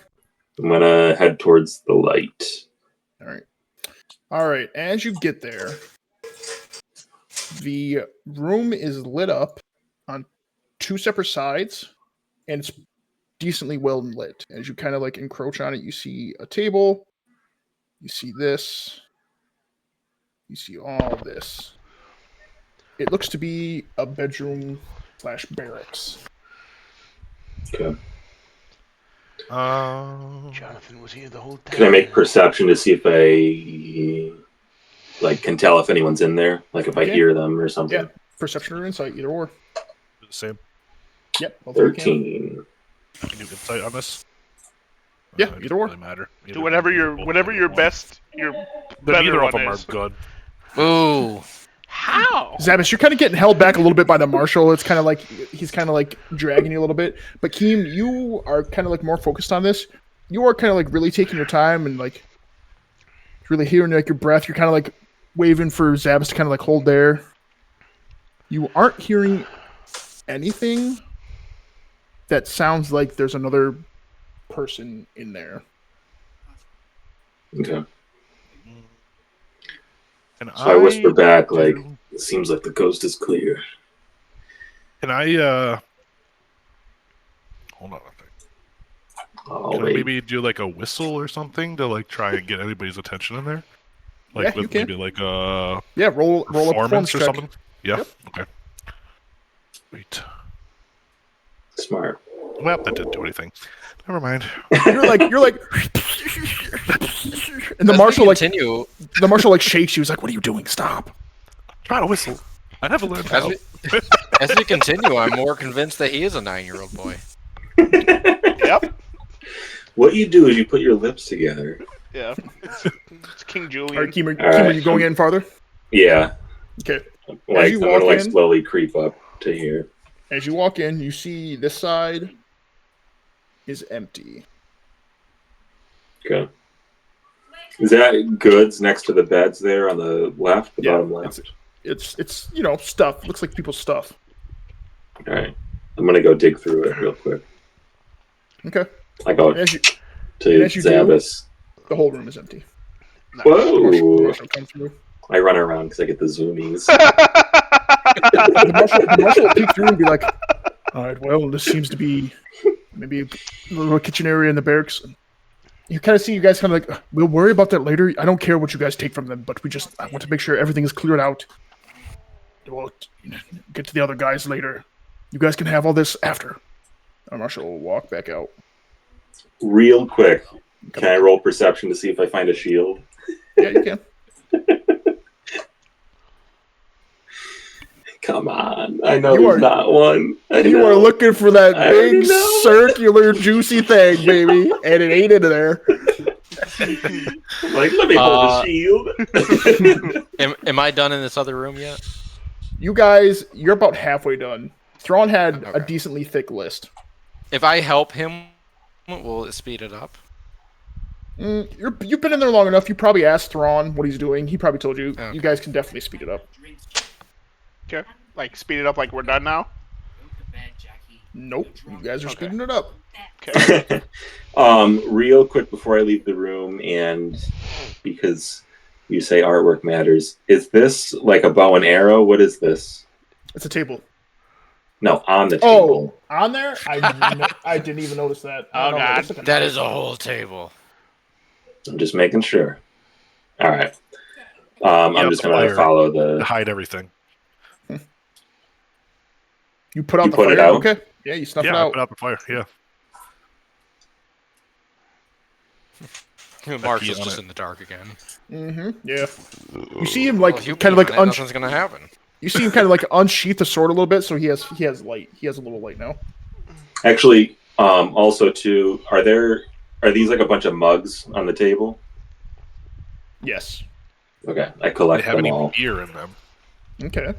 I'm gonna head towards the light. All right. As you get there, the room is lit up on two separate sides, and it's decently well lit. As you kind of like encroach on it, you see a table, you see this, you see all this. It looks to be a bedroom / barracks. Okay. Jonathan was here the whole time. Can I make perception to see if I can tell if anyone's in there? Like if I Yeah. hear them or something. Yeah, perception or insight, either or. The same. Yep, both of you can. 13. Can you insight on this? Yeah, It either doesn't or. really matter. Do whatever your best But better neither of one them is. are good. Ooh. How? Zabas, you're kind of getting held back a little bit by the marshal. It's kind of like he's kind of like dragging you a little bit. But Keem, you are kind of like more focused on this. You are kind of like really taking your time and like really hearing like your breath. You're kind of like waving for Zabas to kind of like hold there. You aren't hearing anything that sounds like there's another person in there. Okay. And So I whisper back, do- like, it seems like the coast is clear. Can I hold on a second. I'll Can I wait. maybe do like a whistle or something to like try and get anybody's attention in there? Like Yeah, you with can. maybe like a Yeah, roll a performance or check. something. Yeah. Yep. Okay. Sweet. Smart. Well, that didn't do anything. Never mind. You're like, and the As we marshal continue, shakes you. He's like, "What are you doing? Stop!" Try to whistle. I never learned as how. as we continue, I'm more convinced that he is a 9-year-old boy. Yep. What you do is you put your lips together. Yeah. It's King All Julian. right, Keemer, All right. are you going in farther? Yeah. Okay. Like you I'm walk gonna like in- slowly creep up to here. As you walk in, you see this side is empty. Okay. Is that goods next to the beds there on the left, the bottom left? It's stuff. Looks like people's stuff. All right. I'm gonna go dig through it real quick. Okay. I go And as you to as you do- Zabas. the whole room is empty. The Whoa! marshal comes through. I run around because I get the zoomies. The marshal will peek through and be like, "All right, well, this seems to be maybe a little kitchen area in the barracks." You kind of see you guys kind of like, "We'll worry about that later. I don't care what you guys take from them, but I want to make sure everything is cleared out. We'll get to the other guys later. You guys can have all this after." Our marshal will walk back out. Real quick, can I roll perception to see if I find a shield? Yeah, you can. Come on. I know You there's are- not one. You are looking for that I already big know. circular juicy thing, baby, and it ain't in there. Like, let me hold the shield. Am I done in this other room yet? You guys, you're about halfway done. Thrawn had a Okay. decently thick list. If I help him, will it speed it up? You've been in there long enough. You probably asked Thrawn what he's doing. He probably told you. Okay. You guys can definitely speed it up. Okay. Like, speed it up like we're done now? Nope, you guys are Okay. speeding it up. Okay. Real quick before I leave the room, and because you say artwork matters, is this like a bow and arrow? What is this? It's a table. No, on the Oh, table. on there? I didn't even notice that. I don't Oh, know, God. it's like a That knife. is a whole table. I'm just making sure. All right. I'm Yep, just gonna fire. follow To the. hide everything. You put out You the put fire. it out? Okay. Yeah, you snuff it Yeah, I out. put out the fire. Yeah. Marshal's on just it. in the dark again. Yeah. You see him like Well, if you kind of pee like on it, nothing's gonna happen. you see him kind of like unsheath the sword a little bit, so he has light. He has a little light now. Actually, also too, are these like a bunch of mugs on the table? Yes. Okay, I They collect have them any all. beer in them? Okay.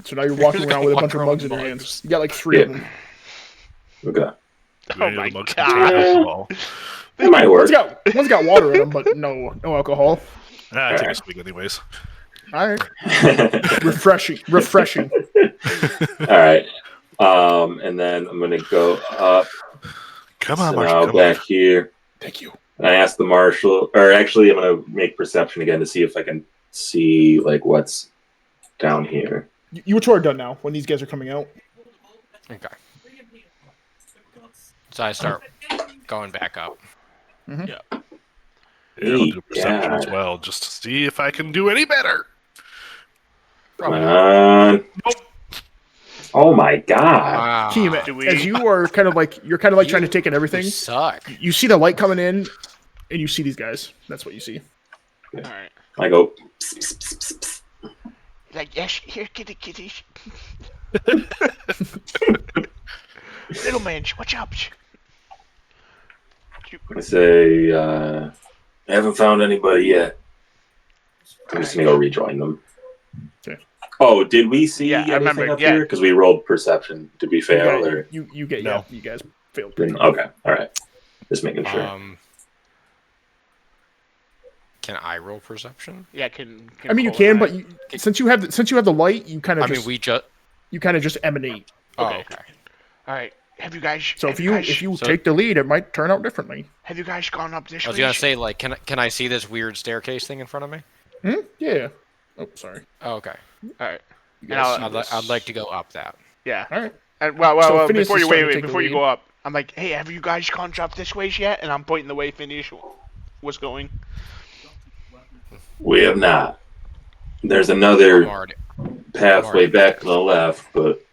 So now you're walking He's around got with a bunch of one mugs in row your of hands. mugs. You got like 3 of Yeah. them. Okay, Do Oh any of my the mugs God. contain alcohol? it might work. One's got water in them, but no alcohol. Ah, take a swig anyways. All right. Refreshing. All right. And then I'm gonna go up. Come on, So Marshall. now Come back on. here. Thank you. And I asked the marshal, or actually, I'm gonna make perception again to see if I can see like what's down here. You two are done now when these guys are coming out. Okay. So I start going back up. Yeah, I'll do perception as well, just to see if I can do any better. Come on. Oh my god. Wow. Keem, Do we- as you're kind of like trying to take in everything, You suck. you see the light coming in, and you see these guys. That's what you see. Alright. I go. Like, yes, here, kitty. Little man, watch out. I say, I haven't found anybody yet. I'm just gonna go rejoin them. Okay. Oh, did we see Yeah, I anything remember, up yeah. here? Because we rolled perception. To be fair, or You get No. you guys failed. okay, all right. Just making sure. Can I roll perception? Yeah, can I mean, you Cole can, and I- but since you have the light, you kind I of mean, just just emanate. Oh, Okay. okay. Alright, have you guys... So if you So- take the lead, it might turn out differently. Have you guys gone up this I was way? gonna say, like, can I see this weird staircase thing in front of me? Yeah. Oh, sorry. Oh, okay. Alright. You And guys I'll- see I'd this. like to go up that. Yeah. All right. And So well, Phineas before is you starting to wait, take the before you lead. go up, I'm like, hey, have you guys gone up this ways yet? And I'm pointing the way Phineas was going. We have not. There's I'm another already. pathway already back to upstairs. the left, but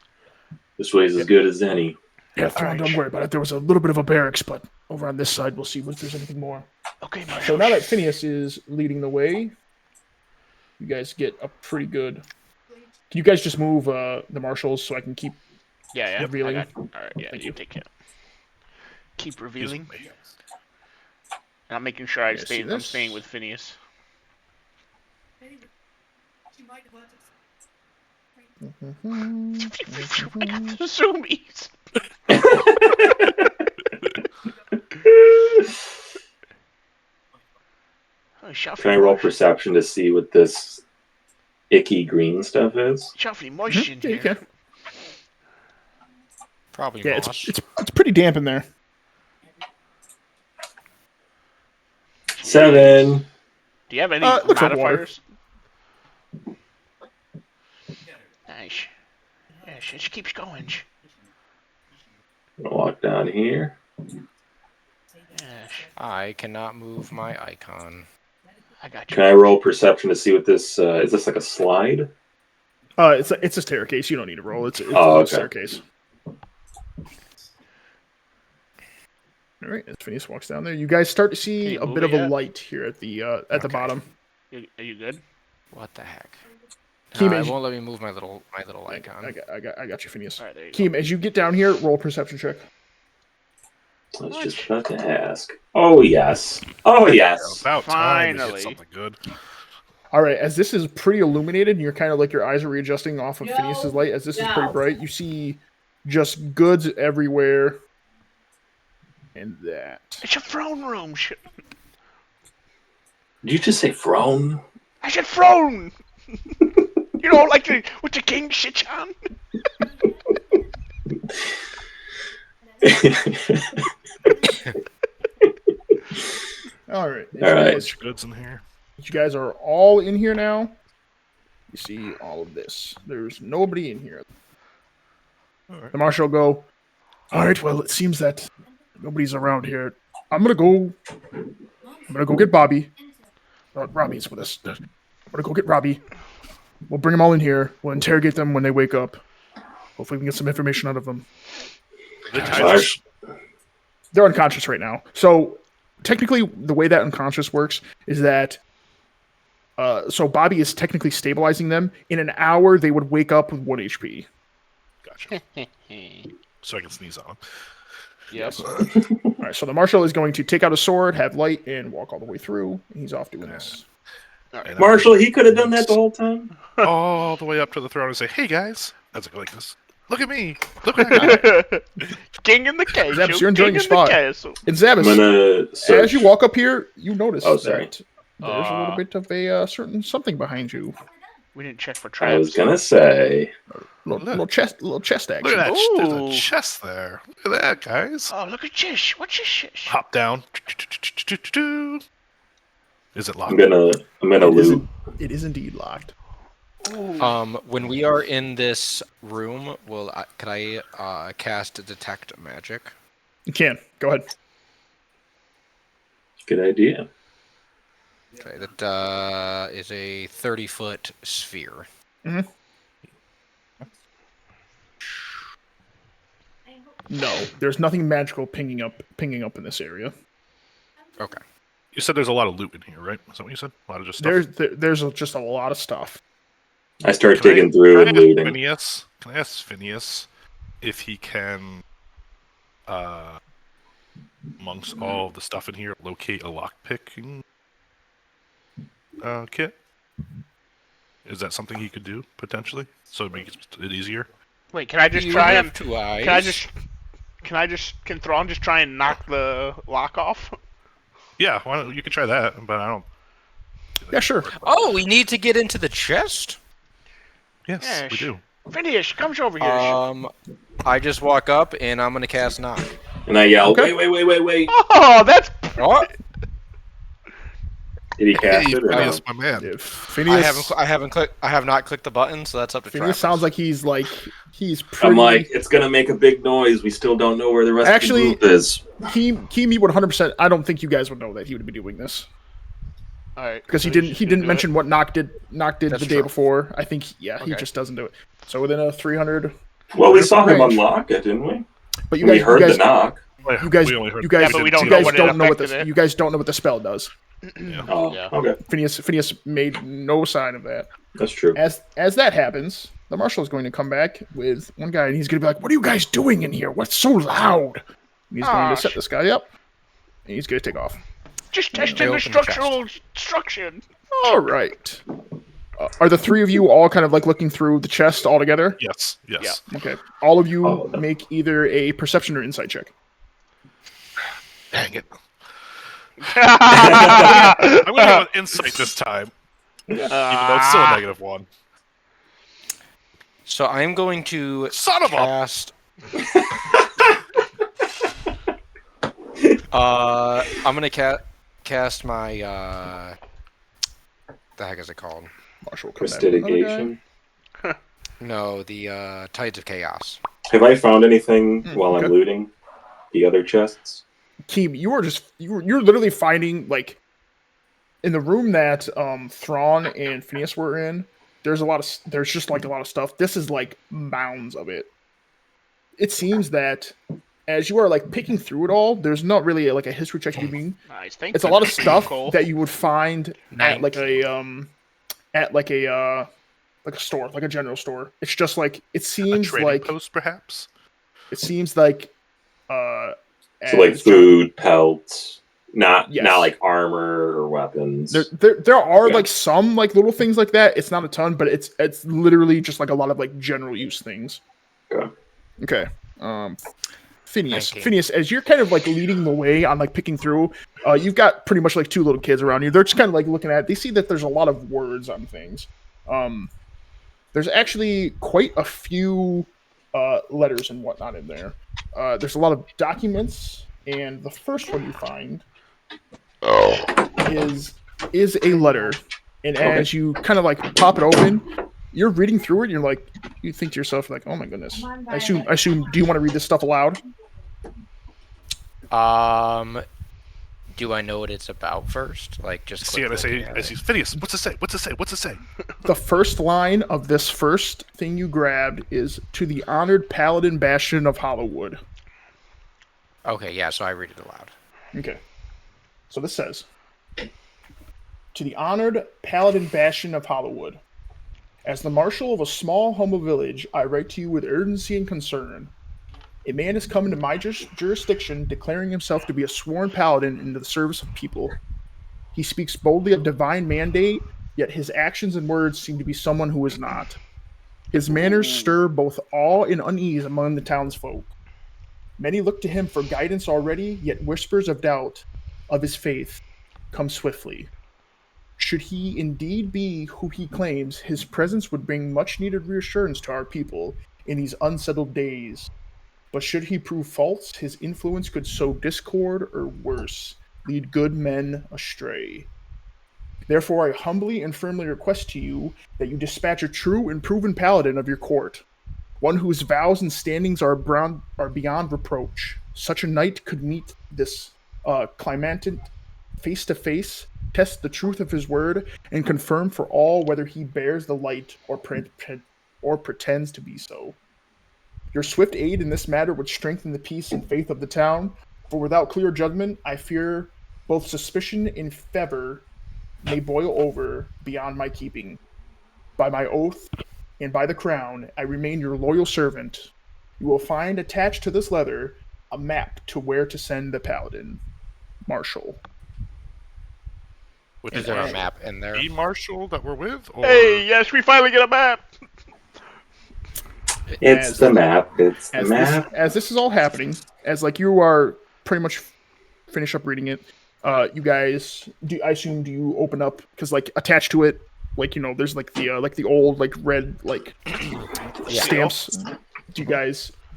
this way's as good as any. Yeah, Thrawn, don't worry about it. There was a little bit of a barracks, but over on this side, we'll see if there's anything more. Okay, So Marshall. now that Phineas is leading the way, you guys get a pretty good. Can you guys just move the marshals so I can keep Yeah. revealing? All right. Yeah, Thank you you. take care. Keep Excuse revealing. me. I'm making sure I Yeah, see I'm this? staying with Phineas. I got the zoomies. Oh, Can I roll perception to see what this icky green stuff is? Shuffly moist in Yeah, you here. can. Probably Yeah, moss. it's pretty damp in there. 7. Do you have any looks like water. modifiers? Nice. Yeah, she keeps going. I'm gonna walk down here. Yes, I cannot move my icon. I got you. Can I roll perception to see what this is? This like a slide? It's a staircase. You don't need to roll. It's Oh, a okay. staircase. All right, as Phineas walks down there, you guys start to Can see you a move bit it of a yet? light here at the bottom. Are you good? What the heck? Keem, It as- won't let me move my little icon. I got you, Phineas. All right, there you Keem, as you get down here, roll a perception check. I was just about to ask. Oh yes. Oh yes. About time to Finally. get something good. All right, as this is pretty illuminated, and you're kind of like your eyes are readjusting off of Phineas's light. As this is pretty bright, you see just goods everywhere, and that. It's a throne room. Did you just say throne? I said throne. You know, like what the king sits on. All right, All right. Guys, Goods in here. you guys are all in here now. You see all of this. There's nobody in here. All right. The marshal will go. All right. Well, it seems that nobody's around here. I'm gonna go get Bobby. Robbie's with us. I'm gonna go get Robbie. We'll bring them all in here. We'll interrogate them when they wake up. Hopefully, we can get some information out of them. Gosh. They're unconscious right now. So, technically, the way that unconscious works is that. So Bobby is technically stabilizing them. In an hour, they would wake up with 1 HP. Gotcha. So I can sneeze on him. Yes. All right. So the marshal is going to take out a sword, have light, and walk all the way through. And he's off doing this. And Marshall, he could have done that the whole time. all the way up to the throne and say, "Hey guys," as I go like this. Look at me. Look what I got. King in the castle. Zabbis, you're enjoying King your in the spot. castle. And I'm Zabbis, gonna search. as you walk up here, you notice Oh, sorry. that there's a little bit of a certain something behind you. We didn't check for I was traps. gonna say. Little chest action. Look at that. There's Ooh. a chest there. Look at that, guys. Oh, look at this. What's this? Hop down. Is it locked? I'm gonna loot. It is indeed locked. Ooh. When we are in this room, could I cast detect magic? You can. Go ahead. Good idea. Okay, that is a 30-foot sphere. No, there's nothing magical pinging up in this area. Okay. You said there's a lot of loot in here, right? Is that what you said? A lot of just stuff. There's just a lot of stuff. I start Can I- digging through and Can I ask looting. Phineas? Can I ask Phineas if he can, amongst all the stuff in here, locate a lockpicking kit? Is that something he could do potentially? So it makes it easier. Wait, can I just You try have and 2 eyes. can Thrawn just try and knock the lock off? Yeah, why don't you can try that, but I don't. Yeah, sure. Oh, we need to get into the chest. Yes, Yeah, we do. Phineas, comes over here. I just walk up and I'm gonna cast knock. And I yell, Okay. wait. Oh, that's Oh, Did he cast it or no? Phineas, my man. Yeah, Phineas, I have not clicked the button, so that's up to Phineas Travis. sounds like he's pretty. I'm like, it's gonna make a big noise. We still don't know where the rest Actually- of the group is. Keem, you would 100%. I don't think you guys would know that he would be doing this. All right. Because so he just didn't do mention it. what Knock did That's the day true. before. I think he Okay. just doesn't do it. So within a 300. Well, we saw him range. unlock it, didn't we? But We heard the knock. You guys, we only heard. you guys, but we didn't don't see you know guys what it don't know what affected the it. you guys don't know what the spell does. Oh, Yeah. okay. Phineas made no sign of that. That's true. As that happens, the marshal is going to come back with one guy, and he's going to be like, "What are you guys doing in here? What's so loud?" And he's going to set this guy up, and he's going to take off. Just They testing the open the chest. structural structure. All right. Are the three of you all kind of like looking through the chest all together? Yes. Yes. Okay. All of you Oh, no. make either a perception or insight check. Dang it. I'm going to go with insight this time, even though it's still a -1. So I'm going to Son of a... cast. I'm gonna cast my the heck is it called? Marshal, come back with another guy. Prestidigitation. No, the Tides of Chaos. Have I found anything while okay. I'm looting the other chests? Keem, you're literally finding like in the room that Thrawn and Phineas were in. There's just like a lot of stuff. This is like mounds of it. It seems that as you are like picking through it all, there's not really like a history check you mean. Nice. Thank It's a you. lot of stuff Cool. that you would find at like 19. a store, like a general store. It's just like it A seems trading like post, perhaps? it seems like So like as food, pelts, not Yes. like armor or weapons. there are Yeah. like some like little things like that. It's not a ton, but it's literally just like a lot of like general use things. Okay. Okay. Phineas. 19. Phineas, as you're kind of like leading the way on like picking through, you've got pretty much like two little kids around you. They're just kind of like looking at it. They see that there's a lot of words on things. There's actually quite a few letters and whatnot in there. There's a lot of documents, and the first one you find is a letter. And as you kind of like pop it open, you're reading through it. And you're like, you think to yourself like, oh my goodness. I assume. Do you want to read this stuff aloud? Do I know what it's about first? Like just See, and I quick say, looking at it? Phineas, what's it say? What's it say? What's it say? The first line of this first thing you grabbed is to the honored paladin bastion of Hollywood. Okay, yeah, so I read it aloud. Okay. So this says, to the honored paladin bastion of Hollywood, as the marshal of a small, humble village, I write to you with urgency and concern. A man has come into my jurisdiction declaring himself to be a sworn paladin into the service of people. He speaks boldly of divine mandate, yet his actions and words seem to be someone who is not. His manners stir both awe and unease among the townsfolk. Many look to him for guidance already, yet whispers of doubt of his faith come swiftly. Should he indeed be who he claims, his presence would bring much-needed reassurance to our people in these unsettled days. But should he prove false, his influence could sow discord or worse, lead good men astray. Therefore, I humbly and firmly request to you that you dispatch a true and proven paladin of your court, one whose vows and standings are beyond reproach. Such a knight could meet this claimant face to face, test the truth of his word, and confirm for all whether he bears the light or pretends to be so. Your swift aid in this matter would strengthen the peace and faith of the town, for without clear judgment, I fear both suspicion and favor may boil over beyond my keeping. By my oath and by the crown, I remain your loyal servant. You will find attached to this letter a map to where to send the paladin. Marshal. With Is there a map in there? the marshal that we're with? Or... Hey, yes, we finally get a map. It's the map. It's the map. As this is all happening, as like you are pretty much finish up reading it, you guys I assume do you open up because like attached to it, like there's like the old like red like stamps. Do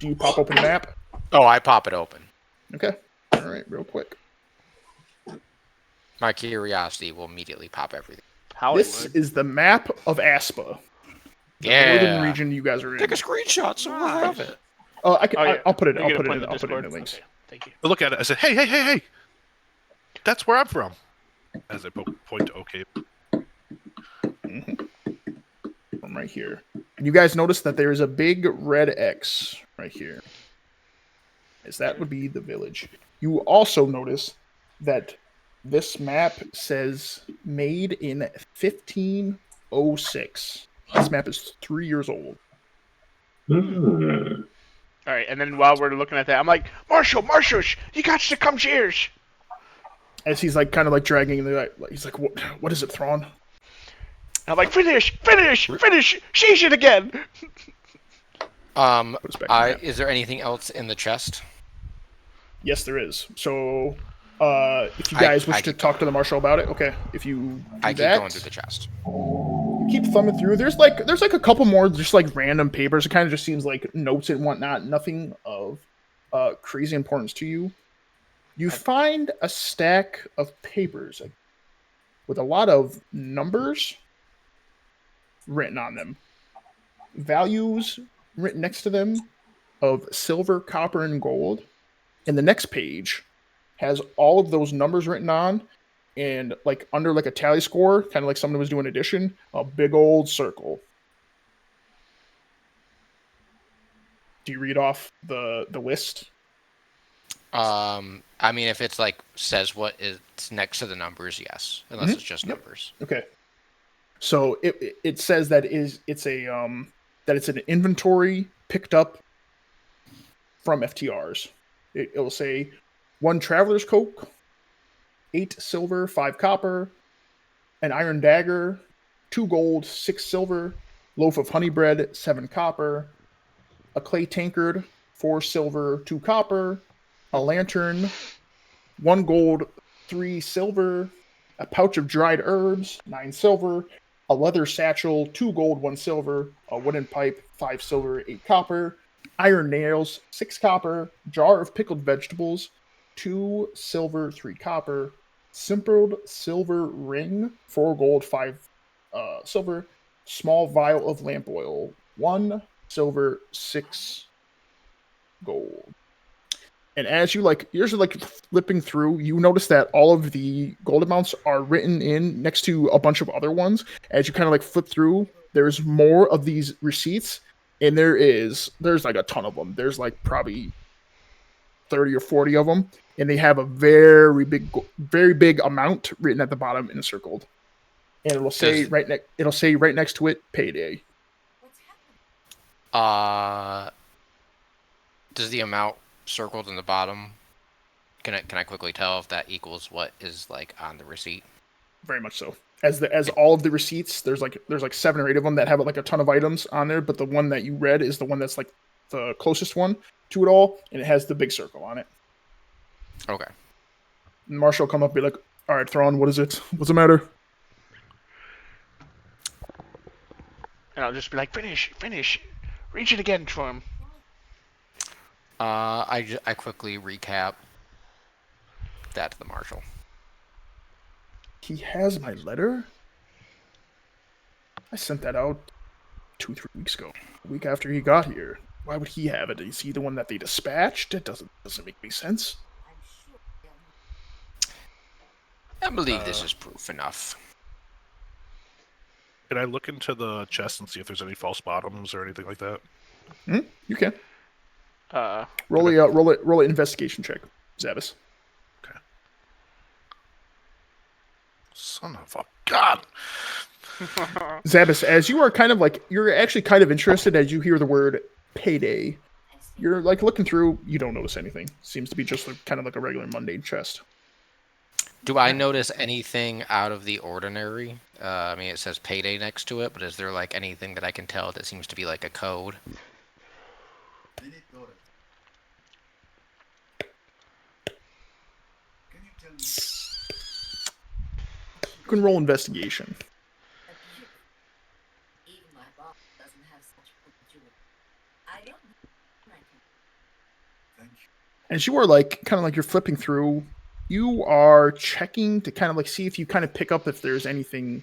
you pop open the map? Oh, I pop it open. Okay. All right, real quick. My curiosity will immediately pop everything. This is the map of Aspa. The northern region you guys are in. Take a screenshot so we'll have it. I'll put it. You're I'll gonna put it. the I'll put it in Discord? the links. Okay, thank you. I look at it. I said, hey. That's where I'm from. As I point to OK. From right here. And you guys notice that there's a big red X right here. As that would be the village. You also notice that this map says made in 1506. This map is 3 years old. Hmm. All right, and then while we're looking at that, I'm like, Marshall, you got to come cheers. As he's like kind of like dragging the, he's like, what is it, Thrawn? I'm like, finish, sheesh it again. Is there anything else in the chest? Yes, there is. So, if you guys wish to talk to the marshal about it, okay. If you I keep going through the chest. You keep thumbing through. There's like a couple more just like random papers. It kind of just seems like notes and whatnot. Nothing of crazy importance to you. You find a stack of papers with a lot of numbers written on them, values written next to them of silver, copper, and gold. And the next page has all of those numbers written on, and like under like a tally score, kind of like someone was doing addition, a big old circle. Do you read off the list? I mean, if it's like says what is next to the numbers, yes. Unless it's just numbers. Okay. So it says that it's an inventory picked up from FTRs. It will say 1 traveler's coke, 8 silver, 5 copper, an iron dagger, 2 gold, 6 silver, loaf of honey bread, 7 copper, a clay tankard, 4 silver, 2 copper, a lantern, 1 gold, 3 silver, a pouch of dried herbs, 9 silver, a leather satchel, 2 gold, 1 silver, a wooden pipe, 5 silver, 8 copper, iron nails, 6 copper, jar of pickled vegetables, 2 silver, 3 copper, simpered silver ring, 4 gold, 5 silver, small vial of lamp oil, 1 silver, 6 gold. And as you're flipping through, you notice that all of the gold amounts are written in next to a bunch of other ones. As you kind of like flip through, there's more of these receipts, and there's like a ton of them. There's like probably 30 or 40 of them, and they have a very big amount written at the bottom and circled. And it'll say right next to it, payday. Does the amount circled in the bottom, can I quickly tell if that equals what is like on the receipt? Very much so. As all of the receipts, there's like 7 or 8 of them that have like a ton of items on there, but the one that you read is the one that's like the closest one to it all, and it has the big circle on it. Okay. And Marshall will come up and be like, all right, Thrawn, what is it? What's the matter? And I'll just be like, finish. Reach it again for him. I quickly recap that to the marshal. He has my letter? I sent that out 2-3 weeks ago. A week after he got here. Why would he have it? Is he the one that they dispatched? It doesn't make any sense. I believe this is proof enough. Can I look into the chest and see if there's any false bottoms or anything like that? You can. Roll Roll an investigation check, Zavis. Okay. Son of a god. Zavis, as you are kind of like, you're actually kind of interested as you hear the word payday. You're like looking through, you don't notice anything. Seems to be just kind of like a regular mundane chest. Do I notice anything out of the ordinary? I mean, it says payday next to it, but is there like anything that I can tell that seems to be like a code? You can roll investigation. As you are like kind of like you're flipping through, you are checking to kind of like see if you kind of pick up if there's anything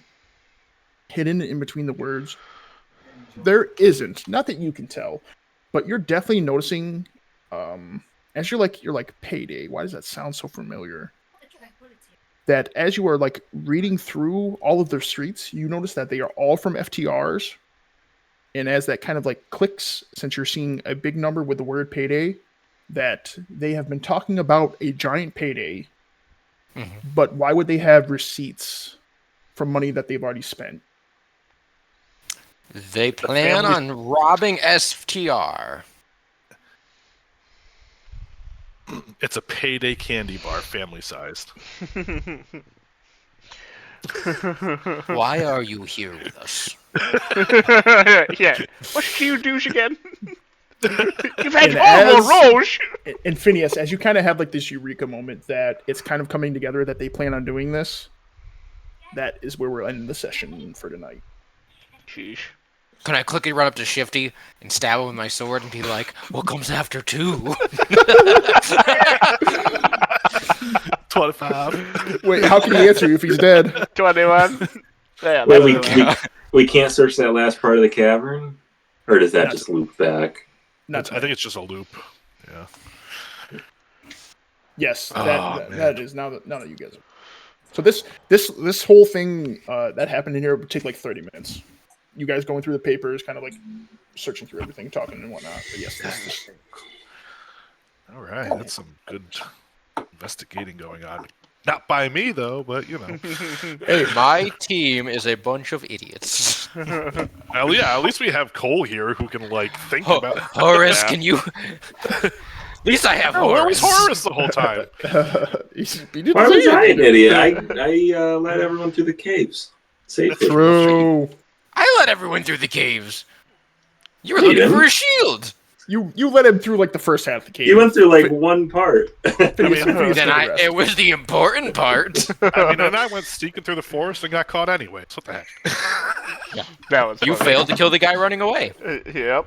hidden in between the words. There isn't, not that you can tell, but you're definitely noticing as you're like payday. Why does that sound so familiar? that as you are like reading through all of their streets, you notice that they are all from FTRs. And as that kind of like clicks, since you're seeing a big number with the word payday, that they have been talking about a giant payday. But why would they have receipts from money that they've already spent? They plan on robbing STR. It's a payday candy bar, family sized. Why are you here with us? Yeah. What's you douche again? You've had horrible roche. And Phineas, as you kind of have like this eureka moment that it's kind of coming together that they plan on doing this, that is where we're ending the session for tonight. Sheesh. Can I quickly run up to Shifty and stab him with my sword and be like, what comes after 2? 25. Wait, how can he answer you if he's dead? 21. Yeah, Wait, we can't search that last part of the cavern? Or does that just loop back? I think it's just a loop. Yeah. Yes, that is now that you guys are. So this whole thing that happened in here would take like 30 minutes. You guys going through the papers, kind of like searching through everything, talking and whatnot. But yes, this. All right, that's some good investigating going on. Not by me though, but you know. Hey, my team is a bunch of idiots. At least we have Cole here who can like think about. Horace, can you? At least I have Horace. Where was Horace the whole time? Why was I an idiot? I led everyone through the caves safely. True. I let everyone through the caves. You were looking for a shield. You let him through like the first half of the cave. You went through like one part. It was the important part. I mean, and I went sneaking through the forest and got caught anyway. So what the heck? Yeah. That was you funny. failed to kill the guy running away. Yep.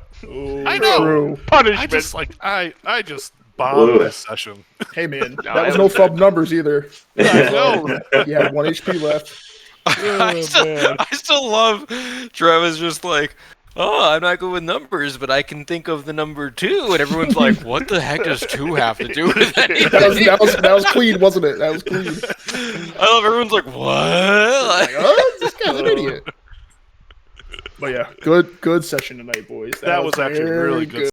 I know. True. Punishment. I just bombed this session. Hey man, that was no fub numbers either. I know. You had 1 HP left. I still love Travis just like, oh, I'm not good with numbers, but I can think of the number 2, and everyone's like, what the heck does 2 have to do with anything? That was clean, wasn't it? That was clean. I love everyone's like, what? Like, oh, this guy's an idiot. But yeah, good session tonight, boys. That was actually really good.